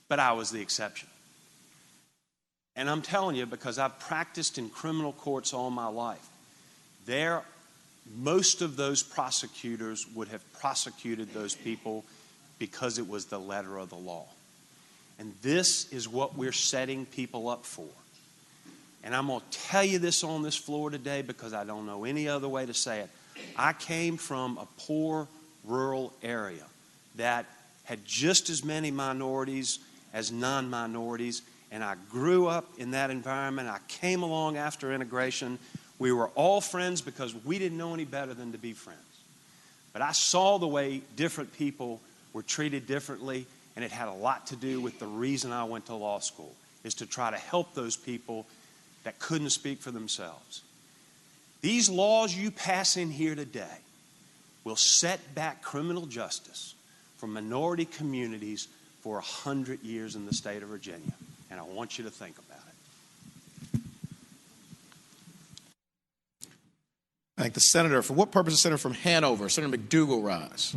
But I was the exception. And I'm telling you, because I've practiced in criminal courts all my life, most of those prosecutors would have prosecuted those people because it was the letter of the law. And this is what we're setting people up for. And I'm going to tell you this on this floor today because I don't know any other way to say it. I came from a poor rural area that had just as many minorities as non-minorities, and I grew up in that environment. I came along after integration. We were all friends because we didn't know any better than to be friends. But I saw the way different people were treated differently, and it had a lot to do with the reason I went to law school, is to try to help those people that couldn't speak for themselves. These laws you pass in here today will set back criminal justice for minority communities for 100 years in the state of Virginia. And I want you to think about it. Thank the senator. For what purpose, the senator from Hanover, Senator McDougall, rise?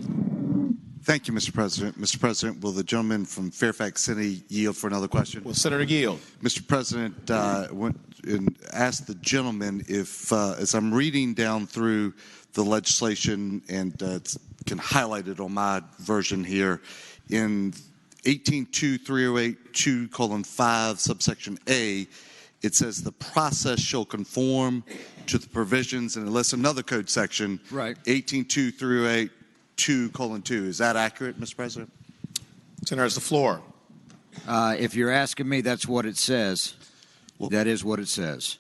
Thank you, Mr. President. Mr. President, will the gentleman from Fairfax City yield for another question? Will Senator yield? Mr. President, went and asked the gentleman if, as I'm reading down through the legislation, and can highlight it on my version here, in 18.2.308.2:5, subsection A, it says the process shall conform to the provisions, and it lists another code section, right? 18.2.308.2:2. Is that accurate, Mr. President? Senator has the floor. If you're asking me, that's what it says. Well, that is what it says.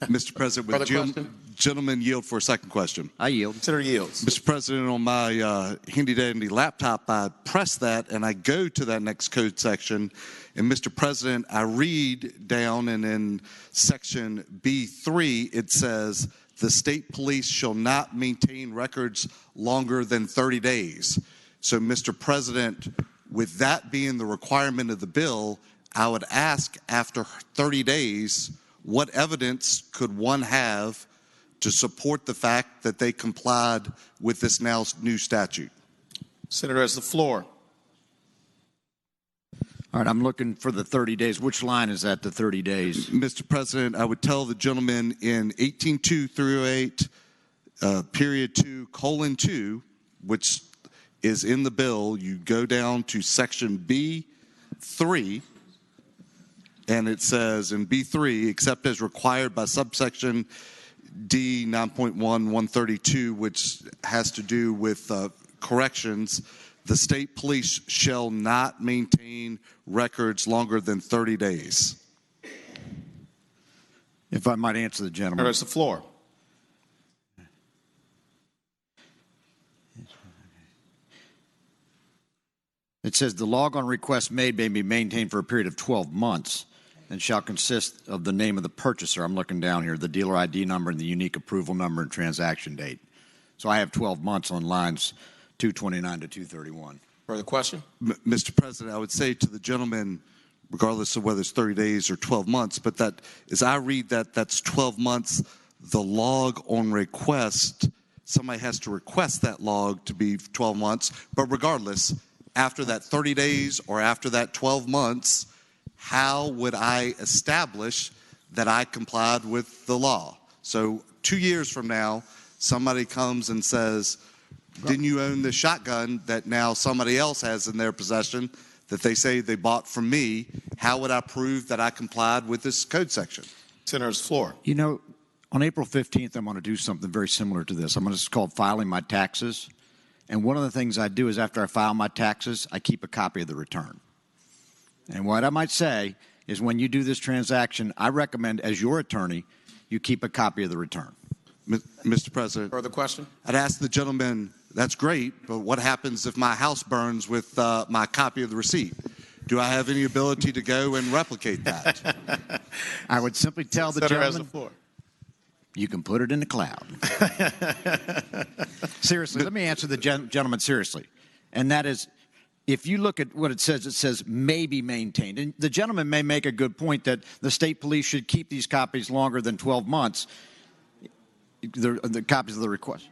Mr. President, would the gentleman yield for a second question? I yield. Senator yields. Mr. President, on my handy-dandy laptop, I press that and I go to that next code section. And Mr. President, I read down, and in section B3, it says, the state police shall not maintain records longer than 30 days. So, Mr. President, with that being the requirement of the bill, I would ask, after 30 days, what evidence could one have to support the fact that they complied with this now new statute? Senator has the floor. All right, I'm looking for the 30 days. Which line is that, the 30 days? Mr. President, I would tell the gentleman in 18.238, period 2, colon 2, which is in the bill, you go down to section B3, and it says in B3, except as required by subsection D 9.132, which has to do with corrections, the state police shall not maintain records longer than 30 days. If I might answer the gentleman. There's the floor. It says the log on request made may be maintained for a period of 12 months and shall consist of the name of the purchaser. I'm looking down here, the dealer ID number and the unique approval number and transaction date. So I have 12 months on lines 229 to 231. Further question? Mr. President, I would say to the gentleman, regardless of whether it's 30 days or 12 months, but that as I read that, that's 12 months, the log on request, somebody has to request that log to be 12 months, but regardless, after that 30 days or after that 12 months, how would I establish that I complied with the law? So 2 years from now, somebody comes and says, didn't you own this shotgun that now somebody else has in their possession that they say they bought from me? How would I prove that I complied with this code section? Senator's floor. You know, on April 15th, I'm going to do something very similar to this. It's called filing my taxes. And one of the things I do is after I file my taxes, I keep a copy of the return. And what I might say is when you do this transaction, I recommend as your attorney, you keep a copy of the return. Mr. President. Further question? I'd ask the gentleman, that's great, but what happens if my house burns with my copy of the receipt? Do I have any ability to go and replicate that? I would simply tell the Senator has gentleman, the floor. you can put it in the cloud. Seriously, let me answer the gentleman seriously. And that is, if you look at what it says may be maintained. And the gentleman may make a good point that the state police should keep these copies longer than 12 months, the copies of the request.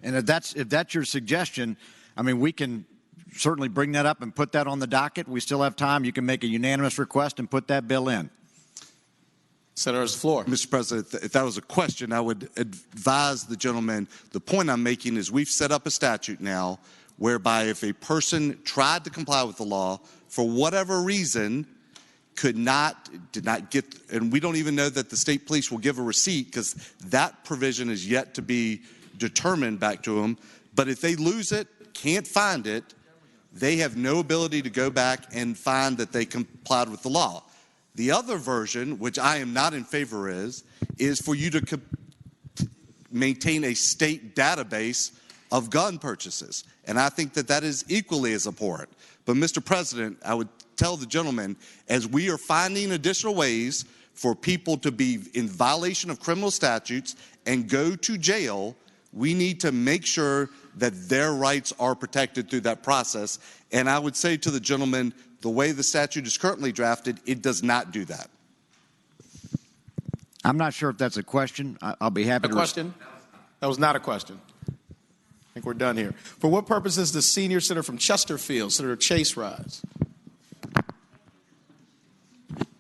And if that's your suggestion, I mean, we can certainly bring that up and put that on the docket. We still have time. You can make a unanimous request and put that bill in. Senator's floor. Mr. President, if that was a question, I would advise the gentleman, the point I'm making is we've set up a statute now whereby if a person tried to comply with the law for whatever reason, did not get, and we don't even know that the state police will give a receipt because that provision is yet to be determined back to them. But if they lose it, can't find it, they have no ability to go back and find that they complied with the law. The other version, which I am not in favor is for you to maintain a state database of gun purchases. And I think that is equally as abhorrent. But Mr. President, I would tell the gentleman, as we are finding additional ways for people to be in violation of criminal statutes and go to jail, we need to make sure that their rights are protected through that process. And I would say to the gentleman, the way the statute is currently drafted, it does not do that. I'm not sure if that's a question. I'll be happy to. A question? That was not a question. I think we're done here. For what purpose is the senior senator from Chesterfield, Senator Chase, rise?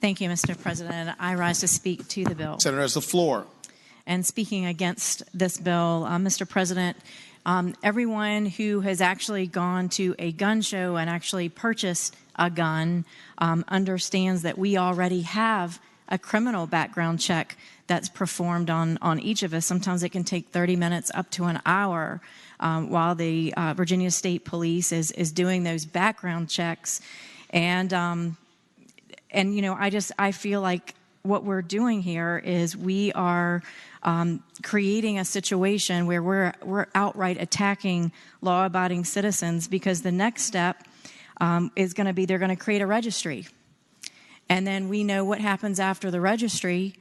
Thank you, Mr. President. I rise to speak to the bill. Senator has the floor. And speaking against this bill, Mr. President, everyone who has actually gone to a gun show and actually purchased a gun understands that we already have a criminal background check that's performed on each of us. Sometimes it can take 30 minutes up to an hour while the Virginia State Police is doing those background checks. And you know, I feel like what we're doing here is we are creating a situation where we're outright attacking law-abiding citizens, because the next step is going to be they're going to create a registry. And then we know what happens after the registry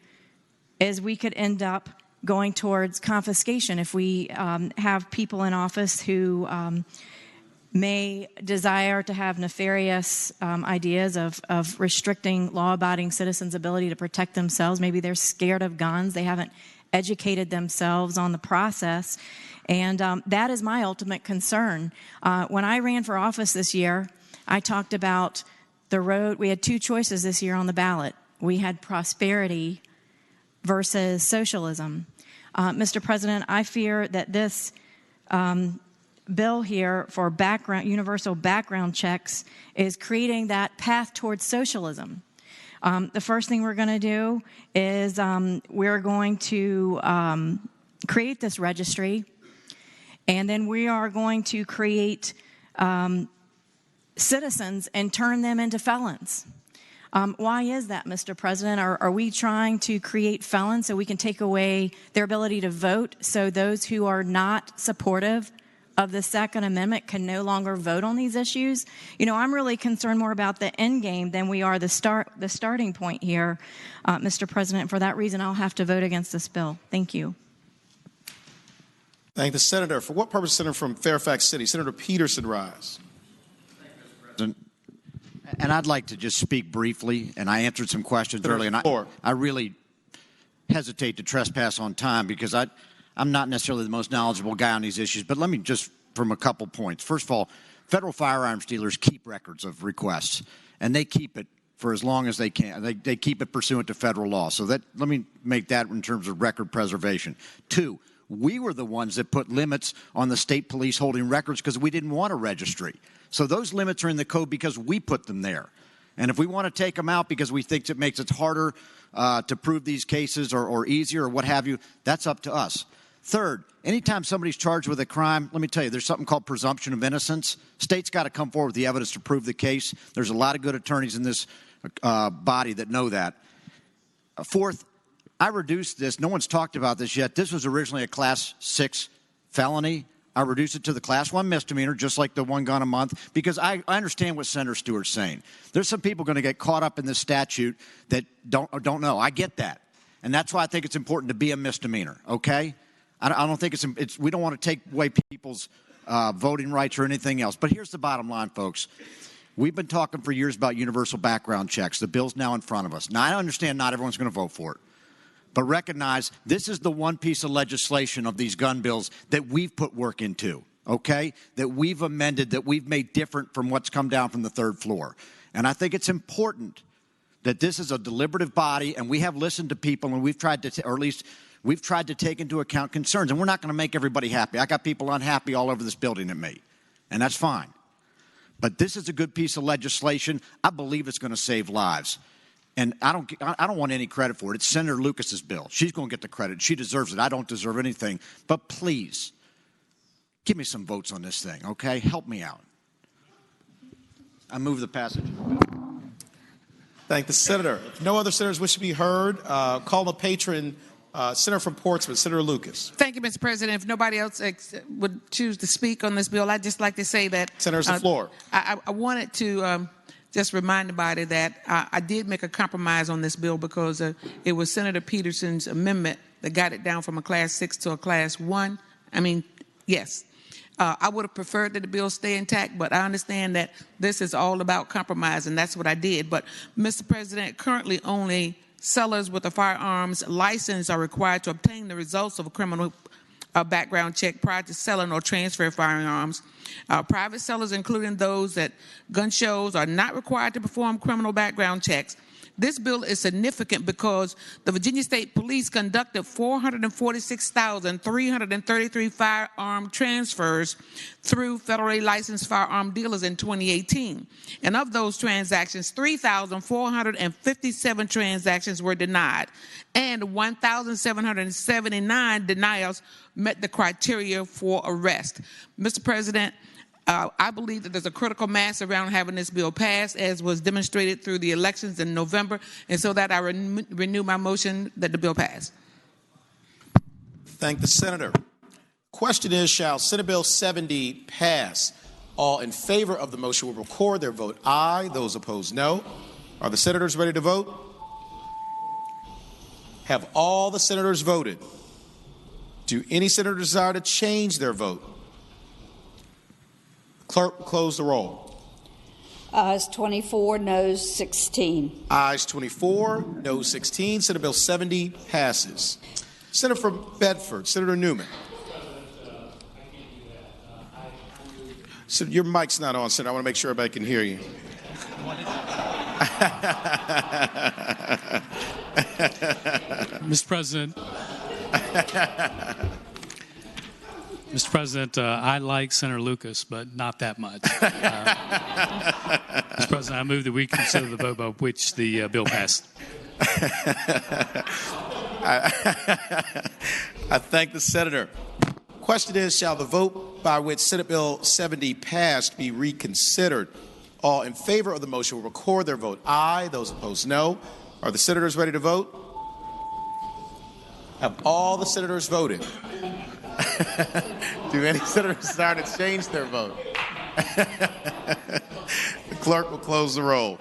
is we could end up going towards confiscation if we have people in office who may desire to have nefarious ideas of restricting law-abiding citizens' ability to protect themselves. Maybe they're scared of guns. They haven't educated themselves on the process. And that is my ultimate concern. When I ran for office this year, I talked about we had two choices this year on the ballot. We had prosperity versus socialism. Mr. President, I fear that this bill here for universal background checks is creating that path towards socialism. The first thing we're going to do is we're going to create this registry, and then we are going to create citizens and turn them into felons. Why is that, Mr. President? Are we trying to create felons so we can take away their ability to vote, so those who are not supportive of the Second Amendment can no longer vote on these issues? You know, I'm really concerned more about the end game than we are the starting point here, Mr. President. For that reason, I'll have to vote against this bill. Thank you. Thank the senator. For what purpose, Senator from Fairfax City? Senator Peterson, rise. And I'd like to just speak briefly, and I answered some questions earlier, and I really hesitate to trespass on time because I'm not necessarily the most knowledgeable guy on these issues, but let me just from a couple points. First of all, federal firearms dealers keep records of requests, and they keep it for as long as they can. They keep it pursuant to federal law. So let me make that in terms of record preservation. Two, we were the ones that put limits on the state police holding records because we didn't want a registry. So those limits are in the code because we put them there. And if we want to take them out because we think it makes it harder to prove these cases or easier or what have you, that's up to us. Third, anytime somebody's charged with a crime, let me tell you, there's something called presumption of innocence. State's got to come forward with the evidence to prove the case. There's a lot of good attorneys in this body that know that. Fourth, I reduced this. No one's talked about this yet. This was originally a Class 6 felony. I reduced it to the Class 1 misdemeanor, just like the one gun a month, because I understand what Senator Stewart's saying. There's some people going to get caught up in this statute that don't know. I get that. And that's why I think it's important to be a misdemeanor, okay? I don't think we don't want to take away people's voting rights or anything else. But here's the bottom line, folks. We've been talking for years about universal background checks. The bill's now in front of us. Now, I understand not everyone's going to vote for it. But recognize this is the one piece of legislation of these gun bills that we've put work into, okay, that we've amended, that we've made different from what's come down from the third floor. And I think it's important that this is a deliberative body, and we have listened to people, and we've tried to, or at least we've tried to take into account concerns. And we're not going to make everybody happy. I got people unhappy all over this building at me, and that's fine. But this is a good piece of legislation. I believe it's going to save lives. And I don't want any credit for it. It's Senator Lucas's bill. She's going to get the credit. She deserves it. I don't deserve anything. But please, give me some votes on this thing, okay? Help me out. I move the passage. Thank the senator. If no other senators wish to be heard, call the patron, Senator from Portsmouth, Senator Lucas. Thank you, Mr. President. If nobody else would choose to speak on this bill, I'd just like to say that Senator's the floor. I wanted to just remind everybody that I did make a compromise on this bill because it was Senator Peterson's amendment that got it down from a Class 6 to a Class 1. I mean, yes. I would have preferred that the bill stay intact, but I understand that this is all about compromise, and that's what I did. But, Mr. President, currently only sellers with a firearms license are required to obtain the results of a criminal background check prior to selling or transfer firearms. Private sellers, including those at gun shows, are not required to perform criminal background checks. This bill is significant because the Virginia State Police conducted 446,333 firearm transfers through federally licensed firearm dealers in 2018. And of those transactions, 3,457 transactions were denied, and 1,779 denials met the criteria for arrest. Mr. President, I believe that there's a critical mass around having this bill passed, as was demonstrated through the elections in November, and so that I renew my motion that the bill pass. Thank the senator. Question is, shall Senate Bill 70 pass? All in favor of the motion will record their vote aye. Those opposed, no. Are the senators ready to vote? Have all the senators voted? Do any senator desire to change their vote? Clerk, close the roll. Ayes 24, noes 16. Ayes 24, noes 16. Senate Bill 70 passes. Senator from Bedford, Senator Newman. So your mic's not on, Senator. I want to make sure everybody can hear you. Mr. President. Mr. President, I like Senator Lucas, but not that much. Mr. President, I move that we consider the vote by which the bill passed. I thank the senator. Question is, shall the vote by which Senate Bill 70 passed be reconsidered? All in favor of the motion will record their vote aye. Those opposed, no. Are the senators ready to vote? Have all the senators voted? Do any senators desire to change their vote? The clerk will close the roll.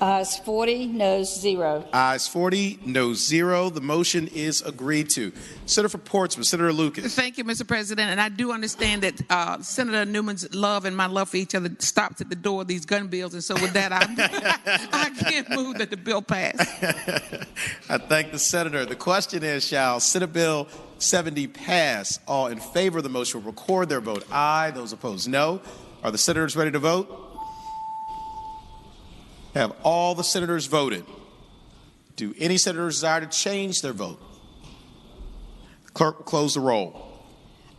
Ayes 40, noes 0. Ayes 40, noes 0. The motion is agreed to. Senator for Portsmouth, Senator Lucas. Thank you, Mr. President. And I do understand that Senator Newman's love and my love for each other stops at the door of these gun bills. And so with that, I can't move that the bill pass. I thank the senator. The question is, shall Senate Bill 70 pass? All in favor of the motion will record their vote aye. Those opposed, no. Are the senators ready to vote? Have all the senators voted? Do any senators desire to change their vote? The clerk will close the roll.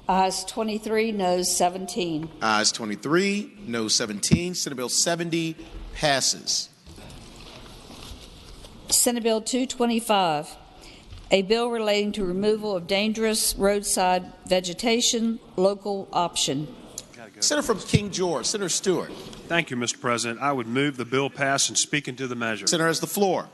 Ayes 23, noes 17. Ayes 23, noes 17. Senate Bill 70 passes. Senate Bill 225, a bill relating to removal of dangerous roadside vegetation, local option. Senator from King George, Senator Stewart. Thank you, Mr. President. I would move the bill pass and speak into the measure. Senator has the floor.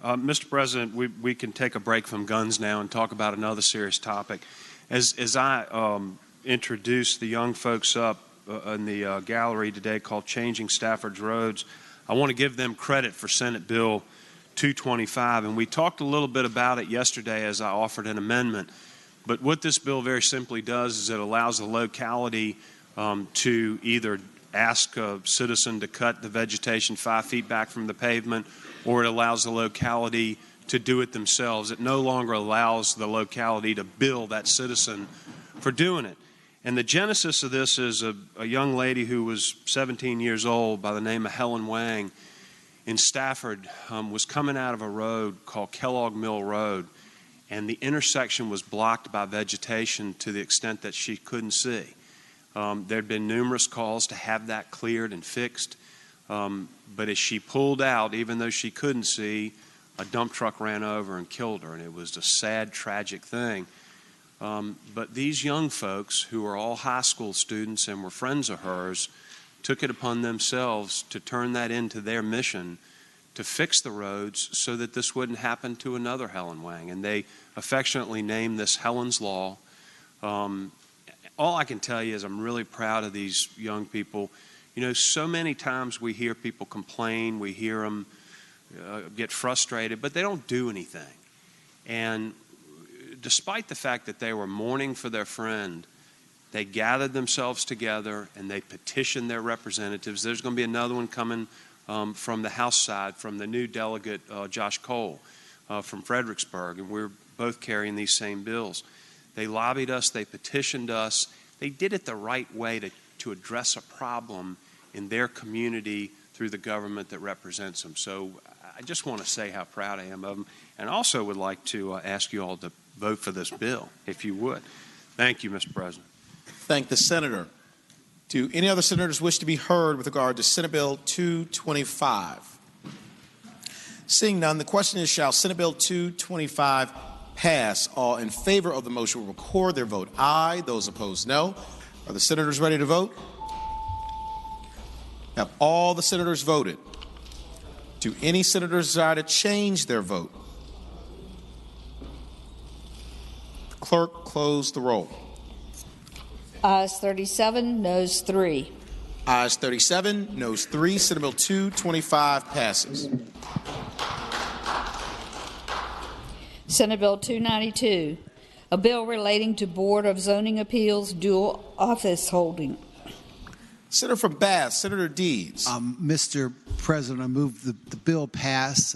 Mr. President, we can take a break from guns now and talk about another serious topic. As I introduce the young folks up in the gallery today called Changing Stafford's Roads, I want to give them credit for Senate Bill 225. And we talked a little bit about it yesterday as I offered an amendment. But what this bill very simply does is it allows the locality to either ask a citizen to cut the vegetation 5 feet back from the pavement, or it allows the locality to do it themselves. It no longer allows the locality to bill that citizen for doing it. And the genesis of this is a young lady who was 17 years old by the name of Helen Wang in Stafford was coming out of a road called Kellogg Mill Road, and the intersection was blocked by vegetation to the extent that she couldn't see. There had been numerous calls to have that cleared and fixed, but as she pulled out, even though she couldn't see, a dump truck ran over and killed her, and it was a sad, tragic thing. But these young folks, who are all high school students and were friends of hers, took it upon themselves to turn that into their mission to fix the roads so that this wouldn't happen to another Helen Wang. And they affectionately named this Helen's Law. All I can tell you is I'm really proud of these young people. You know, so many times we hear people complain, we hear them get frustrated, but they don't do anything. And despite the fact that they were mourning for their friend, they gathered themselves together and they petitioned their representatives. There's going to be another one coming from the House side, from the new delegate, Josh Cole, from Fredericksburg, and we're both carrying these same bills. They lobbied us, they petitioned us. They did it the right way to address a problem in their community through the government that represents them. So I just want to say how proud I am of them, and also would like to ask you all to vote for this bill, if you would. Thank you, Mr. President. Thank the senator. Do any other senators wish to be heard with regard to Senate Bill 225? Seeing none, the question is, shall Senate Bill 225 pass? All in favor of the motion will record their vote aye. Those opposed, no. Are the senators ready to vote? Have all the senators voted? Do any senators desire to change their vote? The clerk, close the roll. Ayes 37, noes 3. Ayes 37, noes 3. Senate Bill 225 passes. Senate Bill 292, a bill relating to Board of Zoning Appeals dual office holding. Senator from Bath, Senator Deeds. Mr. President, I move the bill pass.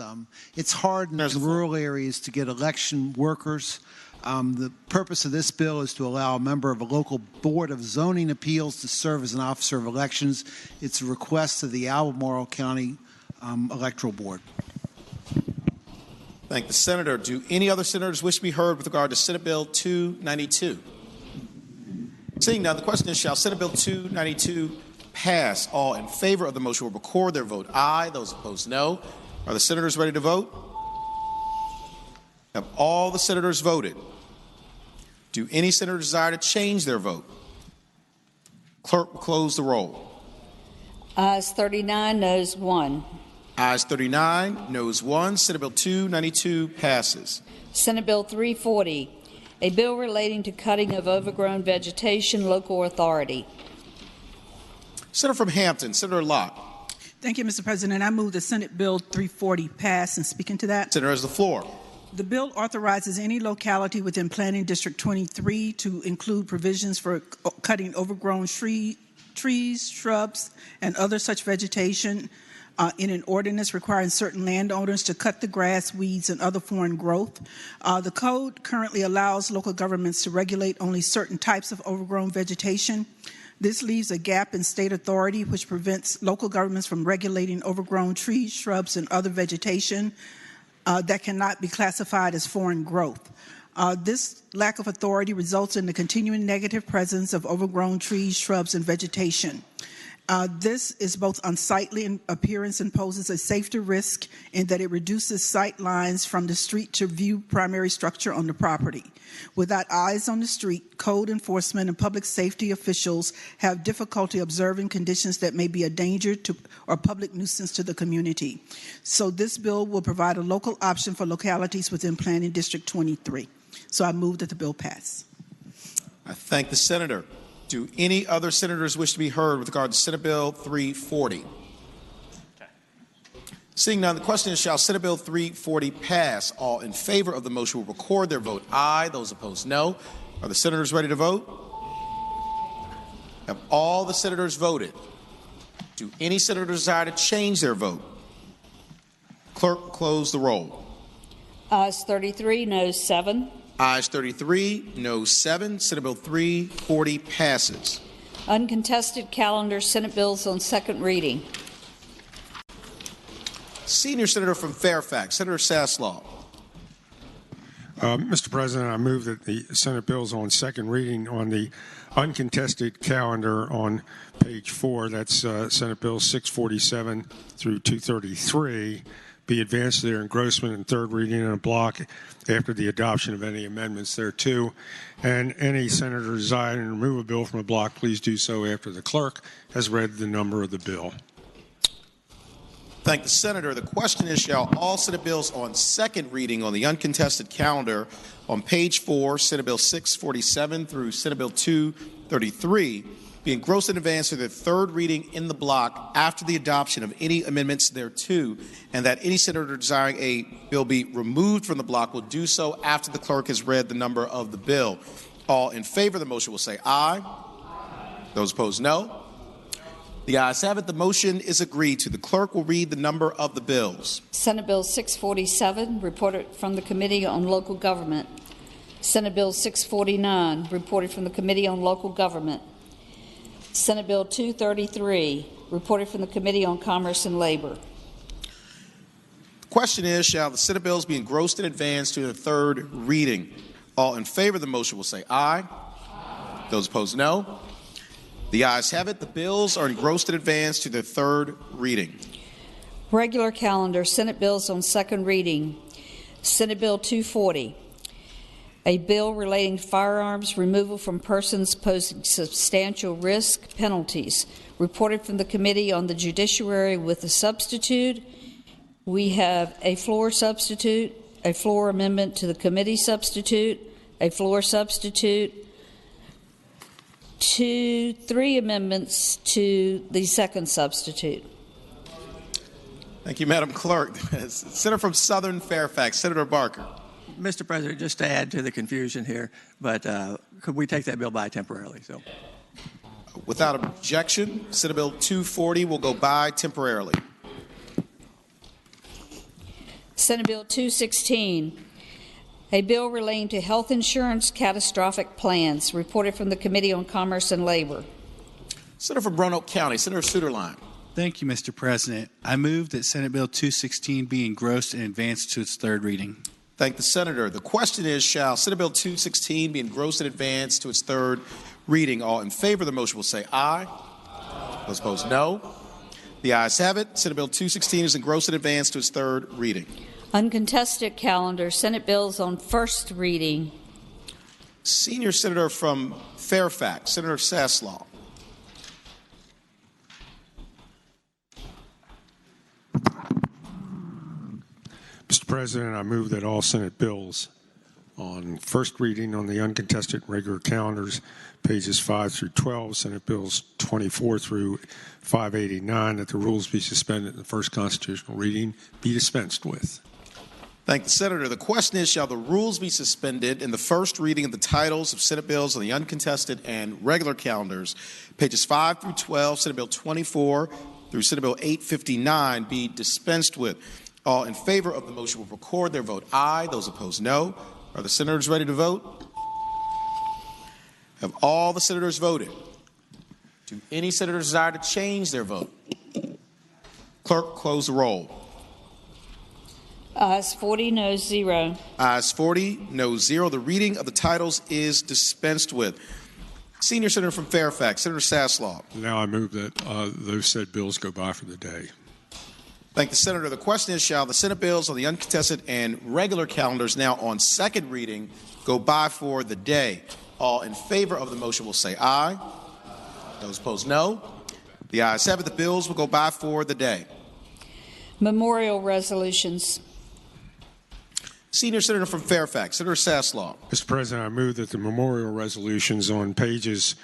It's hard in rural areas to get election workers. The purpose of this bill is to allow a member of a local Board of Zoning Appeals to serve as an officer of elections. It's a request of the Albemarle County electoral board. Thank the senator. Do any other senators wish to be heard with regard to Senate Bill 292? Seeing none, the question is, shall Senate Bill 292 pass? All in favor of the motion will record their vote aye. Those opposed, no. Are the senators ready to vote? Have all the senators voted? Do any senators desire to change their vote? Clerk will close the roll. Ayes 39, noes 1. Ayes 39, noes 1. Senate Bill 292 passes. Senate Bill 340, a bill relating to cutting of overgrown vegetation, local authority. Senator from Hampton, Senator Locke. Thank you, Mr. President. I move that Senate Bill 340 pass, and speaking to that. Senator has the floor. The bill authorizes any locality within Planning District 23 to include provisions for cutting overgrown trees, shrubs, and other such vegetation in an ordinance requiring certain landowners to cut the grass, weeds, and other foreign growth. The code currently allows local governments to regulate only certain types of overgrown vegetation. This leaves a gap in state authority which prevents local governments from regulating overgrown trees, shrubs, and other vegetation that cannot be classified as foreign growth. This lack of authority results in the continuing negative presence of overgrown trees, shrubs, and vegetation. This is both unsightly in appearance and poses a safety risk in that it reduces sight lines from the street to view primary structure on the property. Without eyes on the street, code enforcement and public safety officials have difficulty observing conditions that may be a danger to or public nuisance to the community. So this bill will provide a local option for localities within Planning District 23. So I move that the bill pass. I thank the senator. Do any other senators wish to be heard with regard to Senate Bill 340? Seeing none, the question is, shall Senate Bill 340 pass? All in favor of the motion will record their vote aye. Those opposed, no. Are the senators ready to vote? Have all the senators voted? Do any senators desire to change their vote? Clerk, close the roll. Ayes 33, noes 7. Ayes 33, noes 7. Senate Bill 340 passes. Uncontested calendar, Senate bills on second reading. Senior Senator from Fairfax, Senator Saslaw. Mr. President, I move that the Senate bills on second reading on the uncontested calendar on page 4, that's Senate Bill 647 through 233, be advanced to their engrossment and third reading in a block after the adoption of any amendments thereto. And any senator desiring to remove a bill from a block, please do so after the clerk has read the number of the bill. Thank the senator. The question is, shall all Senate bills on second reading on the uncontested calendar on page 4, Senate Bill 647 through Senate Bill 233, be engrossed in advance to their third reading in the block after the adoption of any amendments thereto, and that any senator desiring a bill be removed from the block will do so after the clerk has read the number of the bill. All in favor of the motion will say aye. Those opposed, no. The ayes have it. The motion is agreed to. The clerk will read the number of the bills. Senate Bill 647, reported from the Committee on Local Government. Senate Bill 649, reported from the Committee on Local Government. Senate Bill 233, reported from the Committee on Commerce and Labor. The question is, shall the Senate bills be engrossed in advance to the third reading? All in favor of the motion will say aye. Those opposed, no. The ayes have it. The bills are engrossed in advance to their third reading. Regular calendar, Senate bills on second reading. Senate Bill 240, a bill relating to firearms removal from persons posing substantial risk penalties, reported from the Committee on the Judiciary with a substitute. We have a floor substitute, a floor amendment to the committee substitute, a floor substitute, 3 amendments to the second substitute. Thank you, Madam Clerk. Senator from Southern Fairfax, Senator Barker. Mr. President, just to add to the confusion here, but could we take that bill by temporarily? So, without objection, Senate Bill 240 will go by temporarily. Senate Bill 216, a bill relating to health insurance catastrophic plans, reported from the Committee on Commerce and Labor. Senator from Roanoke County, Senator Suderline. Thank you, Mr. President. I move that Senate Bill 216 be engrossed and advanced to its third reading. Thank the senator. The question is, shall Senate Bill 216 be engrossed and advanced to its third reading? All in favor of the motion will say aye. Those opposed, no. The ayes have it. Senate Bill 216 is engrossed and advanced to its third reading. Uncontested calendar, Senate bills on first reading. Senior Senator from Fairfax, Senator Saslaw. Mr. President, I move that all Senate bills on first reading on the uncontested regular calendars, pages 5 through 12, Senate bills 24 through 589, that the rules be suspended in the first constitutional reading, be dispensed with. Thank the senator. The question is, shall the rules be suspended in the first reading of the titles of Senate bills on the uncontested and regular calendars, pages 5 through 12, Senate Bill 24 through Senate Bill 859 be dispensed with? All in favor of the motion will record their vote aye. Those opposed, no. Are the senators ready to vote? Have all the senators voted? Do any senators desire to change their vote? Clerk, close the roll. Ayes 40, no 0. Ayes 40, no 0. The reading of the titles is dispensed with. Senior Senator from Fairfax, Senator Saslaw. Now I move that those said bills go by for the day. Thank the senator. The question is, shall the Senate bills on the uncontested and regular calendars now on second reading go by for the day? All in favor of the motion will say aye. Those opposed, no. The ayes have it. The bills will go by for the day. Memorial resolutions. Senior Senator from Fairfax, Senator Saslaw. Mr. President, I move that the memorial resolutions on pages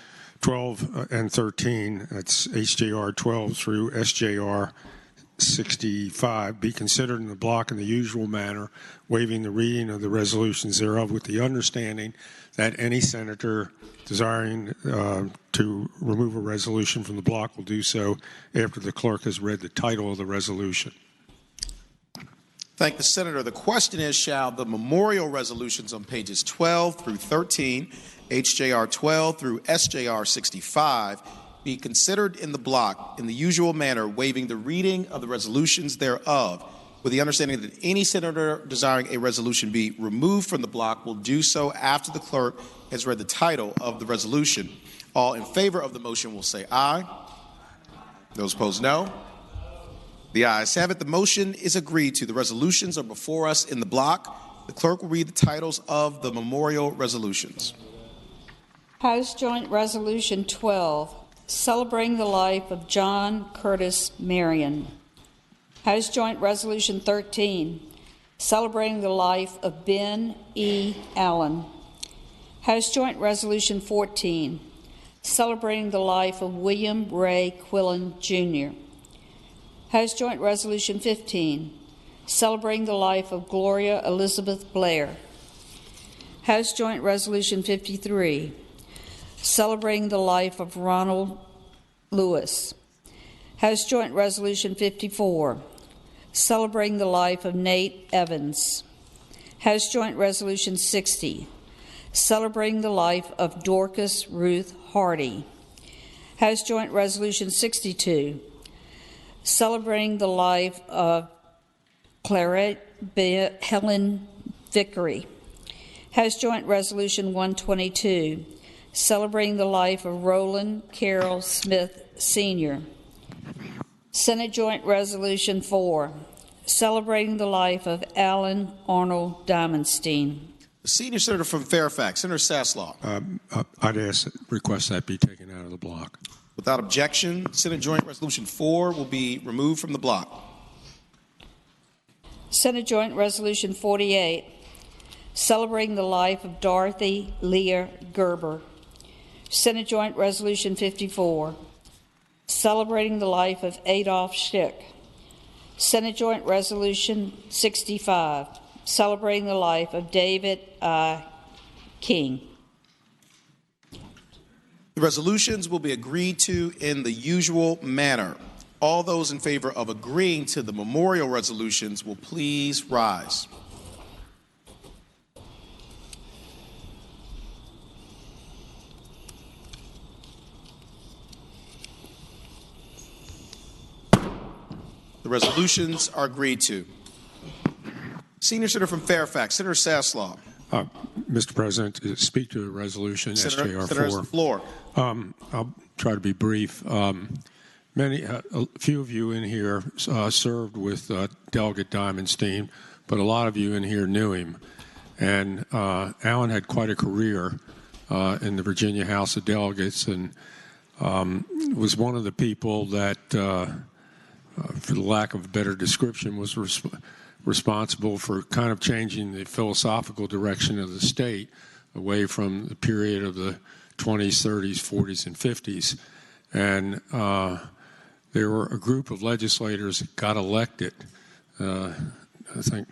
12 and 13, that's HJR 12 through SJR 65, be considered in the block in the usual manner, waiving the reading of the resolutions thereof, with the understanding that any senator desiring to remove a resolution from the block will do so after the clerk has read the title of the resolution. Thank the senator. The question is, shall the memorial resolutions on pages 12 through 13, HJR 12 through SJR 65, be considered in the block in the usual manner, waiving the reading of the resolutions thereof, with the understanding that any senator desiring a resolution be removed from the block will do so after the clerk has read the title of the resolution. All in favor of the motion will say aye. Those opposed, no. The ayes have it. The motion is agreed to. The resolutions are before us in the block. The clerk will read the titles of the memorial resolutions. House Joint Resolution 12, celebrating the life of John Curtis Marion. House Joint Resolution 13, celebrating the life of Ben E. Allen. House Joint Resolution 14, celebrating the life of William Ray Quillen, Jr. House Joint Resolution 15, celebrating the life of Gloria Elizabeth Blair. House Joint Resolution 53, celebrating the life of Ronald Lewis. House Joint Resolution 54, celebrating the life of Nate Evans. House Joint Resolution 60, celebrating the life of Dorcas Ruth Hardy. House Joint Resolution 62, celebrating the life of Claret Helen Vickery. House Joint Resolution 122, celebrating the life of Roland Carroll Smith, Sr. Senate Joint Resolution 4, celebrating the life of Alan Arnold Diamondstein. The senior senator from Fairfax, Senator Saslaw. I'd request that be taken out of the block. Without objection, Senate Joint Resolution 4 will be removed from the block. Senate Joint Resolution 48, celebrating the life of Dorothy Leah Gerber. Senate Joint Resolution 54, celebrating the life of Adolf Schick. Senate Joint Resolution 65, celebrating the life of David I. King. The resolutions will be agreed to in the usual manner. All those in favor of agreeing to the memorial resolutions will please rise. The resolutions are agreed to. Senior Senator from Fairfax, Senator Saslaw. Mr. President, to speak to the resolution, Senator has SJR4. the floor. I'll try to be brief. A few of you in here served with Delegate Diamondstein, but a lot of you in here knew him. And Alan had quite a career in the Virginia House of Delegates, and was one of the people that, for the lack of a better description, was responsible for kind of changing the philosophical direction of the state away from the period of the 20s, 30s, 40s, and 50s. And there were a group of legislators that got elected, I think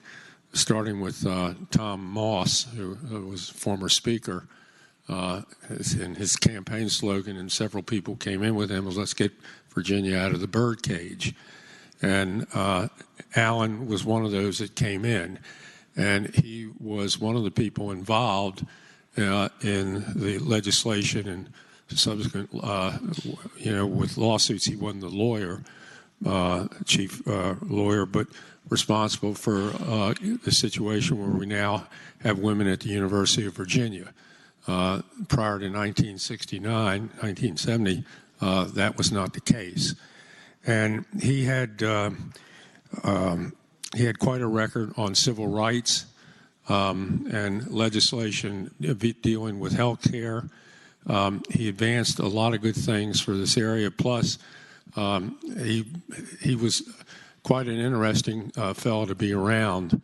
starting with Tom Moss, who was former speaker, and his campaign slogan, and several people came in with him, was "Let's get Virginia out of the birdcage." And Alan was one of those that came in, and he was one of the people involved in the legislation and subsequent, with lawsuits. He wasn't the lawyer, chief lawyer, but responsible for the situation where we now have women at the University of Virginia. Prior to 1970, that was not the case. And he had quite a record on civil rights and legislation dealing with health care. He advanced a lot of good things for this area. Plus, he was quite an interesting fellow to be around.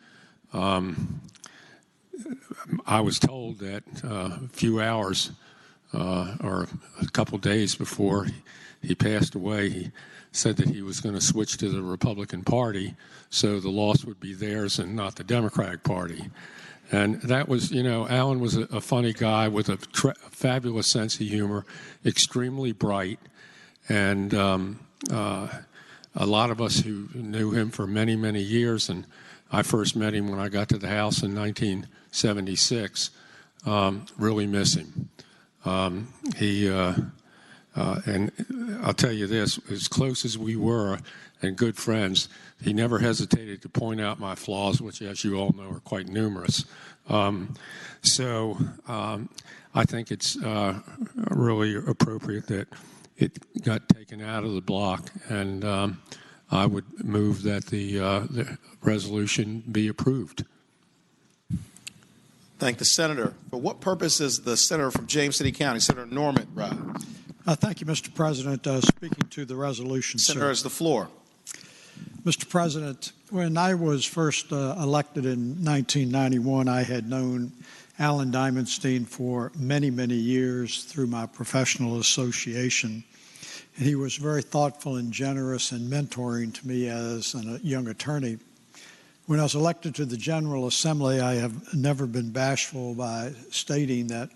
I was told that a few hours or a couple days before he passed away, he said that he was going to switch to the Republican Party so the loss would be theirs and not the Democratic Party. And that was, Alan was a funny guy with a fabulous sense of humor, extremely bright, and a lot of us who knew him for many, many years, and I first met him when I got to the House in 1976, really miss him. And I'll tell you this, as close as we were and good friends, he never hesitated to point out my flaws, which, as you all know, are quite numerous. So I think it's really appropriate that it got taken out of the block, and I would move that the resolution be approved. Thank the senator. For what purpose is the senator from James City County, Senator Norman, rise? Thank you, Mr. President. Speaking to the resolution, Senator has the floor. Mr. President, when I was first elected in 1991, I had known Alan Diamondstein for many, many years through my professional association. And he was very thoughtful and generous in mentoring to me as a young attorney. When I was elected to the General Assembly, I have never been bashful by stating that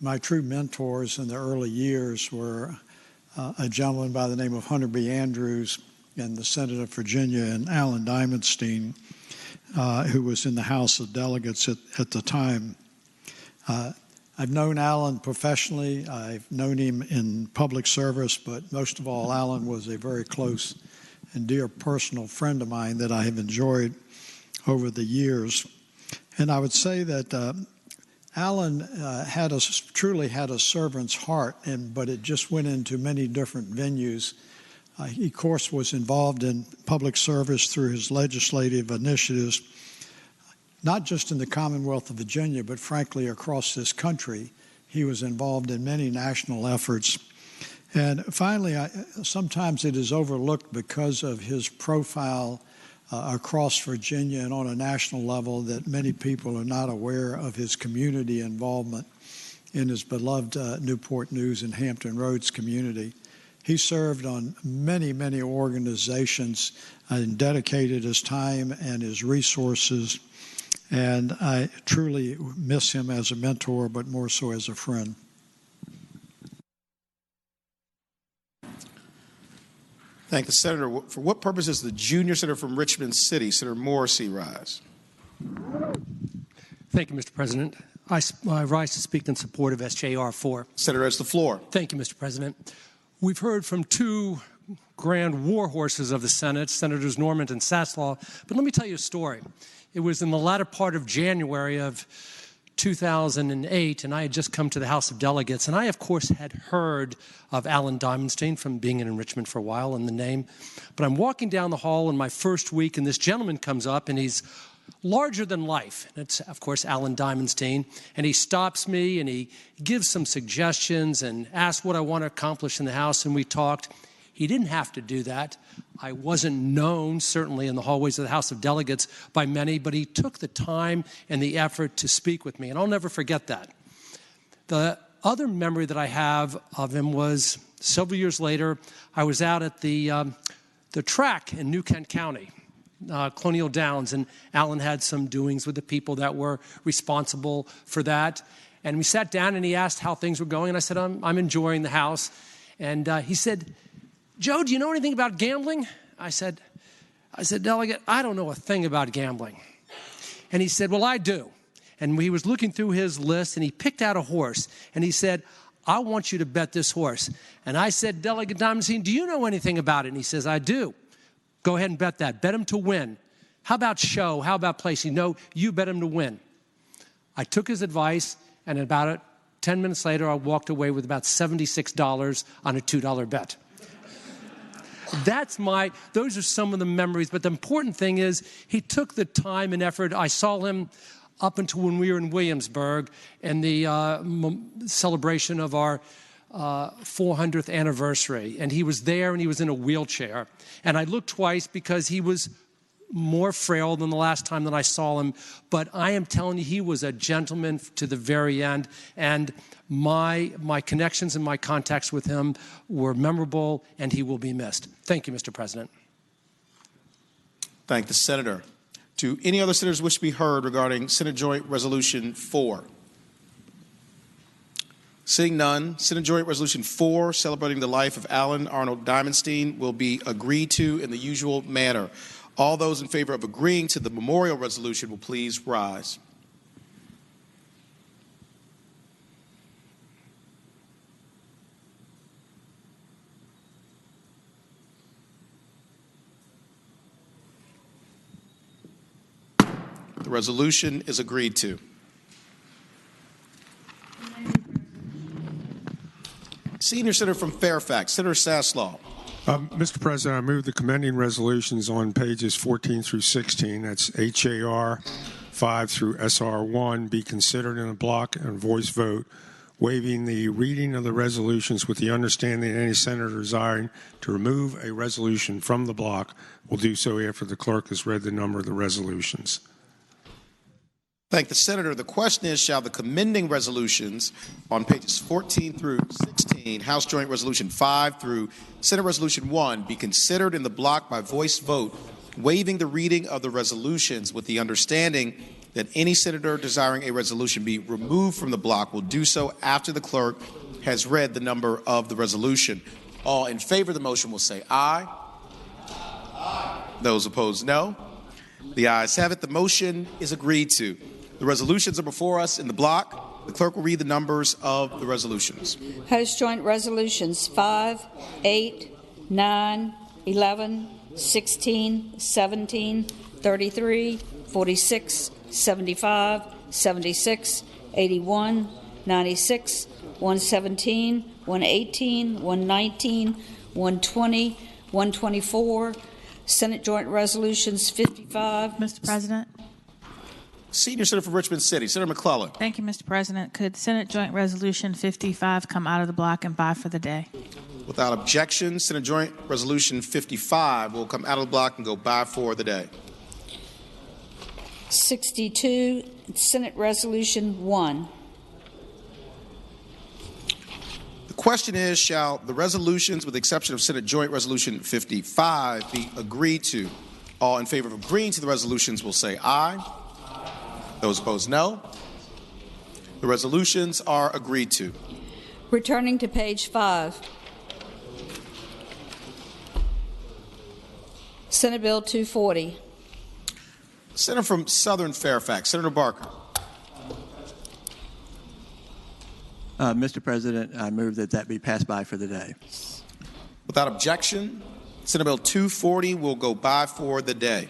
my true mentors in the early years were a gentleman by the name of Hunter B. Andrews in the Senate of Virginia, and Alan Diamondstein, who was in the House of Delegates at the time. I've known Alan professionally. I've known him in public service, but most of all, Alan was a very close and dear personal friend of mine that I have enjoyed over the years. And I would say that Alan truly had a servant's heart, but it just went into many different venues. He, of course, was involved in public service through his legislative initiatives, not just in the Commonwealth of Virginia, but frankly across this country. He was involved in many national efforts. And finally, sometimes it is overlooked because of his profile across Virginia and on a national level that many people are not aware of his community involvement in his beloved Newport News and Hampton Roads community. He served on many, many organizations and dedicated his time and his resources, and I truly miss him as a mentor, but more so as a friend. Thank the senator. For what purpose is the junior senator from Richmond City, Senator Morrissey, rise? Thank you, Mr. President. I rise to speak in support of SJR 4. Senator has the floor. Thank you, Mr. President. We've heard from two grand war horses of the Senate, Senators Norman and Saslaw. But let me tell you a story. It was in the latter part of January of 2008, and I had just come to the House of Delegates, and I, of course, had heard of Alan Diamondstein from being in Richmond for a while and the name. But I'm walking down the hall in my first week, and this gentleman comes up, and he's larger than life. And it's, of course, Alan Diamondstein. And he stops me, and he gives some suggestions and asks what I want to accomplish in the House, and we talked. He didn't have to do that. I wasn't known, certainly in the hallways of the House of Delegates, by many, but he took the time and the effort to speak with me, and I'll never forget that. The other memory that I have of him was several years later, I was out at the track in New Kent County, Colonial Downs, and Alan had some doings with the people that were responsible for that. And we sat down, and he asked how things were going, and I said, I'm enjoying the House. And he said, Joe, do you know anything about gambling? I said, Delegate, I don't know a thing about gambling. And he said, well, I do. And he was looking through his list, and he picked out a horse. And he said, I want you to bet this horse. And I said, Delegate Diamondstein, do you know anything about it? And he says, I do. Go ahead and bet that. Bet him to win. How about show? How about placing? No, you bet him to win. I took his advice, and about 10 minutes later, I walked away with about $76 on a $2 bet. Those are some of the memories. But the important thing is he took the time and effort. I saw him up until when we were in Williamsburg and the celebration of our 400th anniversary. And he was there, and he was in a wheelchair. And I looked twice because he was more frail than the last time that I saw him. But I am telling you, he was a gentleman to the very end. And my connections and my contacts with him were memorable, and he will be missed. Thank you, Mr. President. Thank the Senator. Do any other senators wish to be heard regarding Senate Joint Resolution 4? Seeing none, Senate Joint Resolution 4, celebrating the life of Alan Arnold Diamondstein, will be agreed to in the usual manner. All those in favor of agreeing to the memorial resolution will please rise. The resolution is agreed to. Senior Senator from Fairfax, Senator Saslaw. Mr. President, I move the commending resolutions on pages 14 through 16, that's HAR 5 through SR 1, be considered in a block and voice vote, waiving the reading of the resolutions with the understanding that any senator desiring to remove a resolution from the block will do so after the clerk has read the number of the resolutions. Thank the Senator. The question is, shall the commending resolutions on pages 14 through 16, House Joint Resolution 5 through Senate Resolution 1, be considered in the block by voice vote, waiving the reading of the resolutions with the understanding that any senator desiring a resolution be removed from the block will do so after the clerk has read the number of the resolution. All in favor of the motion will say aye. Aye. Those opposed, no. The ayes have it. The motion is agreed to. The resolutions are before us in the block. The clerk will read the numbers of the resolutions. House Joint Resolutions 5, 8, 9, 11, 16, 17, 33, 46, 75, 76, 81, 96, 117, 118, 119, 120, 124, Senate Joint Resolutions 55. Mr. President. Senior Senator from Richmond City, Senator McClellan. Thank you, Mr. President. Could Senate Joint Resolution 55 come out of the block and bye for the day? Without objection, Senate Joint Resolution 55 will come out of the block and go bye for the day. 62, Senate Resolution 1. The question is, shall the resolutions, with the exception of Senate Joint Resolution 55, be agreed to? All in favor of agreeing to the resolutions will say aye. Those opposed, no. The resolutions are agreed to. Returning to page 5. Senate Bill 240. Senator from Southern Fairfax, Senator Barker. Mr. President, I move that be passed by for the day. Without objection, Senate Bill 240 will go by for the day.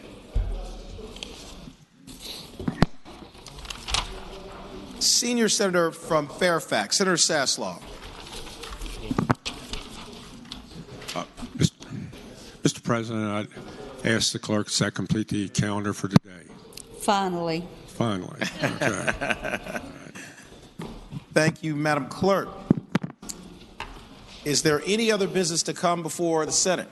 Senior Senator from Fairfax, Senator Saslaw. Mr. President, I'd ask the clerk to complete the calendar for today. Finally. Finally. Okay. Thank you, Madam Clerk. Is there any other business to come before the Senate?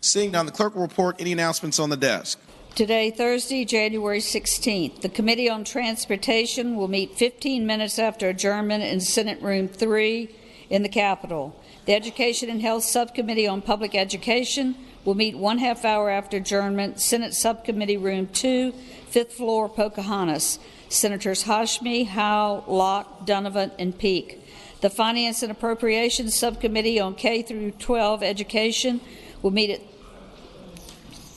Seeing none, the clerk will report any announcements on the desk. Today, Thursday, January 16th, the Committee on Transportation will meet 15 minutes after adjournment in Senate Room 3 in the Capitol. The Education and Health Subcommittee on Public Education will meet 1/2 hour after adjournment, Senate Subcommittee Room 2, 5th floor, Pocahontas. Senators Hashmi, Howe, Locke, Donovan, and Peake. The Finance and Appropriations Subcommittee on K through 12 Education will meet at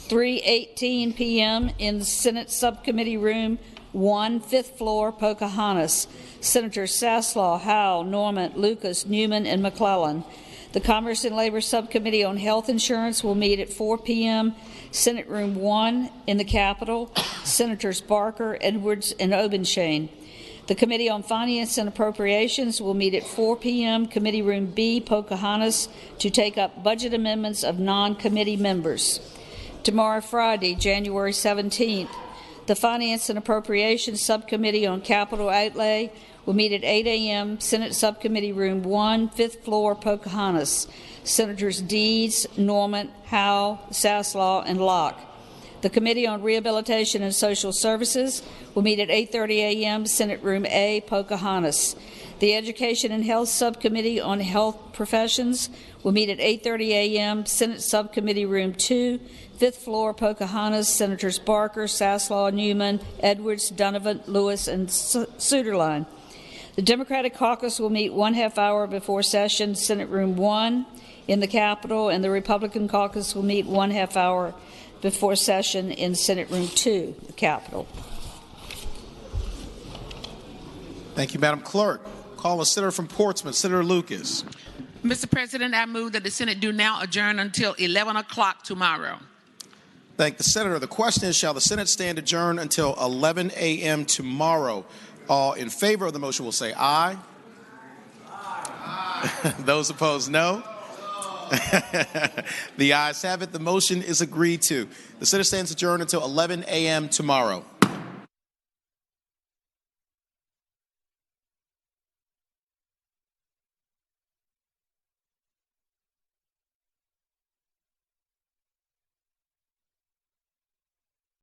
3:18 p.m. in the Senate Subcommittee Room 1, 5th floor, Pocahontas. Senators Saslaw, Howe, Norman, Lucas, Newman, and McClellan. The Commerce and Labor Subcommittee on Health Insurance will meet at 4 p.m. Senate Room 1 in the Capitol. Senators Barker, Edwards, and Obenshain. The Committee on Finance and Appropriations will meet at 4 p.m. Committee Room B, Pocahontas, to take up budget amendments of non-committee members. Tomorrow, Friday, January 17th, the Finance and Appropriations Subcommittee on Capital Outlay will meet at 8 a.m. Senate Subcommittee Room 1, 5th floor, Pocahontas. Senators Deeds, Norman, Howe, Saslaw, and Locke. The Committee on Rehabilitation and Social Services will meet at 8:30 a.m. Senate Room A, Pocahontas. The Education and Health Subcommittee on Health Professions will meet at 8:30 a.m. Senate Subcommittee Room 2, 5th floor, Pocahontas. Senators Barker, Saslaw, Newman, Edwards, Donovan, Lewis, and Suderline. The Democratic Caucus will meet 1/2 hour before session, Senate Room 1 in the Capitol, and the Republican Caucus will meet 1/2 hour before session in Senate Room 2, the Capitol. Thank you, Madam Clerk. Call a senator from Portsmouth, Senator Lucas. Mr. President, I move that the Senate do now adjourn until 11 o'clock tomorrow. Thank the senator. The question is, shall the Senate stand adjourned until 11 a.m. tomorrow? All in favor of the motion will say aye. Aye. Those opposed, no. The ayes have it. The motion is agreed to. The Senate stands adjourned until 11 a.m. tomorrow.